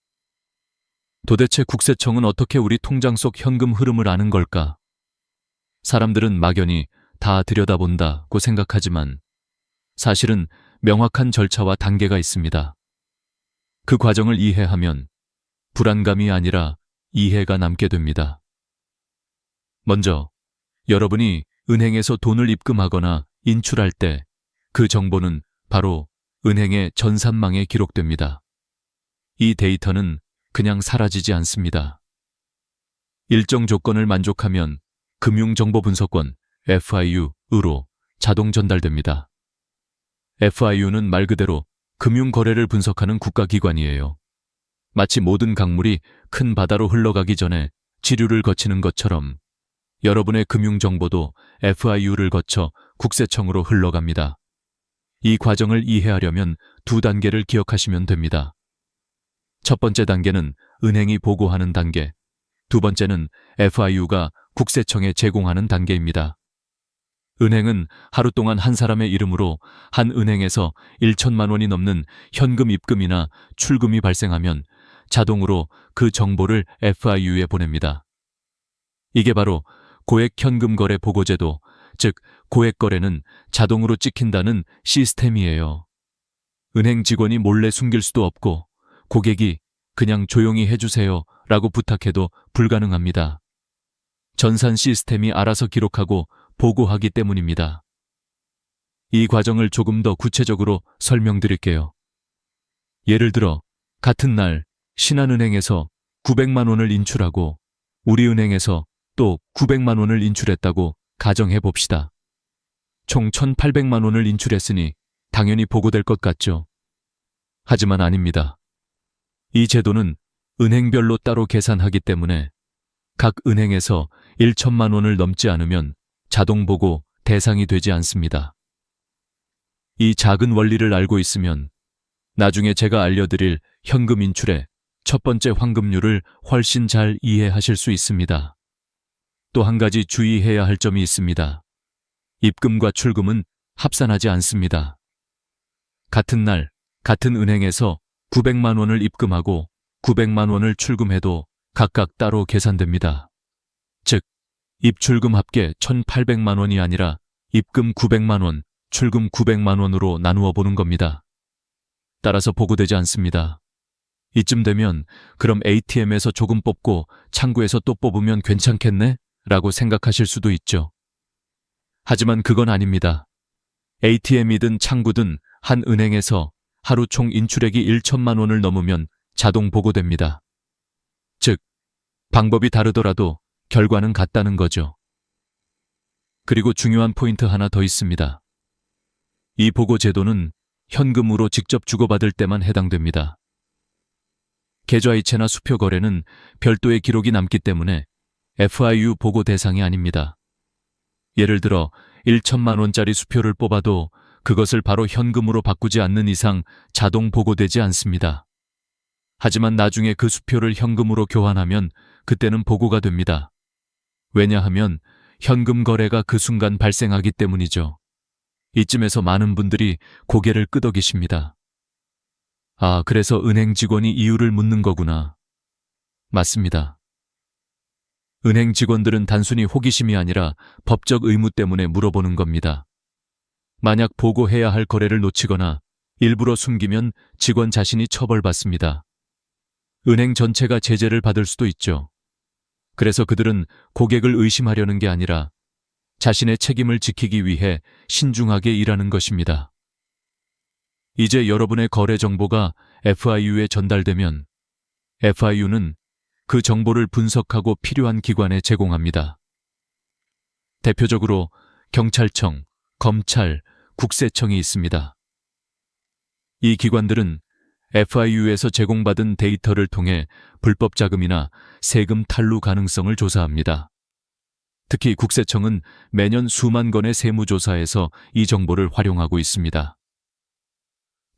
도대체 국세청은 어떻게 우리 통장 속 현금 흐름을 아는 걸까? 사람들은 막연히 다 들여다본다고 생각하지만 사실은 명확한 절차와 단계가 있습니다. 그 과정을 이해하면 불안감이 아니라 이해가 남게 됩니다. 먼저 여러분이 은행에서 돈을 입금하거나 인출할 때 그 정보는 바로 은행의 전산망에 기록됩니다. 이 데이터는 그냥 사라지지 않습니다. 일정 조건을 만족하면 금융정보분석원 FIU로 자동 전달됩니다. FIU는 말 그대로 금융거래를 분석하는 국가기관이에요. 마치 모든 강물이 큰 바다로 흘러가기 전에 지류를 거치는 것처럼 여러분의 금융정보도 FIU를 거쳐 국세청으로 흘러갑니다. 이 과정을 이해하려면 두 단계를 기억하시면 됩니다. 첫 번째 단계는 은행이 보고하는 단계, 두 번째는 FIU가 국세청에 제공하는 단계입니다. 은행은 하루 동안 한 사람의 이름으로 한 은행에서 1천만 원이 넘는 현금 입금이나 출금이 발생하면 자동으로 그 정보를 FIU에 보냅니다. 이게 바로 고액 현금 거래 보고제도, 즉 고액 거래는 자동으로 찍힌다는 시스템이에요. 은행 직원이 몰래 숨길 수도 없고 고객이 그냥 조용히 해주세요 라고 부탁해도 불가능합니다. 전산 시스템이 알아서 기록하고 보고하기 때문입니다. 이 과정을 조금 더 구체적으로 설명드릴게요. 예를 들어 같은 날 신한은행에서 900만 원을 인출하고 우리은행에서 또 900만 원을 인출했다고 가정해 봅시다. 총 1,800만 원을 인출했으니 당연히 보고될 것 같죠? 하지만 아닙니다. 이 제도는 은행별로 따로 계산하기 때문에 각 은행에서 1천만 원을 넘지 않으면 자동 보고 대상이 되지 않습니다. 이 작은 원리를 알고 있으면 나중에 제가 알려드릴 현금 인출의 첫 번째 황금률을 훨씬 잘 이해하실 수 있습니다. 또 한 가지 주의해야 할 점이 있습니다. 입금과 출금은 합산하지 않습니다. 같은 날, 같은 은행에서 900만 원을 입금하고 900만 원을 출금해도 각각 따로 계산됩니다. 즉, 입출금 합계 1,800만 원이 아니라 입금 900만 원, 출금 900만 원으로 나누어 보는 겁니다. 따라서 보고되지 않습니다. 이쯤 되면 그럼 ATM에서 조금 뽑고 창구에서 또 뽑으면 괜찮겠네? 라고 생각하실 수도 있죠. 하지만 그건 아닙니다. ATM이든 창구든 한 은행에서 하루 총 인출액이 1천만 원을 넘으면 자동 보고됩니다. 즉, 방법이 다르더라도 결과는 같다는 거죠. 그리고 중요한 포인트 하나 더 있습니다. 이 보고 제도는 현금으로 직접 주고받을 때만 해당됩니다. 계좌이체나 수표 거래는 별도의 기록이 남기 때문에 FIU 보고 대상이 아닙니다. 예를 들어 1천만 원짜리 수표를 뽑아도 그것을 바로 현금으로 바꾸지 않는 이상 자동 보고되지 않습니다. 하지만 나중에 그 수표를 현금으로 교환하면 그때는 보고가 됩니다. 왜냐하면 현금 거래가 그 순간 발생하기 때문이죠. 이쯤에서 많은 분들이 고개를 끄덕이십니다. 아, 그래서 은행 직원이 이유를 묻는 거구나. 맞습니다. 은행 직원들은 단순히 호기심이 아니라 법적 의무 때문에 물어보는 겁니다. 만약 보고해야 할 거래를 놓치거나 일부러 숨기면 직원 자신이 처벌받습니다. 은행 전체가 제재를 받을 수도 있죠. 그래서 그들은 고객을 의심하려는 게 아니라 자신의 책임을 지키기 위해 신중하게 일하는 것입니다. 이제 여러분의 거래 정보가 FIU에 전달되면 FIU는 그 정보를 분석하고 필요한 기관에 제공합니다. 대표적으로 경찰청, 검찰, 국세청이 있습니다. 이 기관들은 FIU에서 제공받은 데이터를 통해 불법 자금이나 세금 탈루 가능성을 조사합니다. 특히 국세청은 매년 수만 건의 세무조사에서 이 정보를 활용하고 있습니다.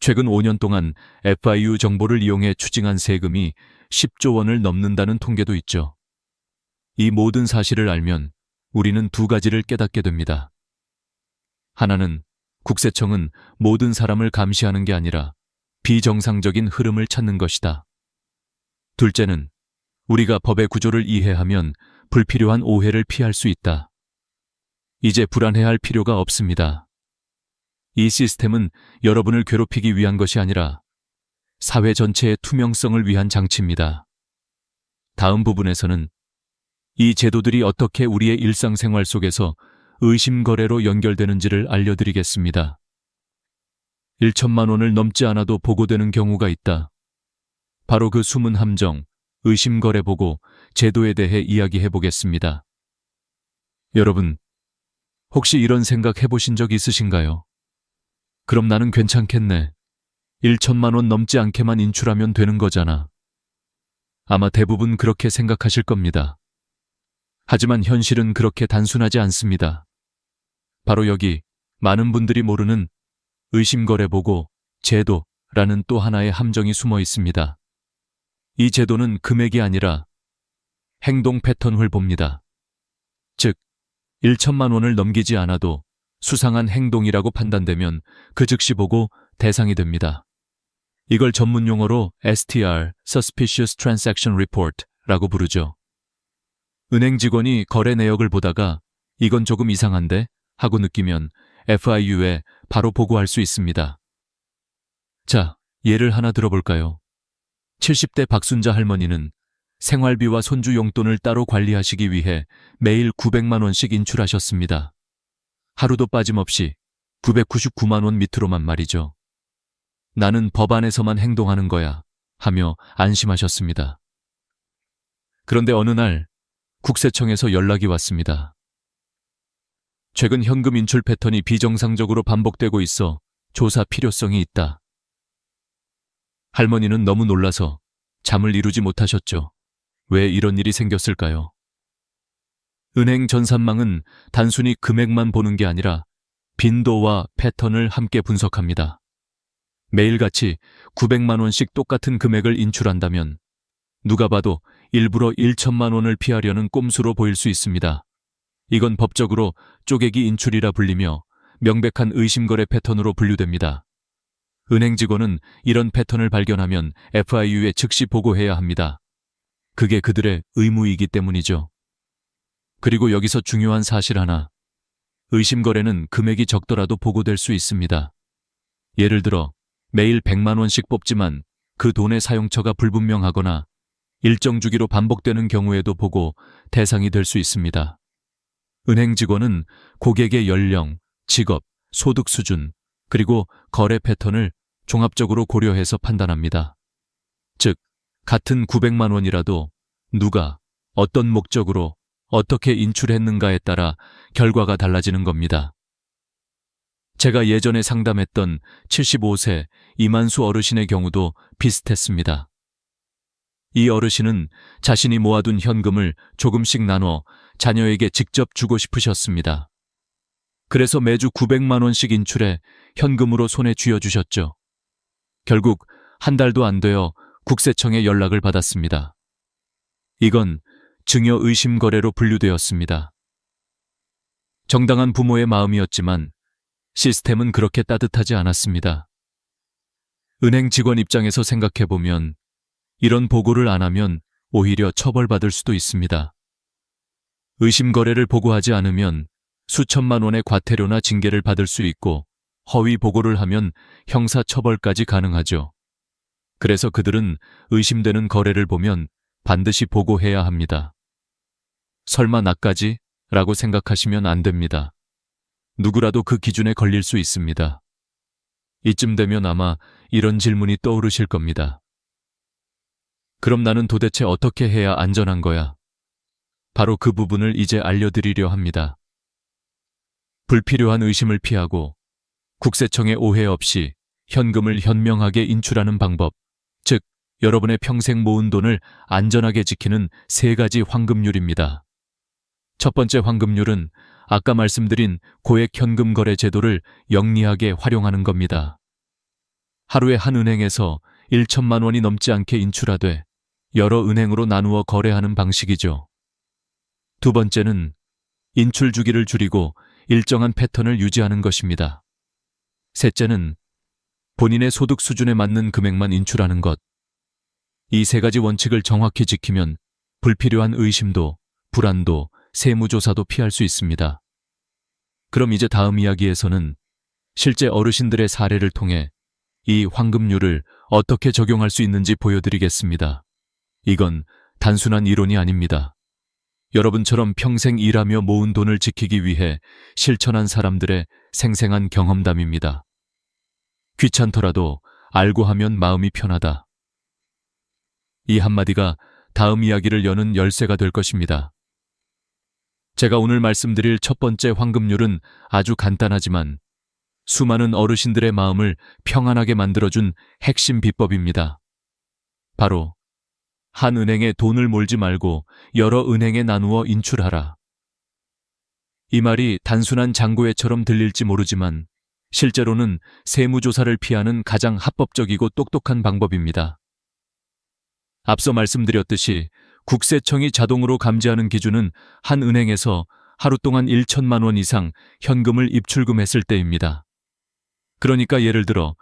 최근 5년 동안 FIU 정보를 이용해 추징한 세금이 10조 원을 넘는다는 통계도 있죠. 이 모든 사실을 알면 우리는 두 가지를 깨닫게 됩니다. 하나는 국세청은 모든 사람을 감시하는 게 아니라 비정상적인 흐름을 찾는 것이다. 둘째는 우리가 법의 구조를 이해하면 불필요한 오해를 피할 수 있다. 이제 불안해할 필요가 없습니다. 이 시스템은 여러분을 괴롭히기 위한 것이 아니라 사회 전체의 투명성을 위한 장치입니다. 다음 부분에서는 이 제도들이 어떻게 우리의 일상생활 속에서 의심거래로 연결되는지를 알려드리겠습니다. 1천만 원을 넘지 않아도 보고되는 경우가 있다. 바로 그 숨은 함정, 의심거래 보고 제도에 대해 이야기해 보겠습니다. 여러분, 혹시 이런 생각 해보신 적 있으신가요? 그럼 나는 괜찮겠네. 1천만 원 넘지 않게만 인출하면 되는 거잖아. 아마 대부분 그렇게 생각하실 겁니다. 하지만 현실은 그렇게 단순하지 않습니다. 바로 여기 많은 분들이 모르는 의심거래 보고 제도라는 또 하나의 함정이 숨어 있습니다. 이 제도는 금액이 아니라 행동 패턴을 봅니다. 즉, 1천만 원을 넘기지 않아도 수상한 행동이라고 판단되면 그 즉시 보고 대상이 됩니다. 이걸 전문 용어로 STR, Suspicious Transaction Report라고 부르죠. 은행 직원이 거래 내역을 보다가 이건 조금 이상한데? 하고 느끼면 FIU에 바로 보고할 수 있습니다. 자, 예를 하나 들어볼까요? 70대 박순자 할머니는 생활비와 손주 용돈을 따로 관리하시기 위해 매일 900만 원씩 인출하셨습니다. 하루도 빠짐없이 999만 원 밑으로만 말이죠. 나는 법 안에서만 행동하는 거야 하며 안심하셨습니다. 그런데 어느 날 국세청에서 연락이 왔습니다. 최근 현금 인출 패턴이 비정상적으로 반복되고 있어 조사 필요성이 있다. 할머니는 너무 놀라서 잠을 이루지 못하셨죠. 왜 이런 일이 생겼을까요? 은행 전산망은 단순히 금액만 보는 게 아니라 빈도와 패턴을 함께 분석합니다. 매일같이 900만 원씩 똑같은 금액을 인출한다면 누가 봐도 일부러 1천만 원을 피하려는 꼼수로 보일 수 있습니다. 이건 법적으로 쪼개기 인출이라 불리며 명백한 의심거래 패턴으로 분류됩니다. 은행 직원은 이런 패턴을 발견하면 FIU에 즉시 보고해야 합니다. 그게 그들의 의무이기 때문이죠. 그리고 여기서 중요한 사실 하나. 의심거래는 금액이 적더라도 보고될 수 있습니다. 예를 들어 매일 100만 원씩 뽑지만 그 돈의 사용처가 불분명하거나 일정 주기로 반복되는 경우에도 보고 대상이 될 수 있습니다. 은행 직원은 고객의 연령, 직업, 소득 수준, 그리고 거래 패턴을 종합적으로 고려해서 판단합니다. 즉, 같은 900만 원이라도 누가, 어떤 목적으로, 어떻게 인출했는가에 따라 결과가 달라지는 겁니다. 제가 예전에 상담했던 75세 이만수 어르신의 경우도 비슷했습니다. 이 어르신은 자신이 모아둔 현금을 조금씩 나눠 자녀에게 직접 주고 싶으셨습니다. 그래서 매주 900만 원씩 인출해 현금으로 손에 쥐어주셨죠. 결국 한 달도 안 되어 국세청에 연락을 받았습니다. 이건 증여 의심 거래로 분류되었습니다. 정당한 부모의 마음이었지만 시스템은 그렇게 따뜻하지 않았습니다. 은행 직원 입장에서 생각해보면 이런 보고를 안 하면 오히려 처벌받을 수도 있습니다. 의심 거래를 보고하지 않으면 수천만 원의 과태료나 징계를 받을 수 있고 허위 보고를 하면 형사 처벌까지 가능하죠. 그래서 그들은 의심되는 거래를 보면 반드시 보고해야 합니다. 설마 나까지? 라고 생각하시면 안 됩니다. 누구라도 그 기준에 걸릴 수 있습니다. 이쯤 되면 아마 이런 질문이 떠오르실 겁니다. 그럼 나는 도대체 어떻게 해야 안전한 거야? 바로 그 부분을 이제 알려드리려 합니다. 불필요한 의심을 피하고 국세청의 오해 없이 현금을 현명하게 인출하는 방법 즉, 여러분의 평생 모은 돈을 안전하게 지키는 세 가지 황금률입니다. 첫 번째 황금률은 아까 말씀드린 고액 현금 거래 제도를 영리하게 활용하는 겁니다. 하루에 한 은행에서 1천만 원이 넘지 않게 인출하되 여러 은행으로 나누어 거래하는 방식이죠. 두 번째는 인출 주기를 줄이고 일정한 패턴을 유지하는 것입니다. 셋째는 본인의 소득 수준에 맞는 금액만 인출하는 것. 이 세 가지 원칙을 정확히 지키면 불필요한 의심도, 불안도, 세무조사도 피할 수 있습니다. 그럼 이제 다음 이야기에서는 실제 어르신들의 사례를 통해 이 황금률을 어떻게 적용할 수 있는지 보여드리겠습니다. 이건 단순한 이론이 아닙니다. 여러분처럼 평생 일하며 모은 돈을 지키기 위해 실천한 사람들의 생생한 경험담입니다. 귀찮더라도 알고 하면 마음이 편하다. 이 한마디가 다음 이야기를 여는 열쇠가 될 것입니다. 제가 오늘 말씀드릴 첫 번째 황금률은 아주 간단하지만 수많은 어르신들의 마음을 평안하게 만들어준 핵심 비법입니다. 바로 한 은행에 돈을 몰지 말고 여러 은행에 나누어 인출하라. 이 말이 단순한 장고회처럼 들릴지 모르지만 실제로는 세무조사를 피하는 가장 합법적이고 똑똑한 방법입니다. 앞서 말씀드렸듯이 국세청이 자동으로 감지하는 기준은 한 은행에서 하루 동안 1천만 원 이상 현금을 입출금했을 때입니다. 그러니까 예를 들어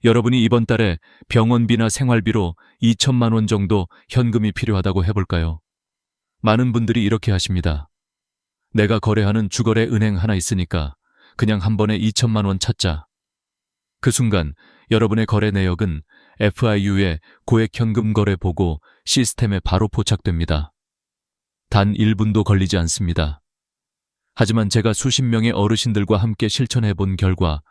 여러분이 이번 달에 병원비나 생활비로 2천만 원 정도 현금이 필요하다고 해볼까요? 많은 분들이 이렇게 하십니다. 내가 거래하는 주거래 은행 하나 있으니까 그냥 한 번에 2천만 원 찾자. 그 순간 여러분의 거래 내역은 FIU의 고액 현금 거래 보고 시스템에 바로 포착됩니다. 단 1분도 걸리지 않습니다. 하지만 제가 수십 명의 어르신들과 함께 실천해 본 결과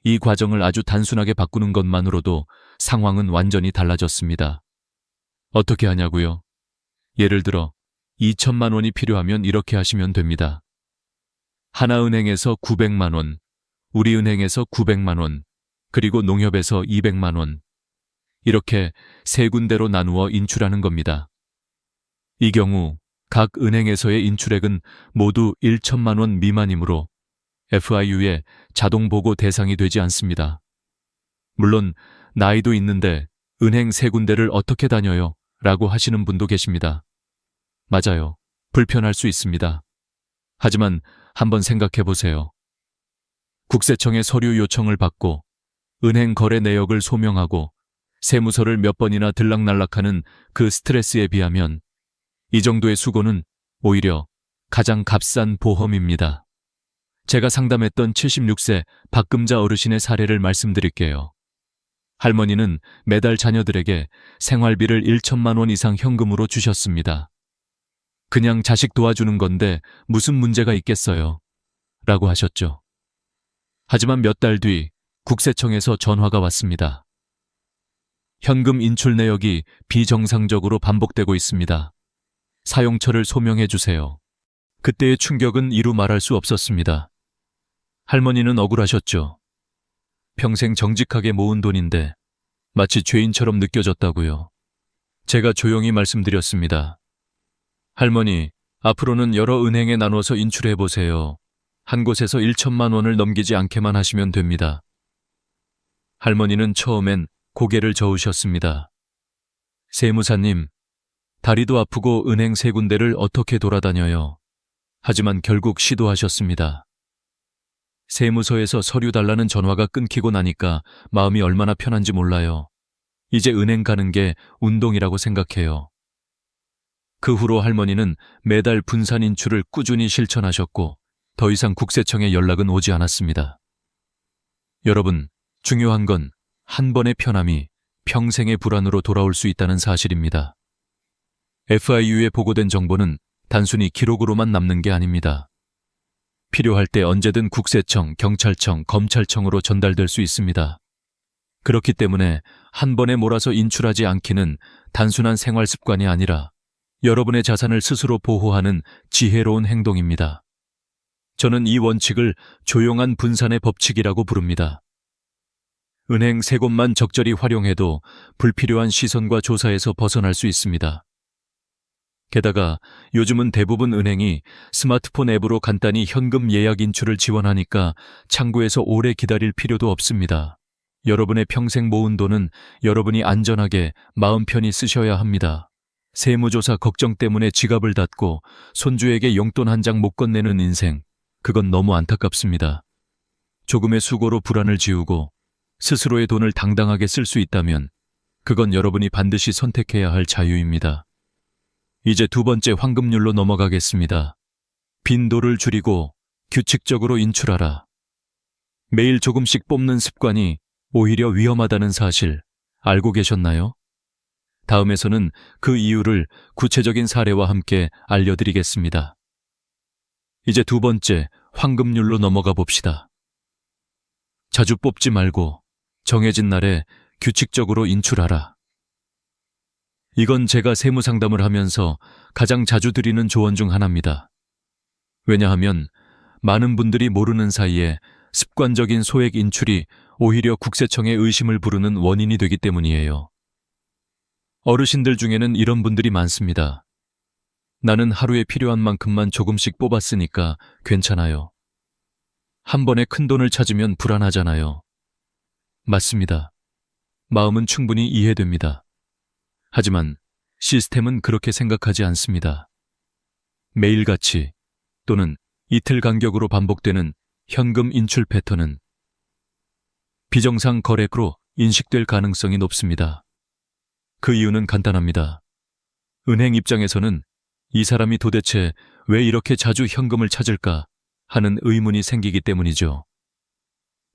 이 과정을 아주 단순하게 바꾸는 것만으로도 상황은 완전히 달라졌습니다. 어떻게 하냐고요? 예를 들어 2천만 원이 필요하면 이렇게 하시면 됩니다. 하나은행에서 900만 원, 우리은행에서 900만 원, 그리고 농협에서 200만 원. 이렇게 세 군데로 나누어 인출하는 겁니다. 이 경우 각 은행에서의 인출액은 모두 1천만 원 미만이므로 FIU의 자동 보고 대상이 되지 않습니다. 물론 나이도 있는데 은행 세 군데를 어떻게 다녀요? 라고 하시는 분도 계십니다. 맞아요. 불편할 수 있습니다. 하지만 한번 생각해 보세요. 국세청의 서류 요청을 받고 은행 거래 내역을 소명하고 세무서를 몇 번이나 들락날락하는 그 스트레스에 비하면 이 정도의 수고는 오히려 가장 값싼 보험입니다. 제가 상담했던 76세 박금자 어르신의 사례를 말씀드릴게요. 할머니는 매달 자녀들에게 생활비를 1천만 원 이상 현금으로 주셨습니다. 그냥 자식 도와주는 건데 무슨 문제가 있겠어요? 라고 하셨죠. 하지만 몇 달 뒤 국세청에서 전화가 왔습니다. 현금 인출 내역이 비정상적으로 반복되고 있습니다. 사용처를 소명해 주세요. 그때의 충격은 이루 말할 수 없었습니다. 할머니는 억울하셨죠. 평생 정직하게 모은 돈인데 마치 죄인처럼 느껴졌다고요. 제가 조용히 말씀드렸습니다. 할머니, 앞으로는 여러 은행에 나눠서 인출해 보세요. 한 곳에서 1천만 원을 넘기지 않게만 하시면 됩니다. 할머니는 처음엔 고개를 저으셨습니다. 세무사님, 다리도 아프고 은행 세 군데를 어떻게 돌아다녀요? 하지만 결국 시도하셨습니다. 세무서에서 서류 달라는 전화가 끊기고 나니까 마음이 얼마나 편한지 몰라요. 이제 은행 가는 게 운동이라고 생각해요. 그 후로 할머니는 매달 분산 인출을 꾸준히 실천하셨고 더 이상 국세청에 연락은 오지 않았습니다. 여러분, 중요한 건 한 번의 편함이 평생의 불안으로 돌아올 수 있다는 사실입니다. FIU에 보고된 정보는 단순히 기록으로만 남는 게 아닙니다. 필요할 때 언제든 국세청, 경찰청, 검찰청으로 전달될 수 있습니다. 그렇기 때문에 한 번에 몰아서 인출하지 않기는 단순한 생활 습관이 아니라 여러분의 자산을 스스로 보호하는 지혜로운 행동입니다. 저는 이 원칙을 조용한 분산의 법칙이라고 부릅니다. 은행 세 곳만 적절히 활용해도 불필요한 시선과 조사에서 벗어날 수 있습니다. 게다가 요즘은 대부분 은행이 스마트폰 앱으로 간단히 현금 예약 인출을 지원하니까 창구에서 오래 기다릴 필요도 없습니다. 여러분의 평생 모은 돈은 여러분이 안전하게 마음 편히 쓰셔야 합니다. 세무조사 걱정 때문에 지갑을 닫고 손주에게 용돈 한 장 못 건네는 인생, 그건 너무 안타깝습니다. 조금의 수고로 불안을 지우고 스스로의 돈을 당당하게 쓸 수 있다면 그건 여러분이 반드시 선택해야 할 자유입니다. 이제 두 번째 황금률로 넘어가겠습니다. 빈도를 줄이고 규칙적으로 인출하라. 매일 조금씩 뽑는 습관이 오히려 위험하다는 사실 알고 계셨나요? 다음에서는 그 이유를 구체적인 사례와 함께 알려드리겠습니다. 이제 두 번째 황금률로 넘어가 봅시다. 자주 뽑지 말고 정해진 날에 규칙적으로 인출하라. 이건 제가 세무 상담을 하면서 가장 자주 드리는 조언 중 하나입니다. 왜냐하면 많은 분들이 모르는 사이에 습관적인 소액 인출이 오히려 국세청의 의심을 부르는 원인이 되기 때문이에요. 어르신들 중에는 이런 분들이 많습니다. 나는 하루에 필요한 만큼만 조금씩 뽑았으니까 괜찮아요. 한 번에 큰 돈을 찾으면 불안하잖아요. 맞습니다. 마음은 충분히 이해됩니다. 하지만 시스템은 그렇게 생각하지 않습니다. 매일같이 또는 이틀 간격으로 반복되는 현금 인출 패턴은 비정상 거래로 인식될 가능성이 높습니다. 그 이유는 간단합니다. 은행 입장에서는 이 사람이 도대체 왜 이렇게 자주 현금을 찾을까 하는 의문이 생기기 때문이죠.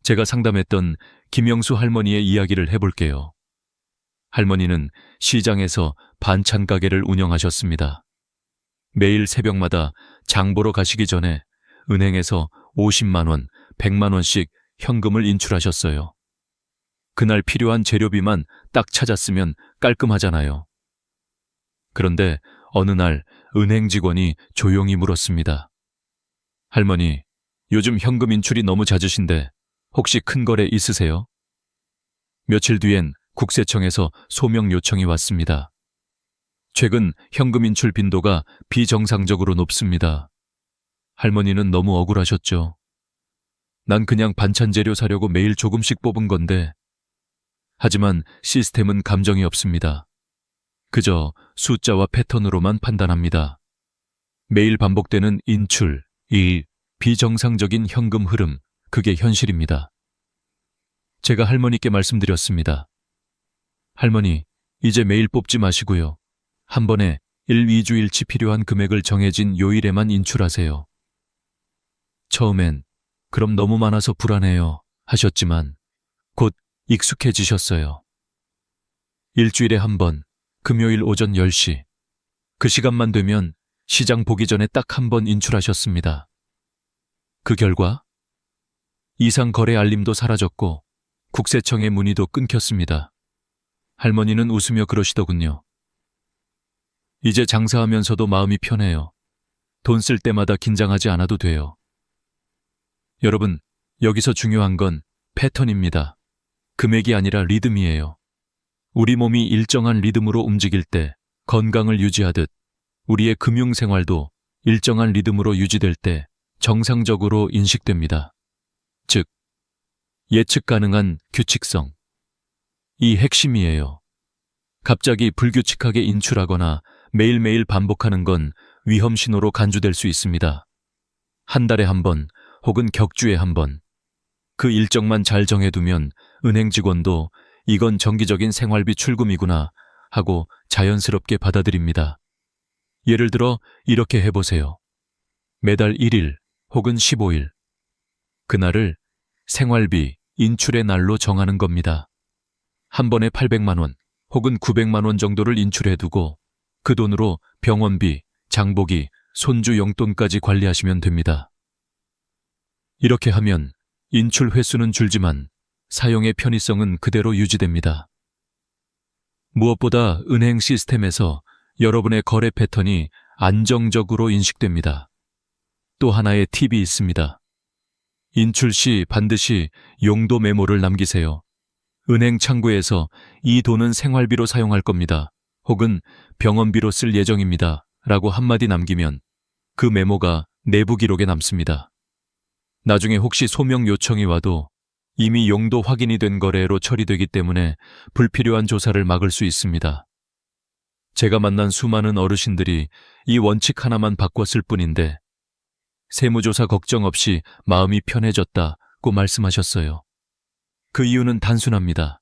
제가 상담했던 김영수 할머니의 이야기를 해볼게요. 할머니는 시장에서 반찬 가게를 운영하셨습니다. 매일 새벽마다 장 보러 가시기 전에 은행에서 50만 원, 100만 원씩 현금을 인출하셨어요. 그날 필요한 재료비만 딱 찾았으면 깔끔하잖아요. 그런데 어느 날 은행 직원이 조용히 물었습니다. 할머니, 요즘 현금 인출이 너무 잦으신데 혹시 큰 거래 있으세요? 며칠 뒤엔 국세청에서 소명 요청이 왔습니다. 최근 현금 인출 빈도가 비정상적으로 높습니다. 할머니는 너무 억울하셨죠. 난 그냥 반찬 재료 사려고 매일 조금씩 뽑은 건데. 하지만 시스템은 감정이 없습니다. 그저 숫자와 패턴으로만 판단합니다. 매일 반복되는 인출, 비정상적인 현금 흐름, 그게 현실입니다. 제가 할머니께 말씀드렸습니다. 할머니, 이제 매일 뽑지 마시고요. 한 번에 1, 2주일치 필요한 금액을 정해진 요일에만 인출하세요. 처음엔 그럼 너무 많아서 불안해요 하셨지만 곧 익숙해지셨어요. 일주일에 한 번, 금요일 오전 10시. 그 시간만 되면 시장 보기 전에 딱 한 번 인출하셨습니다. 그 결과 이상 거래 알림도 사라졌고 국세청의 문의도 끊겼습니다. 할머니는 웃으며 그러시더군요. 이제 장사하면서도 마음이 편해요. 돈 쓸 때마다 긴장하지 않아도 돼요. 여러분, 여기서 중요한 건 패턴입니다. 금액이 아니라 리듬이에요. 우리 몸이 일정한 리듬으로 움직일 때 건강을 유지하듯 우리의 금융생활도 일정한 리듬으로 유지될 때 정상적으로 인식됩니다. 즉, 예측 가능한 규칙성. 이 핵심이에요. 갑자기 불규칙하게 인출하거나 매일매일 반복하는 건 위험 신호로 간주될 수 있습니다. 한 달에 한 번 혹은 격주에 한 번. 그 일정만 잘 정해두면 은행 직원도 이건 정기적인 생활비 출금이구나 하고 자연스럽게 받아들입니다. 예를 들어 이렇게 해보세요. 매달 1일 혹은 15일. 그날을 생활비 인출의 날로 정하는 겁니다. 한 번에 800만 원 혹은 900만 원 정도를 인출해두고 그 돈으로 병원비, 장보기, 손주 용돈까지 관리하시면 됩니다. 이렇게 하면 인출 횟수는 줄지만 사용의 편의성은 그대로 유지됩니다. 무엇보다 은행 시스템에서 여러분의 거래 패턴이 안정적으로 인식됩니다. 또 하나의 팁이 있습니다. 인출 시 반드시 용도 메모를 남기세요. 은행 창구에서 이 돈은 생활비로 사용할 겁니다. 혹은 병원비로 쓸 예정입니다. 라고 한마디 남기면 그 메모가 내부 기록에 남습니다. 나중에 혹시 소명 요청이 와도 이미 용도 확인이 된 거래로 처리되기 때문에 불필요한 조사를 막을 수 있습니다. 제가 만난 수많은 어르신들이 이 원칙 하나만 바꿨을 뿐인데 세무조사 걱정 없이 마음이 편해졌다고 말씀하셨어요. 그 이유는 단순합니다.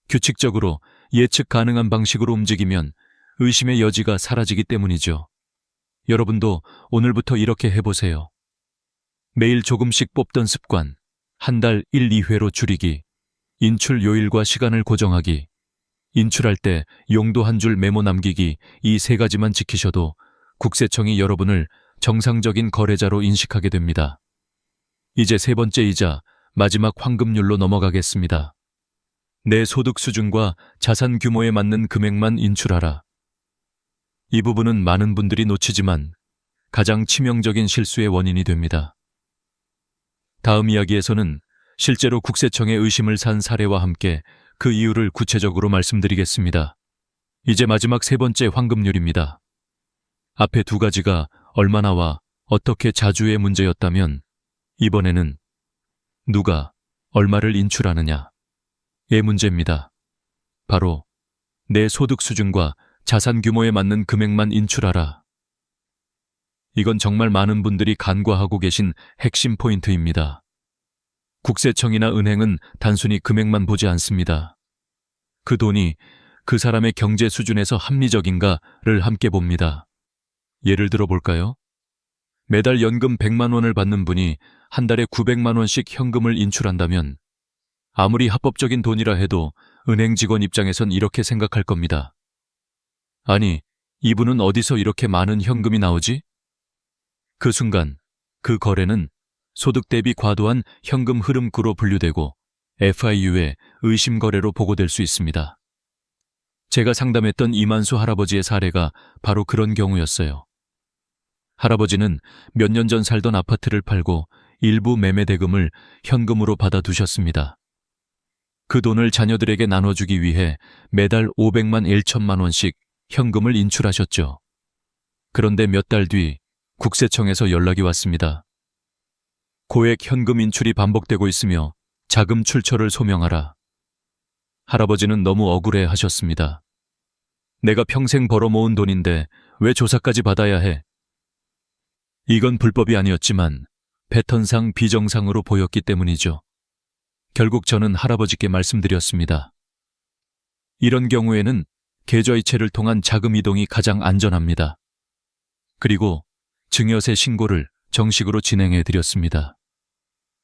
규칙적으로 예측 가능한 방식으로 움직이면 의심의 여지가 사라지기 때문이죠. 여러분도 오늘부터 이렇게 해보세요. 매일 조금씩 뽑던 습관, 한 달 1, 2회로 줄이기, 인출 요일과 시간을 고정하기, 인출할 때 용도 한 줄 메모 남기기, 이 세 가지만 지키셔도 국세청이 여러분을 정상적인 거래자로 인식하게 됩니다. 이제 세 번째이자 마지막 황금률로 넘어가겠습니다. 내 소득 수준과 자산 규모에 맞는 금액만 인출하라. 이 부분은 많은 분들이 놓치지만 가장 치명적인 실수의 원인이 됩니다. 다음 이야기에서는 실제로 국세청에 의심을 산 사례와 함께 그 이유를 구체적으로 말씀드리겠습니다. 이제 마지막 세 번째 황금률입니다. 앞에 두 가지가 얼마나와 어떻게 자주의 문제였다면 이번에는 누가 얼마를 인출하느냐의 문제입니다. 바로 내 소득 수준과 자산 규모에 맞는 금액만 인출하라. 이건 정말 많은 분들이 간과하고 계신 핵심 포인트입니다. 국세청이나 은행은 단순히 금액만 보지 않습니다. 그 돈이 그 사람의 경제 수준에서 합리적인가를 함께 봅니다. 예를 들어 볼까요? 매달 연금 100만 원을 받는 분이 한 달에 900만 원씩 현금을 인출한다면 아무리 합법적인 돈이라 해도 은행 직원 입장에선 이렇게 생각할 겁니다. 아니, 이분은 어디서 이렇게 많은 현금이 나오지? 그 순간 그 거래는 소득 대비 과도한 현금 흐름구로 분류되고 FIU의 의심 거래로 보고될 수 있습니다. 제가 상담했던 이만수 할아버지의 사례가 바로 그런 경우였어요. 할아버지는 몇 년 전 살던 아파트를 팔고 일부 매매 대금을 현금으로 받아두셨습니다. 그 돈을 자녀들에게 나눠주기 위해 매달 500만 1천만 원씩 현금을 인출하셨죠. 그런데 몇 달 뒤 국세청에서 연락이 왔습니다. 고액 현금 인출이 반복되고 있으며 자금 출처를 소명하라. 할아버지는 너무 억울해 하셨습니다. 내가 평생 벌어 모은 돈인데 왜 조사까지 받아야 해? 이건 불법이 아니었지만 패턴상 비정상으로 보였기 때문이죠. 결국 저는 할아버지께 말씀드렸습니다. 이런 경우에는 계좌이체를 통한 자금 이동이 가장 안전합니다. 그리고 증여세 신고를 정식으로 진행해 드렸습니다.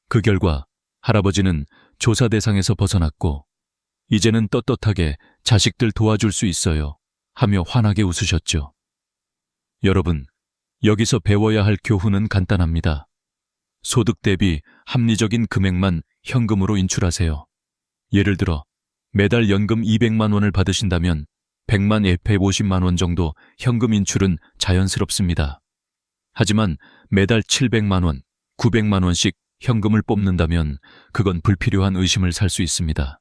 그 결과 할아버지는 조사 대상에서 벗어났고 이제는 떳떳하게 자식들 도와줄 수 있어요 하며 환하게 웃으셨죠. 여러분, 여기서 배워야 할 교훈은 간단합니다. 소득 대비 합리적인 금액만 현금으로 인출하세요. 예를 들어 매달 연금 200만 원을 받으신다면 100만 예패 50만 원 정도 현금 인출은 자연스럽습니다. 하지만 매달 700만 원, 900만 원씩 현금을 뽑는다면 그건 불필요한 의심을 살 수 있습니다.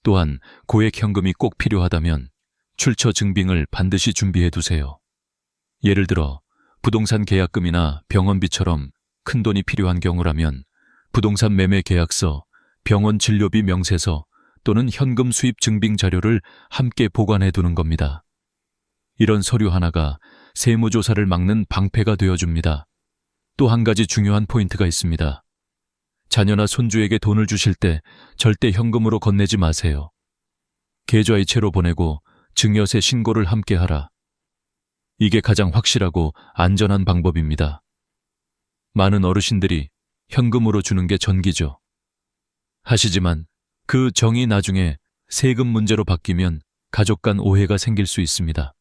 또한 고액 현금이 꼭 필요하다면 출처 증빙을 반드시 준비해 두세요. 예를 들어 부동산 계약금이나 병원비처럼 큰 돈이 필요한 경우라면 부동산 매매 계약서, 병원 진료비 명세서 또는 현금 수입 증빙 자료를 함께 보관해 두는 겁니다. 이런 서류 하나가 세무조사를 막는 방패가 되어줍니다. 또 한 가지 중요한 포인트가 있습니다. 자녀나 손주에게 돈을 주실 때 절대 현금으로 건네지 마세요. 계좌이체로 보내고 증여세 신고를 함께 하라. 이게 가장 확실하고 안전한 방법입니다. 많은 어르신들이 현금으로 주는 게 전기죠. 하시지만 그 정이 나중에 세금 문제로 바뀌면 가족 간 오해가 생길 수 있습니다.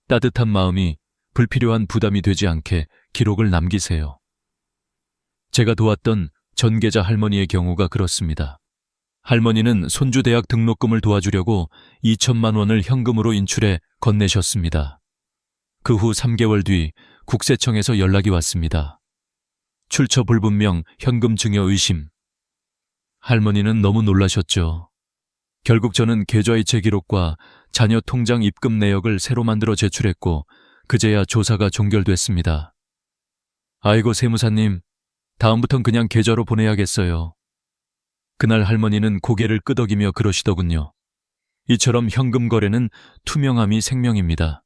따뜻한 마음이 불필요한 부담이 되지 않게 기록을 남기세요. 제가 도왔던 전계자 할머니의 경우가 그렇습니다. 할머니는 손주 대학 등록금을 도와주려고 2천만 원을 현금으로 인출해 건네셨습니다. 그 후 3개월 뒤 국세청에서 연락이 왔습니다. 출처 불분명 현금 증여 의심. 할머니는 너무 놀라셨죠. 결국 저는 계좌이체 기록과 자녀 통장 입금 내역을 새로 만들어 제출했고 그제야 조사가 종결됐습니다. 아이고 세무사님, 다음부턴 그냥 계좌로 보내야겠어요. 그날 할머니는 고개를 끄덕이며 그러시더군요. 이처럼 현금 거래는 투명함이 생명입니다.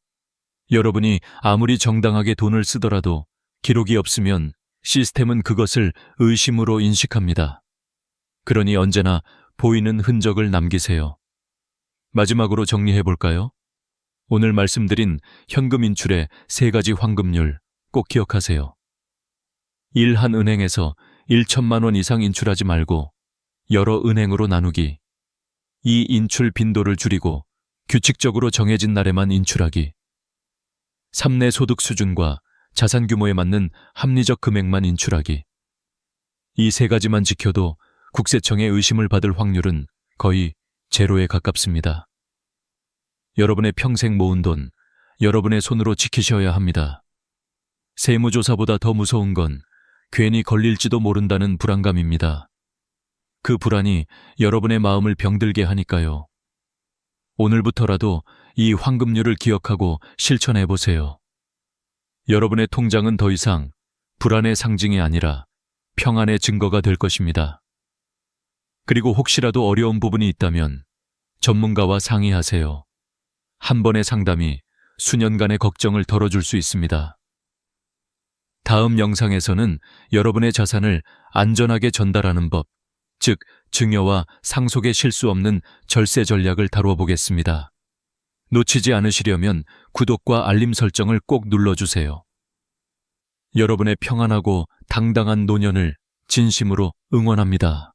여러분이 아무리 정당하게 돈을 쓰더라도 기록이 없으면 시스템은 그것을 의심으로 인식합니다. 그러니 언제나 보이는 흔적을 남기세요. 마지막으로 정리해 볼까요? 오늘 말씀드린 현금 인출의 3가지 환급률 꼭 기억하세요. 1. 한 은행에서 1천만 원 이상 인출하지 말고 여러 은행으로 나누기. 2. 인출 빈도를 줄이고 규칙적으로 정해진 날에만 인출하기. 3. 내 소득 수준과 자산 규모에 맞는 합리적 금액만 인출하기. 이 3가지만 지켜도 국세청의 의심을 받을 확률은 거의 제로에 가깝습니다. 여러분의 평생 모은 돈, 여러분의 손으로 지키셔야 합니다. 세무조사보다 더 무서운 건 괜히 걸릴지도 모른다는 불안감입니다. 그 불안이 여러분의 마음을 병들게 하니까요. 오늘부터라도 이 환급률을 기억하고 실천해 보세요. 여러분의 통장은 더 이상 불안의 상징이 아니라 평안의 증거가 될 것입니다. 그리고 혹시라도 어려운 부분이 있다면 전문가와 상의하세요. 한 번의 상담이 수년간의 걱정을 덜어줄 수 있습니다. 다음 영상에서는 여러분의 자산을 안전하게 전달하는 법, 즉 증여와 상속의 실수 없는 절세 전략을 다루어 보겠습니다. 놓치지 않으시려면 구독과 알림 설정을 꼭 눌러주세요. 여러분의 평안하고 당당한 노년을 진심으로 응원합니다.